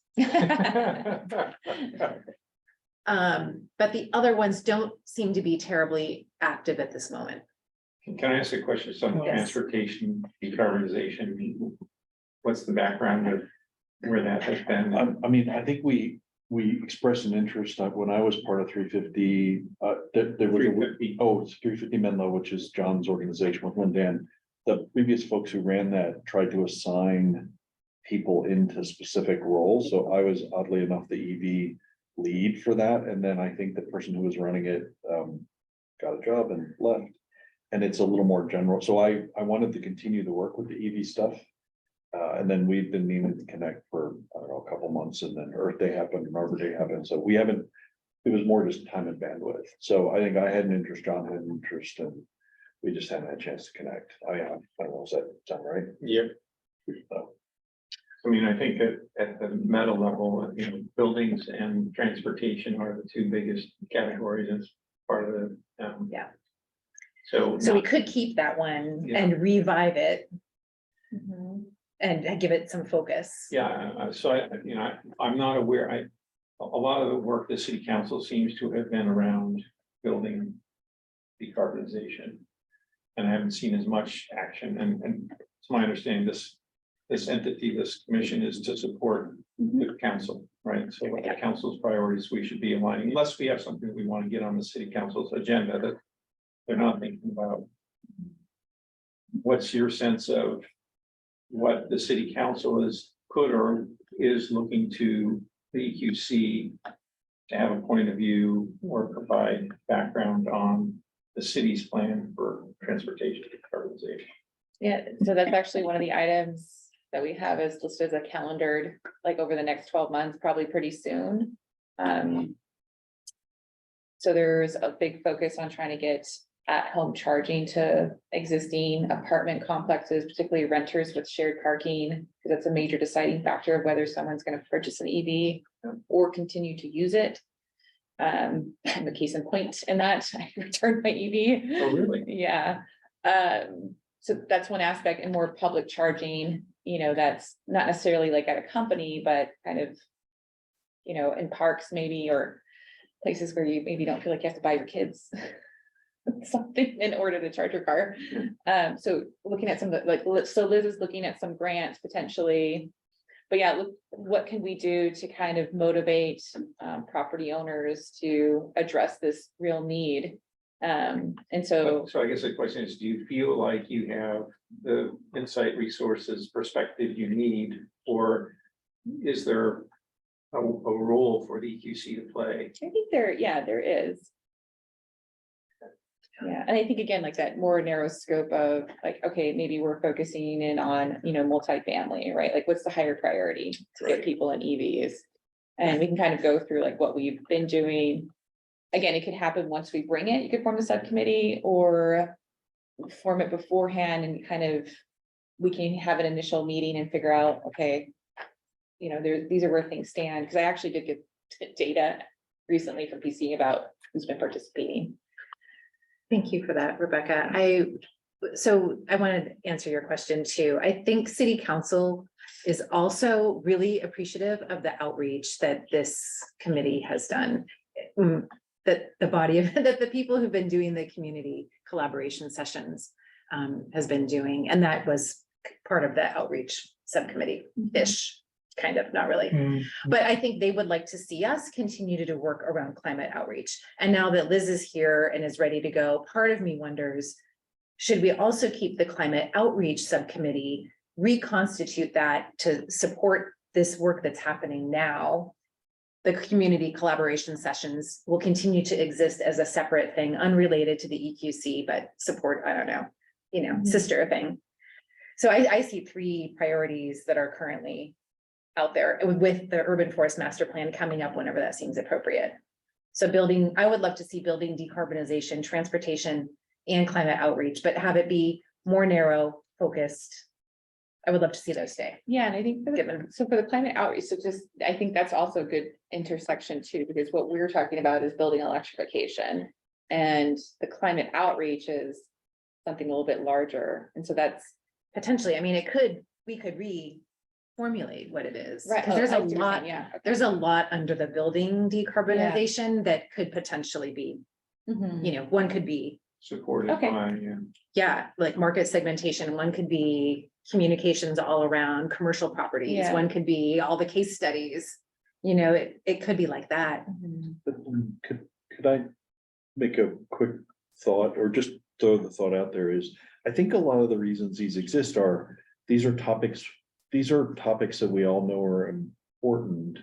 But the other ones don't seem to be terribly active at this moment. Can I ask a question? Some Yes. transportation, decarbonization, what's the background of where that has been? I mean, I think we expressed an interest, when I was part of 350, there was, 350. it's 350 Menlo, which is John's organization with Lindan. The previous folks who ran that tried to assign people into specific roles, so I was oddly enough the EV lead for that, and then I think the person who was running it got a job and left. And it's a little more general, so I wanted to continue to work with the EV stuff. And then we've been needing to connect for, I don't know, a couple months, and then Earth Day happened, and Arbor Day happened, so we haven't. It was more just time and bandwidth, so I think I had an interest, John had an interest, and we just hadn't had a chance to connect. I don't know, does that sound right? Yep. So, I mean, I think at the meta level, buildings and transportation are the two biggest categories as part of the. Yeah. So. So we could keep that one Yeah. and revive it Mhm. and give it some focus. Yeah, so I'm not aware, a lot of the work the city council seems to have been around building decarbonization. And I haven't seen as much action, and it's my understanding this entity, this commission is to support the council, right? So what the council's priorities we should be aligning, unless we have something we want to get on the city council's agenda that they're not thinking about. What's your sense of what the city council could or is looking to the EQC to have a point of view or provide background on the city's plan for transportation decarbonization? Yeah, so that's actually one of the items that we have is listed as a calendared, like over the next 12 months, probably pretty soon. So there's a big focus on trying to get at-home charging to existing apartment complexes, particularly renters with shared parking, because that's a major deciding factor of whether someone's going to purchase an EV or continue to use it. I'm a case in point in that I returned my EV. Oh, really? Yeah. So that's one aspect, and more public charging, that's not necessarily like at a company, but kind of, in parks maybe, or places where you maybe don't feel like you have to buy your kids something in order to charge your car. So looking at some of the, so Liz is looking at some grants potentially. But yeah, look, what can we do to kind of motivate property owners to address this real need? And so. So I guess the question is, do you feel like you have the insight, resources, perspective you need, or is there a role for the EQC to play? I think there is. Yeah, and I think again, like that more narrow scope of like, okay, maybe we're focusing in on, multifamily, right? Like what's the higher priority to get people in EVs? And we can kind of go through like what we've been doing. Again, it could happen once we bring it, you could form the subcommittee or form it beforehand and kind of, we can have an initial meeting and figure out, okay, these are where things stand. Because I actually did get data recently from PC about who's been participating. Thank you for that, Rebecca. I wanted to answer your question too. I think city council is also really appreciative of the outreach that this committee has done. That the people who've been doing the community collaboration sessions has been doing, and that was part of the outreach subcommittee-ish. kind of, not really. But I think they would like to see us continue to do work around climate outreach. And now that Liz is here and is ready to go, part of me wonders, should we also keep the climate outreach subcommittee, reconstitute that to support this work that's happening now? The community collaboration sessions will continue to exist as a separate thing, unrelated to the EQC, but support, I don't know, sister thing. So I see 3 priorities that are currently out there with the urban forest master plan coming up whenever that seems appropriate. So building, I would love to see building decarbonization, transportation, and climate outreach, but have it be more narrow, focused. I would love to see those stay. Yeah, and I think, so for the climate outreach, so just, I think that's also a good intersection too, because what we're talking about is building electrification. And the climate outreach is something a little bit larger, and so that's. Potentially, I mean, we could reformulate what it is. Right. Because there's I a see what you're lot, saying, yeah. there's a lot under the building decarbonization that could potentially be, Mhm. one could be, Supported Okay. by, yeah, like market segmentation, one could be communications all around commercial properties, Yeah. one could be all the case studies. It could be like that. Mhm. Could I make a quick thought or just throw the thought out there is, I think a lot of the reasons these exist are, these are topics that we all know are important.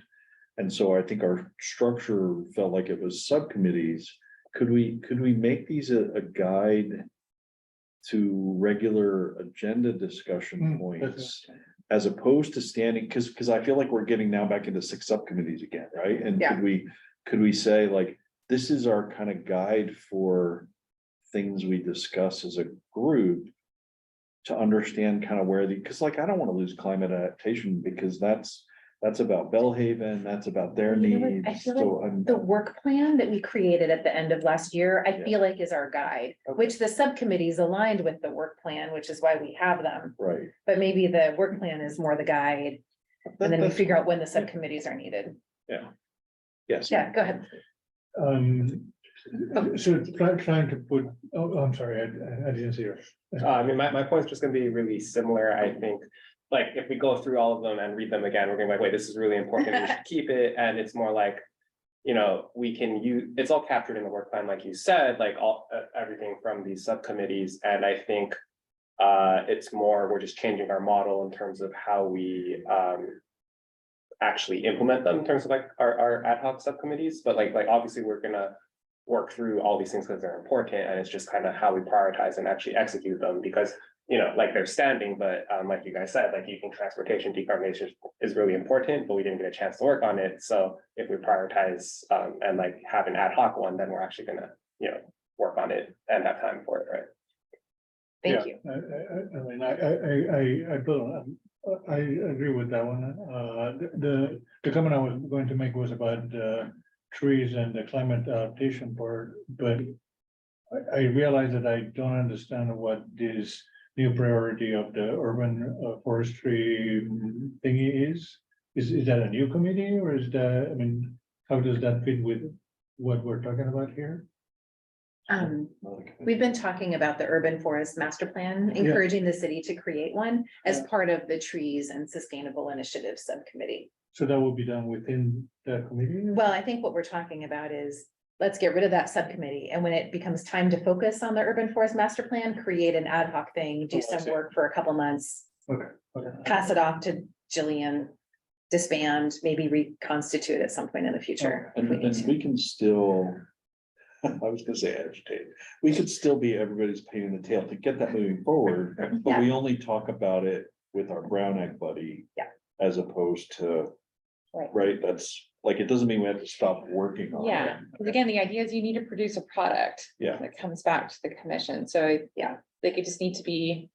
And so I think our structure felt like it was subcommittees. Could we make these a guide to regular agenda discussion points? As opposed to standing, because I feel like we're getting now back into 6 subcommittees again, right? And Yeah. could we say like, this is our kind of guide for things we discuss as a group to understand kind of where because like, I don't want to lose climate adaptation because that's about Bellhaven, that's about their You know what? needs. I feel So I'm, The work plan that we created at the end of last year, I feel like is our guide, which the subcommittees aligned with the work plan, which is why we have them. right. But maybe the work plan is more the guide, and then we That's- figure out when the subcommittees are needed. Yes. Yeah, go ahead. So trying to put, I'm sorry, I didn't see her. I mean, my point's just gonna be really similar, I think. Like, if we go through all of them and read them again, we're gonna be like, wait, this is really important, we should keep it, and it's more like. We can use, it's all captured in the work plan, like you said, like everything from these subcommittees, and I think. It's more, we're just changing our model in terms of how we actually implement them in terms of like our ad hoc subcommittees, but like obviously we're gonna. Work through all these things because they're important, and it's just kind of how we prioritize and actually execute them, because like they're standing, but like you guys said, like using transportation decarbonization is really important, but we didn't get a chance to work on it. So if we prioritize and like have an ad hoc one, then we're actually gonna work on it and have time for it, right? Thank you. I mean, I agree with that one. The comment I was going to make was about trees and the climate adaptation part, but I realize that I don't understand what this new priority of the urban forestry thingy is. Is that a new committee, or is that, I mean, how does that fit with what we're talking about here? We've been talking about the urban forest master plan, encouraging the city to create one as part of the trees and sustainable initiatives subcommittee. So that will be done within the committee? Well, I think what we're talking about is, let's get rid of that subcommittee, and when it becomes time to focus on the urban forest master plan, create an ad hoc thing, do I some see. work for a couple months, Okay. pass it off to Jillian, disband, maybe reconstitute at some point in the future. if And we need to. we can still, I was gonna say agitate, we could still be everybody's pain in the tail to get that moving forward, but we only talk about it with our Brown Act buddy. Yeah. As opposed to. Right. Right, that's, like, it doesn't mean we have to stop working on it. Yeah, because again, the idea is you need to produce a product. Yeah. That comes back to the commission, so yeah, like you just need to be.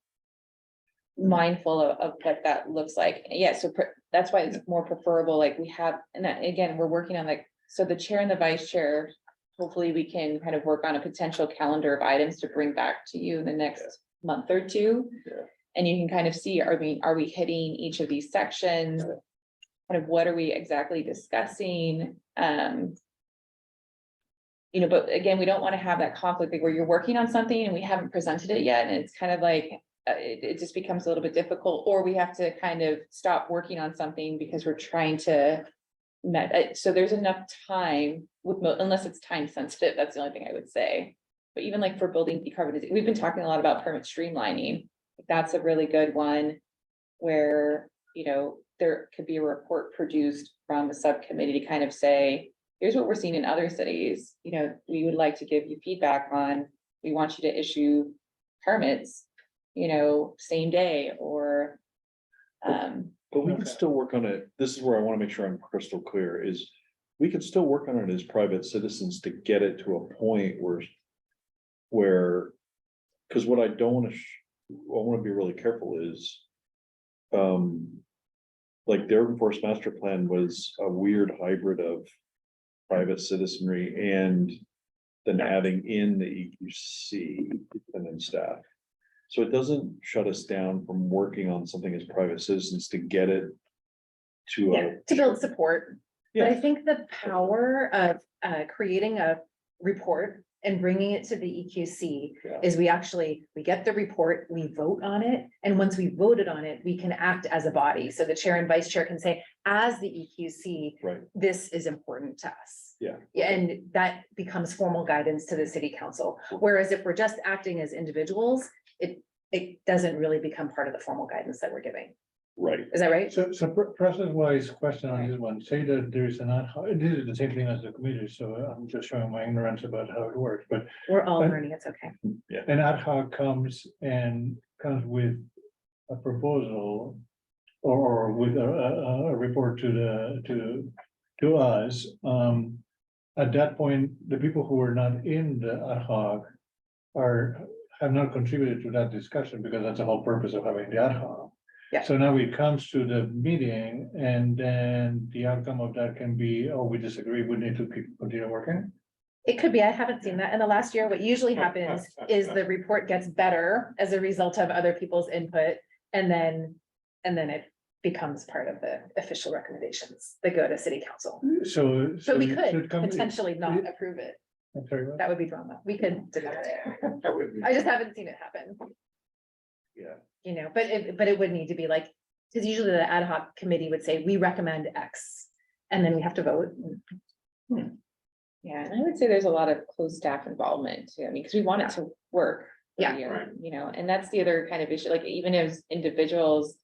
Mindful of what that looks like, yeah, so that's why it's more preferable, like we have, and that, again, we're working on like, so the chair and the vice chair. Hopefully, we can kind of work on a potential calendar of items to bring back to you in the next month or two. Yeah. And you can kind of see, are we hitting each of these sections? Kind of what are we exactly discussing? But again, we don't want to have that conflict like where you're working on something and we haven't presented it yet, and it's kind of like, it just becomes a little bit difficult, or we have to kind of stop working on something because we're trying to. So there's enough time with, unless it's time sensitive, that's the only thing I would say. But even like for building decarbonization, we've been talking a lot about permit streamlining. That's a really good one. Where, you know, there could be a report produced from the subcommittee to kind of say, here's what we're seeing in other cities. You know, we would like to give you feedback on, we want you to issue permits, you know, same day or. But we can still work on it. This is where I want to make sure I'm crystal clear is we can still work on it as private citizens to get it to a point where, because what I don't want to, I want to be really careful is, like the urban forest master plan was a weird hybrid of private citizenry and then adding in the EQC and then staff. So it doesn't shut us down from working on something as private citizens to get it to Yeah, a. to build support. But I Yeah, think the power of creating a report and bringing it to the EQC Yeah. is we get the report, we vote on it. And once we voted on it, we can act as a body. So the chair and vice chair can say, as the EQC, right, this is important to us. Yeah. And that becomes formal guidance to the city council. Whereas if we're just acting as individuals, it doesn't really become part of the formal guidance that we're giving. right. Is that right? So process-wise question on this one, say that there is an ad hoc, this is the same thing as the committee, so I'm just showing my ignorance about how it works, but We're all But- learning, it's okay. an ad hoc comes with a proposal or with a report to us. At that point, the people who are not in the ad hoc have not contributed to that discussion because that's the whole purpose of having the ad hoc. Yeah. So now it comes to the meeting and then the outcome of that can be, oh, we disagree, we need to continue working. It could be, I haven't seen that in the last year. What usually happens is the report gets better as a result of other people's input. And then it becomes part of the official recommendations that go to city council. So. But we so could it comes- potentially not approve it. I'm sorry, what? That would be drama. We could deny it. I just haven't seen it happen, Yeah, you know, but it would need to be like, because usually the ad hoc committee would say, we recommend X. And then we have to vote. Yeah, and I would say there's a lot of closed staff involvement too. I mean, because we want it to work. Yeah. You know, and that's the other kind of issue, like even as individuals,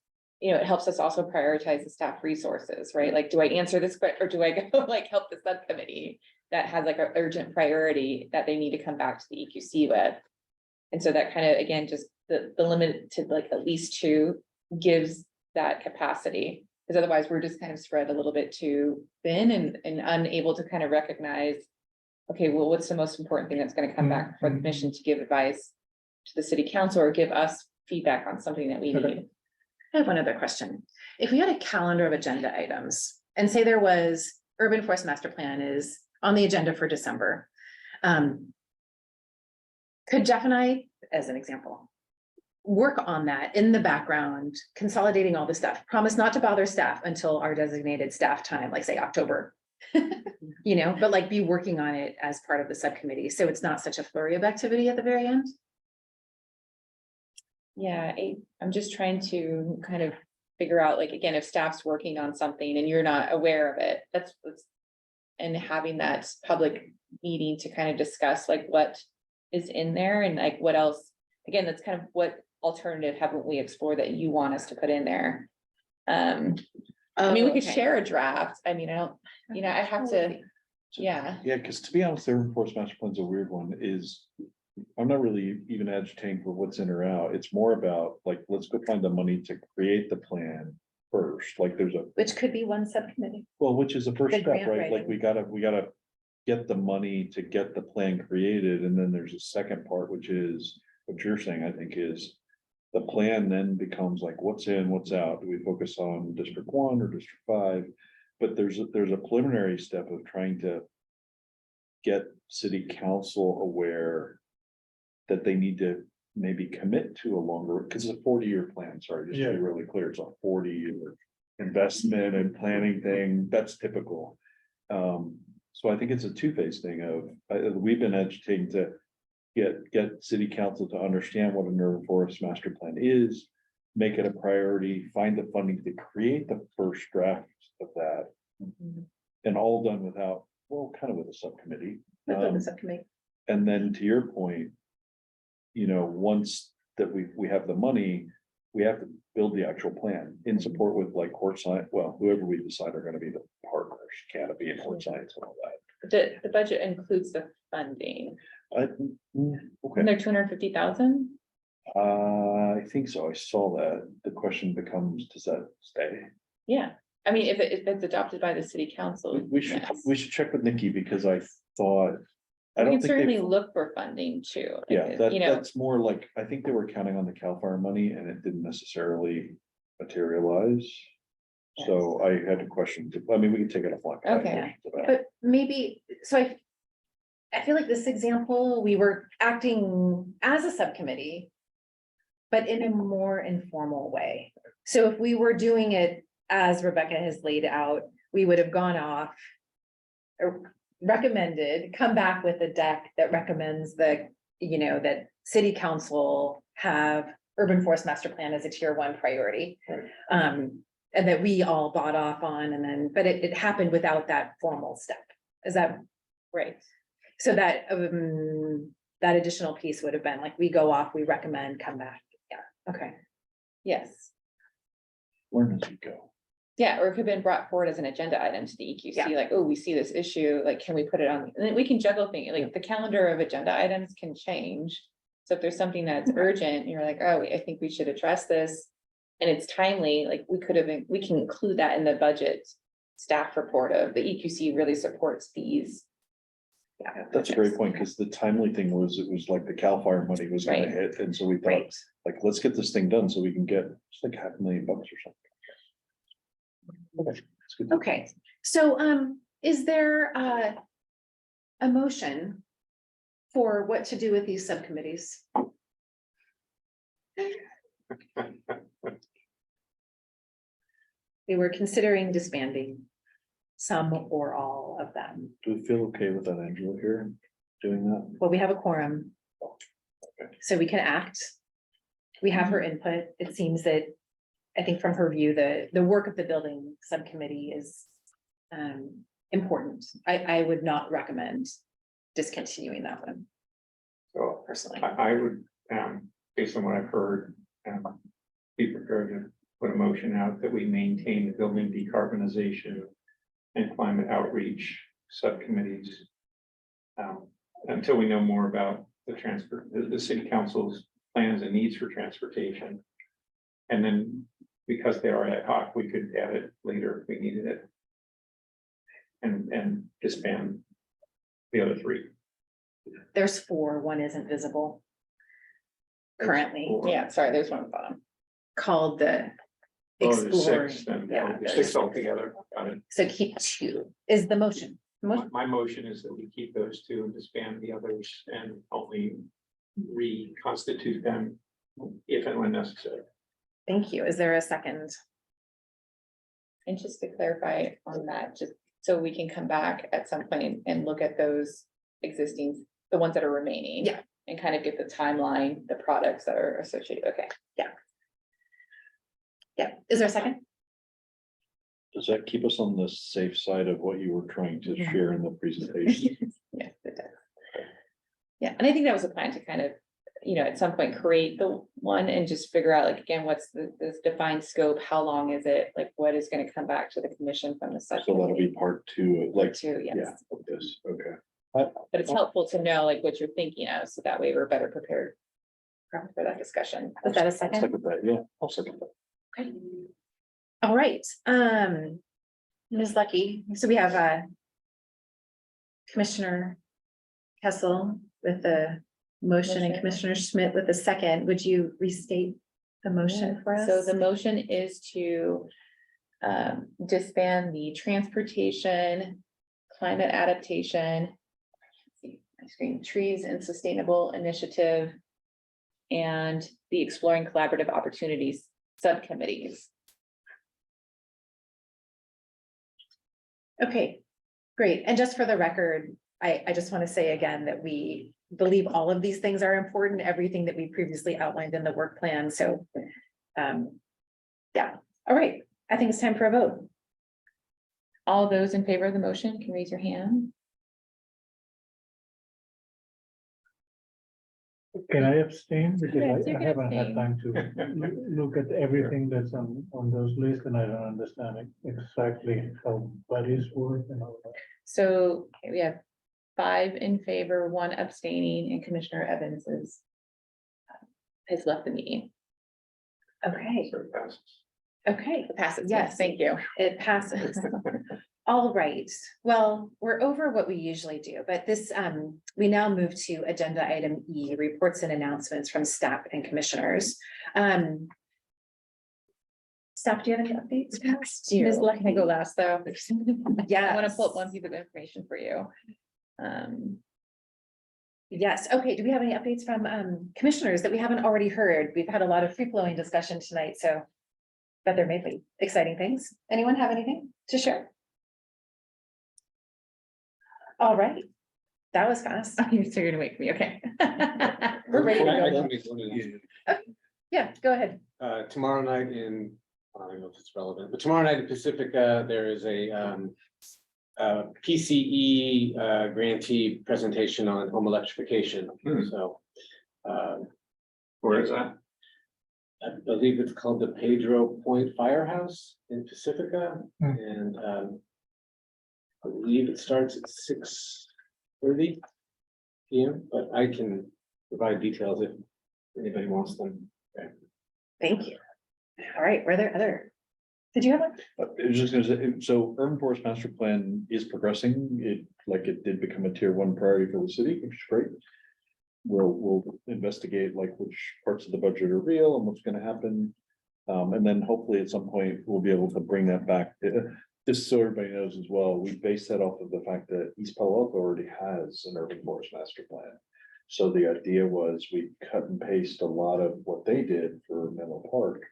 you know, it helps us also prioritize the staff resources, right? Like, do I answer this or do I go like help the subcommittee that has like an urgent priority that they need to come back to the EQC with? And so that kind of, again, just the limit to like at least two gives that capacity. Because otherwise we're just kind of spread a little bit too thin and unable to kind of recognize, okay, well, what's the most important thing that's going to come back for the commission to give advice to the city council or give us feedback on something that we Okay. need. I have one other question. If we had a calendar of agenda items and say there was urban forest master plan is on the agenda for December. Could Jeff and I, as an example, work on that in the background, consolidating all the stuff, promise not to bother staff until our designated staff time, like say October. You know, but like be working on it as part of the subcommittee. So it's not such a flurry of activity at the very end. Yeah, I'm just trying to kind of figure out, like, again, if staff's working on something and you're not aware of it, that's. And having that public meeting to kind of discuss like what is in there and like what else, again, that's kind of what alternative haven't we explored that you want us to put in there? I mean, we could Okay. share a draft. I mean, I don't, you know, I have to, yeah. yeah, because to be honest, the urban forest master plan's a weird one is. I'm not really even agitating for what's in or out. It's more about like, let's go find the money to create the plan first. Like there's a, Which could be one subcommittee. well, which is the first Good step, grant right? Like writing. we gotta get the money to get the plan created. And then there's a second part, which is what you're saying, I think is the plan then becomes like, what's in, what's out? Do we focus on District 1 or District 5? But there's a preliminary step of trying to get city council aware that they need to maybe commit to a longer, because it's a 40-year plan, sorry, just to be Yeah. really clear, it's a 40-year investment and planning thing, that's typical. So I think it's a two-phase thing of, we've been agitating to get city council to understand what an urban forest master plan is. Make it a priority, find the funding to create the first draft of that. And all done without, well, kind of with a subcommittee. Subcommittee. And then to your point. Once that we have the money, we have to build the actual plan in support with like Court Science, well, whoever we decide are gonna be the partners, Canopy and Court Science and all that. The budget includes the funding. Okay, Isn't there 250,000? I think so. I saw that. The question becomes, does that stay? Yeah, I mean, if it's adopted by the city council. We should, yes. we should check with Nikki because I thought. I We don't can think certainly they, look for funding too. yeah, You know, that's more like, I think they were counting on the CAL FIRE money and it didn't necessarily materialize. So I had a question. I mean, we can take it offline. but I have Okay. questions about it. But maybe, so I feel like this example, we were acting as a subcommittee, but in a more informal way. So if we were doing it as Rebecca has laid out, we would have gone off, or recommended, come back with a deck that recommends that, that city council have urban forest master plan as a tier 1 priority. And that we all bought off on, and then, but it happened without that formal step. Is that right, so that, that additional piece would have been like, we go off, we recommend, come back. Yeah, okay. yes. Learn as you go. Yeah, or it could have been brought forward as an agenda item to the EQC, like, oh, we see this issue, like, can we put it on? And then we can juggle things, like, the calendar of agenda items can change. So if there's something that's urgent, you're like, oh, I think we should address this. And it's timely, like, we can include that in the budget staff report of the EQC really supports these. Yeah, That's a great point, because the timely thing was, it was like the CAL FIRE money was gonna Right. hit, and so we thought, Right, like, let's get this thing done so we can get, it's like $500,000 or something. Okay, that's good. Okay, so, is there a motion for what to do with these subcommittees? We were considering disbanding some or all of them. Do we feel okay with that, Angela, here, doing that? Well, we have a quorum. So we can act. We have her input. It seems that, I think from her view, the work of the building subcommittee is important. I would not recommend discontinuing that one So personally. I would, based on what I've heard, be prepared to put a motion out that we maintain the building decarbonization and climate outreach subcommittees. Until we know more about the city council's plans and needs for transportation. And then, because they are ad hoc, we could add it later if we needed it. And disband the other 3. There's 4, one isn't visible. Currently, Or- yeah, sorry, there's one at the bottom. called the Oh, there's exploring. 6, then Yeah, there's 6 altogether. Got it. So keep 2 is the motion. My motion is that we keep those 2 and disband the others and only reconstitute them if and when necessary. Thank you. Is there a second? And just to clarify on that, just so we can come back at some point and look at those existing, the ones that are remaining. Yeah. And kind of get the timeline, the products that are associated, okay. Yeah. Is there a second? Does that keep us on the safe side of what you were trying to Yeah. share in the presentation? Yes, it does. Yeah, and I think that was a plan to kind of, at some point create the one and just figure out, like, again, what's this defined scope, how long is it, like, what is gonna come back to the commission from the So that'll be subcommittee? part 2, like, Two, yeah, yes, of this, okay. but it's helpful to know like what you're thinking of, so that way we're better prepared for that discussion. Is that a I'll second? second that, yeah, I'll second that. Okay. All right, Ms. Lucky, so we have Commissioner Kessel with the motion and Motion. Commissioner Schmidt with the second. Would you restate the motion for us? So the motion is to disband the transportation, climate adaptation, my screen, trees and sustainable initiative, and the exploring collaborative opportunities subcommittees. Okay, great. And just for the record, I just want to say again that we believe all of these things are important, everything that we previously outlined in the work plan. So, yeah, all right. I think it's time for a vote. All those in favor of the motion can raise your hand. Can I abstain? Because Yes, you I can haven't had abstain. time to look at everything that's on those lists, and I don't understand exactly how buddies work and all that. So we have 5 in favor, 1 abstaining, and Commissioner Evans has left the meeting. Okay, So it passes. okay. It passes. Yes. Thank you. It passes. All right, well, we're over what we usually do, but this, we now move to agenda item E, reports and announcements from staff and commissioners. Staff, do you have any updates? Ms. Luck, can I go last though? Yeah. I want to pull up one piece of information for you. Yes, okay, do we have any updates from commissioners that we haven't already heard? We've had a lot of free-flowing discussion tonight, so. But there may be exciting things. Anyone have anything to share? All right, that was fast. You're still gonna wait for me, okay. We're ready to I go. can make one announcement. Yeah, go ahead. Tomorrow night in, I don't know if it's relevant, but tomorrow night in Pacifica, there is a PCE grantee presentation on home electrification, so. Where is that? I believe it's called the Pedro Point Firehouse in Pacifica, and I believe it starts at 6:30 PM, but I can provide details if anybody wants them. Thank you. All right, were there other? Did you have one? I was just gonna say, so urban forest master plan is progressing. It did become a tier 1 priority for the city, which is great. We'll investigate like which parts of the budget are real and what's gonna happen. And then hopefully at some point we'll be able to bring that back. Just so everybody knows as well, we base that off of the fact that East Palo Alto already has an urban forest master plan. So the idea was we cut and paste a lot of what they did for Menlo Park.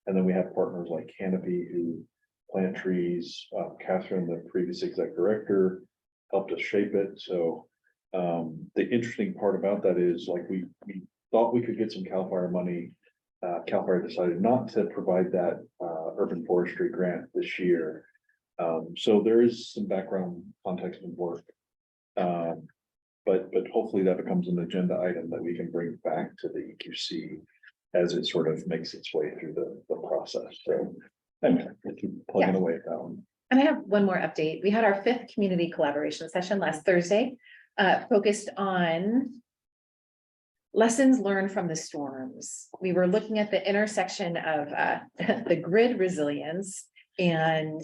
And then we have partners like Canopy who plant trees. Catherine, the previous exec director, helped us shape it. So the interesting part about that is like we thought we could get some CAL FIRE money. CAL FIRE decided not to provide that urban forestry grant this year. So there is some background context and work. But hopefully that becomes an agenda item that we can bring back to the EQC as it sort of makes its way through the process. So anyway, we'll keep plugging away at that one. And I have one more update. We had our 5th community collaboration session last Thursday, focused on lessons learned from the storms. We were looking at the intersection of the grid resilience and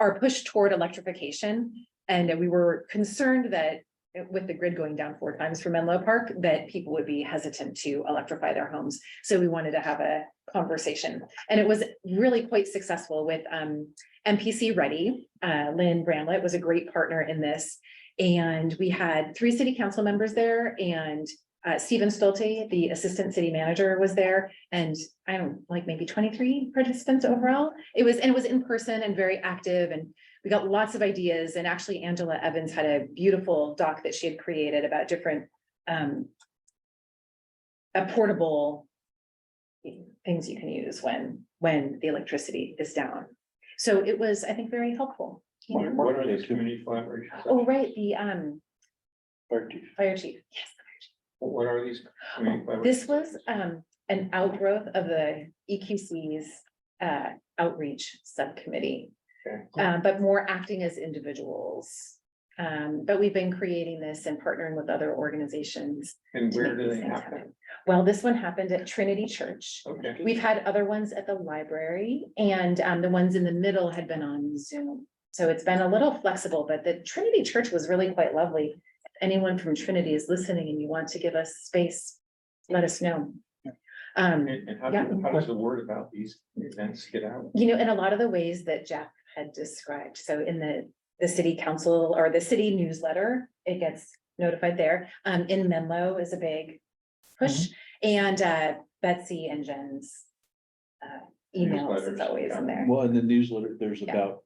our push toward electrification. And we were concerned that with the grid going down 4 times for Menlo Park, that people would be hesitant to electrify their homes. So we wanted to have a conversation. And it was really quite successful with MPC Ready. Lynn Bramlett was a great partner in this. And we had 3 city council members there, and Stephen Stolte, the assistant city manager, was there. And I don't like maybe 23 participants overall. It was in person and very active, and we got lots of ideas. And actually Angela Evans had a beautiful doc that she had created about different portable things you can use when the electricity is down. So it was, I think, very helpful. You know? What are these community collaborations? Oh, right, the Fire chief. fire chief. Yes. What are these? community collaborations? This was an outgrowth of the EQC's outreach subcommittee. Okay. But more acting as individuals. But we've been creating this and partnering with other organizations. And to where make do these they things happen? Well, this one happened at Trinity Church. Okay. We've had other ones at the library, and the ones in the middle had been on Zoom. So it's been a little flexible, but the Trinity Church was really quite lovely. If anyone from Trinity is listening and you want to give us space, let us know. And how Yeah. how does the word about these events get out? You know, in a lot of the ways that Jeff had described, so in the city council or the city newsletter, it gets notified there. In Menlo is a big push, and Betsy and Jen's emails is Newsletters, always in there. Well, in the newsletter, there's Yeah. about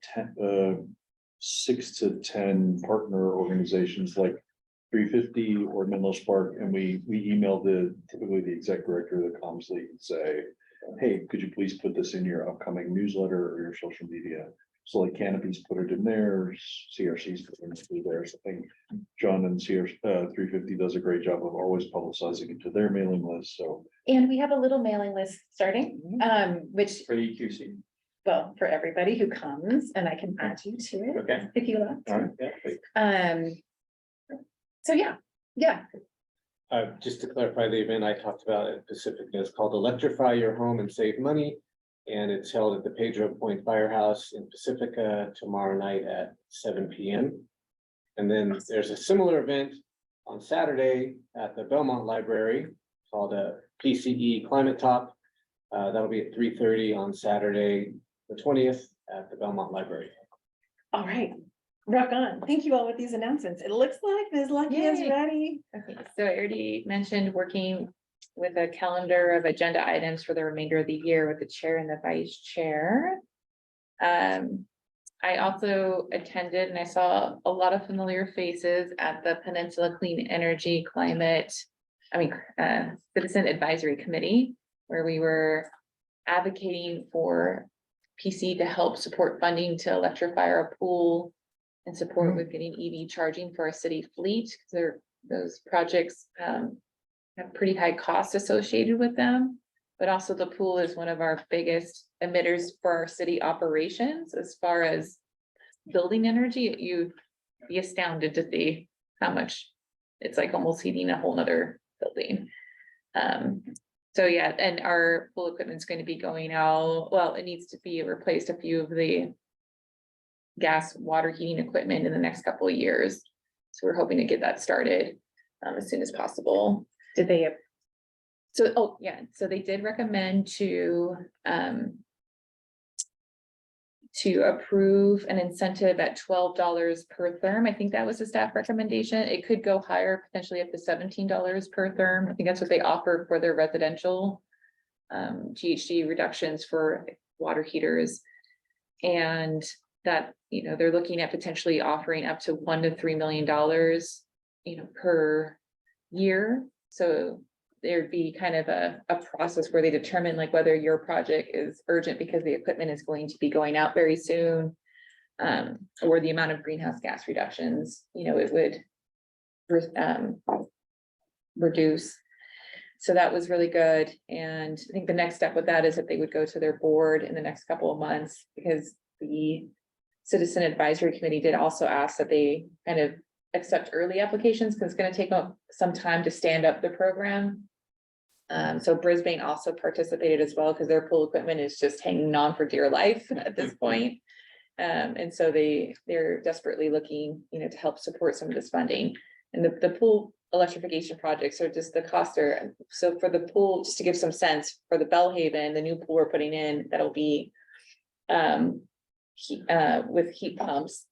6 to 10 partner organizations like 350 or Menlo Spark, and we emailed typically the exec director of the comms league and say, hey, could you please put this in your upcoming newsletter or your social media? So like Canopy's put it in there, CRC's put it in there. So I think John and CR 350 does a great job of always publicizing it to their mailing list. So And we have a little mailing list starting, which, For EQC. well, for everybody who comes, and I can add you to it. Okay. If you like. All right, yeah. So yeah, Just to clarify, the event I talked about at Pacifica is called Electrify Your Home and Save Money. And it's held at the Pedro Point Firehouse in Pacifica tomorrow night at 7 p.m. And then there's a similar event on Saturday at the Belmont Library called a PCE Climate Talk. That'll be at 3:30 on Saturday, the 20th at the Belmont Library. All right, rock on. Thank you all with these announcements. It looks like Ms. Lucky is Yay. ready. okay, so I already mentioned working with a calendar of agenda items for the remainder of the year with the chair and the vice chair. I also attended and I saw a lot of familiar faces at the Peninsula Clean Energy Citizen Advisory Committee, where we were advocating for PC to help support funding to electrify our pool and support with getting EV charging for our city fleet. Those projects have pretty high costs associated with them. But also the pool is one of our biggest emitters for our city operations as far as building energy. You'd be astounded to see how much it's like almost heating a whole nother building. So yeah, and our pool equipment's going to be going out. Well, it needs to be replaced, a few of the gas water heating equipment in the next couple of years. So we're hoping to get that started as soon as possible. Did they, So they did recommend to approve an incentive at $12 per therm. I think that was the staff recommendation. It could go higher, potentially up to $17 per therm. I think that's what they offer for their residential GHG reductions for water heaters. And that, they're looking at potentially offering up to $1 to $3 million, per year. So there'd be kind of a process where they determine like whether your project is urgent because the equipment is going to be going out very soon. Or the amount of greenhouse gas reductions, it would reduce. So that was really good. And I think the next step with that is that they would go to their board in the next couple of months, because the Citizen Advisory Committee did also ask that they kind of accept early applications, because it's going to take some time to stand up the program. So Brisbane also participated as well, because their pool equipment is just hanging on for dear life at this point. And so they're desperately looking, to help support some of this funding. And the pool electrification projects are just, the costs are, so for the pool, just to give some sense, for the Bellhaven, the new pool we're putting in, that'll be with heat pumps,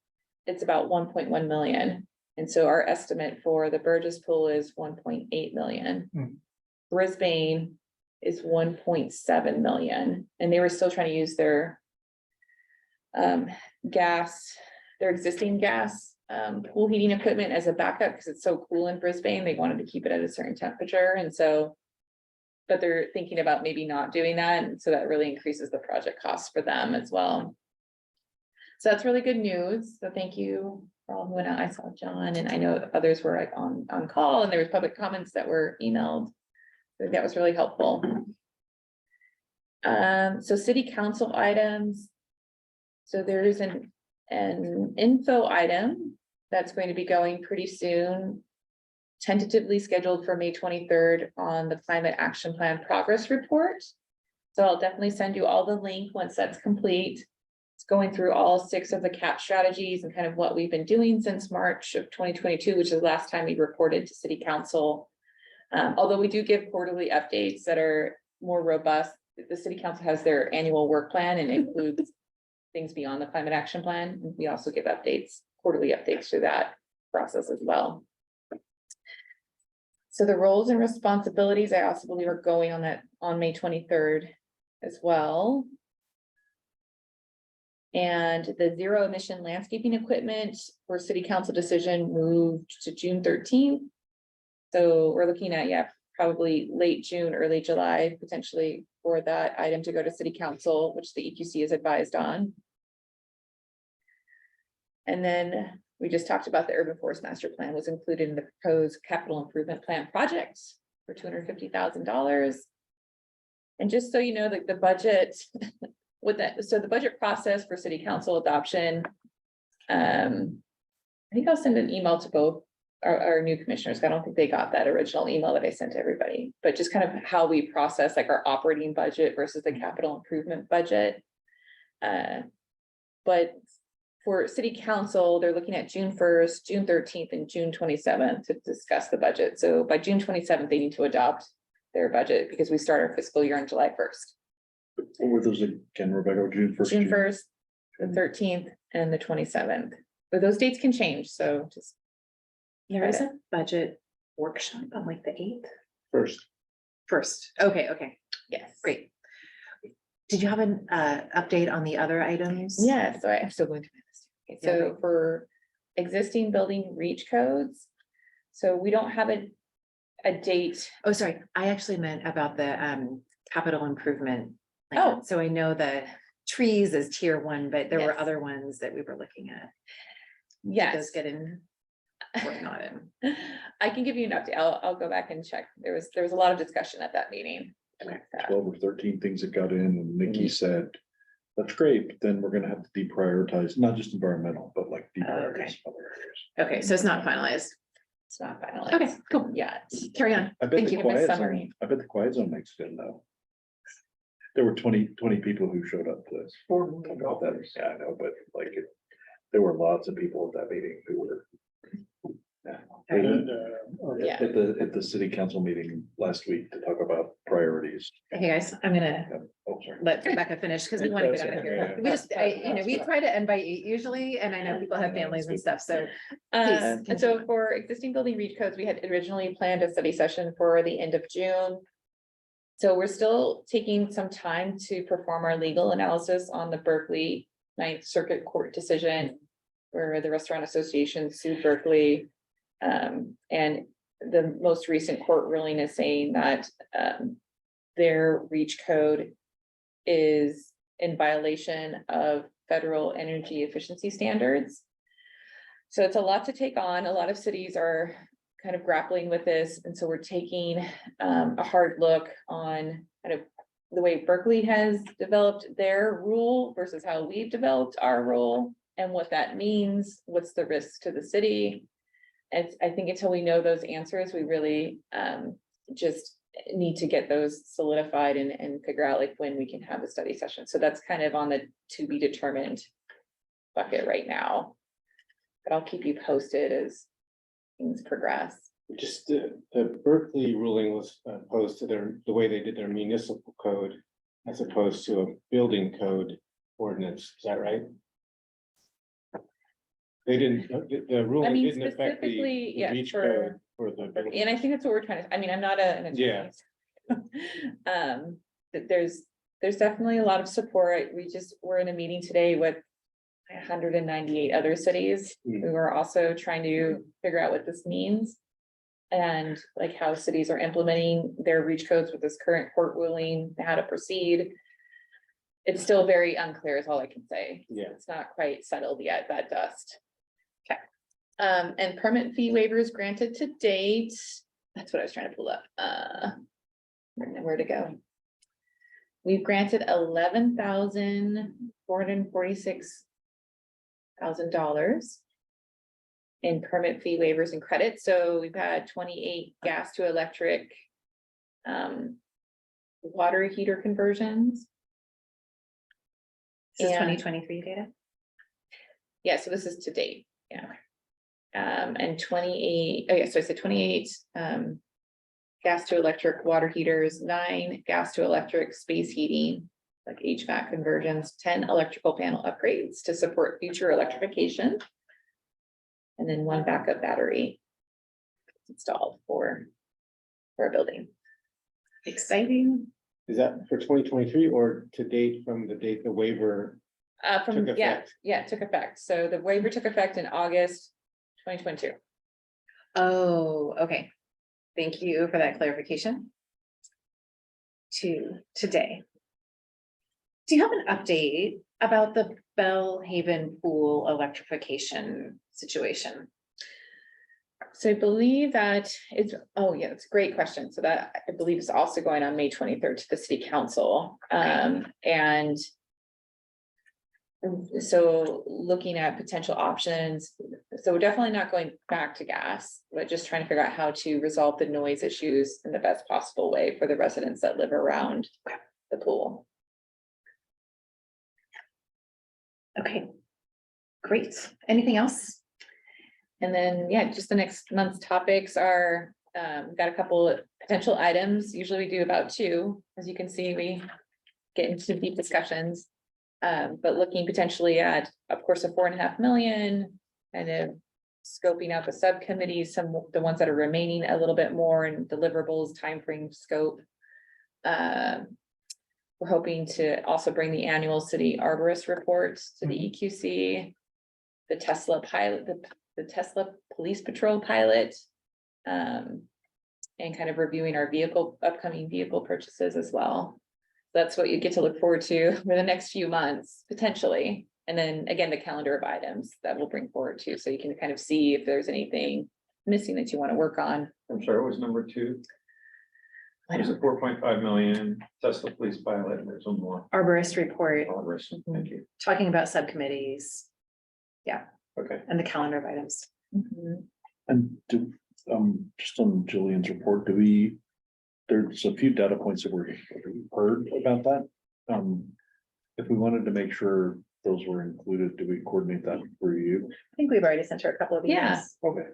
it's about 1.1 million. And so our estimate for the Burgess pool is 1.8 million. Brisbane is 1.7 million, and they were still trying to use their existing gas pool heating equipment as a backup, because it's so cool in Brisbane. They wanted to keep it at a certain temperature, and so, but they're thinking about maybe not doing that, and so that really increases the project costs for them as well. So that's really good news. So thank you for all who went out. I saw John, and I know others were like on call, and there was public comments that were emailed. I think that was really helpful. So city council items. So there is an info item that's going to be going pretty soon, tentatively scheduled for May 23rd on the Climate Action Plan Progress Report. So I'll definitely send you all the link once that's complete. It's going through all 6 of the CAP strategies and kind of what we've been doing since March of 2022, which is the last time we reported to city council. Although we do give quarterly updates that are more robust, the city council has their annual work plan and includes things beyond the climate action plan. We also give updates, quarterly updates through that process as well. So the roles and responsibilities, I also believe, are going on May 23rd as well. And the zero emission landscaping equipment for city council decision moved to June 13th. So we're looking at, yeah, probably late June, early July, potentially for that item to go to city council, which the EQC is advised on. And then we just talked about the urban forest master plan was included in the proposed capital improvement plan project for $250,000. And just so you know, that the budget with that, so the budget process for city council adoption. I think I'll send an email to both our new commissioners. I don't think they got that original email that I sent to everybody, but just kind of how we process like our operating budget versus the capital improvement budget. But for city council, they're looking at June 1st, June 13th, and June 27th to discuss the budget. So by June 27th, they need to adopt their budget because we start our fiscal year on July 1st. What were those again, Rebecca? June 1st? June 1st, the 13th, and the 27th. But those dates can change, so just. There is a budget workshop on like the 8th. First, Okay, Yes. great. Did you have an update on the other items? Yeah, so I'm still going to. Okay, Yeah, so for existing building reach codes, so we don't have a date. Oh, sorry, I actually meant about the capital improvement. Oh. So I know the trees is tier 1, but there were Yes. other ones that we were looking at. Did Yes. those get in? Working on it. I can give you an update. I'll go back and check. There was a lot of discussion at that meeting. 12 or 13 things that got in, and Nikki said, that's great, but then we're gonna have to deprioritize, not just environmental, but like deprioritize other areas. Okay, so it's not finalized. It's not finalized. Okay, cool. Yet. Carry on. I bet Thank the you. Give a quiet summary. zone, I bet the quiet zone makes it in though. There were 20 people who showed up to this. About that, yeah, I know, but like, there were lots of people at that meeting who were. Yeah. Yeah. At the city council meeting last week to talk about priorities. Hey, guys, I'm gonna Oh, sorry. let Rebecca finish because we want to get out of Yeah, here. yeah. We just, we try to end by 8 usually, and I know people have families and stuff, so. And so for existing building reach codes, we had originally planned a study session for the end of June. So we're still taking some time to perform our legal analysis on the Berkeley Ninth Circuit Court decision, where the Restaurant Association sued Berkeley. And the most recent court ruling is saying that their reach code is in violation of federal energy efficiency standards. So it's a lot to take on. A lot of cities are kind of grappling with this. And so we're taking a hard look on kind of the way Berkeley has developed their rule versus how we've developed our rule and what that means, what's the risk to the city. And I think until we know those answers, we really just need to get those solidified and figure out like when we can have a study session. So that's kind of on the to be determined bucket right now. But I'll keep you posted as things progress. just the Berkeley ruling was opposed to the way they did their municipal code as opposed to a building code ordinance. Is that right? They didn't, the ruling mean, didn't affect the specifically, yes, reach for- code for the. building. And I think that's what we're trying to, I mean, I'm not an attorney. Yeah. There's definitely a lot of support. We're in a meeting today with 198 other cities who are also trying to figure out what this means. And like how cities are implementing their reach codes with this current court ruling, how to proceed. It's still very unclear is all I can say. Yeah. It's not quite settled yet, that dust. Okay. And permit fee waivers granted to date. That's what I was trying to pull up. Where to go? We've granted $11,446,000 in permit fee waivers and credits. So we've had 28 gas to electric water heater conversions. This is And- 2023 data? Yeah, so this is to date, yeah. And 28, oh yeah, so I said 28 gas to electric water heaters, 9 gas to electric space heating, like HVAC conversions, 10 electrical panel upgrades to support future electrification. And then 1 backup battery installed for a building. Exciting. Is that for 2023 or to date from the date the waiver From, Took yeah, effect. yeah, it took effect. So the waiver took effect in August 2022. Oh, okay. Thank you for that clarification. To today. Do you have an update about the Bellhaven Pool electrification situation? So I believe that it's, oh yeah, it's a great question. So that I believe is also going on May 23rd to the city council. And so looking at potential options, so we're definitely not going back to gas, but just trying to figure out how to resolve the noise issues in the best possible way for the residents that live around the pool. Okay. Great. Anything else? And then, yeah, just the next month's topics are, got a couple of potential items. Usually we do about 2. As you can see, we get into deep discussions. But looking potentially at, of course, a 4.5 million, kind of scoping out the subcommittees, the ones that are remaining a little bit more and deliverables, timeframe scope. We're hoping to also bring the annual city arborist reports to the EQC, the Tesla pilot, the Tesla police patrol pilot, and kind of reviewing our upcoming vehicle purchases as well. That's what you get to look forward to for the next few months, potentially. And then again, the calendar of items that we'll bring forward too, so you can kind of see if there's anything missing that you want to work on. I'm sorry, what was number 2? I There's a don't- 4.5 million Tesla police pilot, and there's one more. Arborist report, Thank you. talking about subcommittees Okay. and the calendar of items. Mhm. And just on Jillian's report, there's a few data points that we've heard about that. If we wanted to make sure those were included, do we coordinate that for you? I think we've already sent her a couple of emails. Yeah. Okay.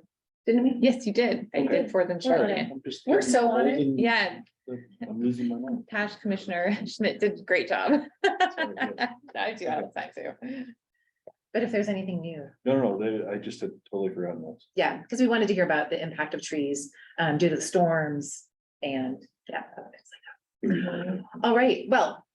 Didn't we? Yes, you did. I Okay. did for them We're on shortly. it. I'm just. We're so on it. Yeah, I'm losing my mind. Tash Commissioner Schmidt did a great job. Sorry, yeah. I do have time too. But if there's anything new. No, I just had totally forgotten those. Yeah, because we wanted to hear about the impact of trees due to the storms and other things like that. All right, well,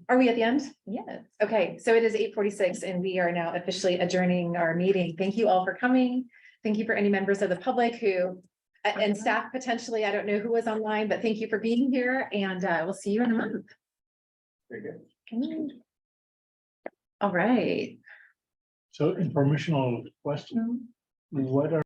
are we at the end? Yes. Okay, so it is 8:46 and we are now officially adjourning our meeting. Thank you all for coming. Thank you for any members of the public who and staff potentially, I don't know who was online, but thank you for being here and we'll see you in a month. Very good. All right. So informational question, what are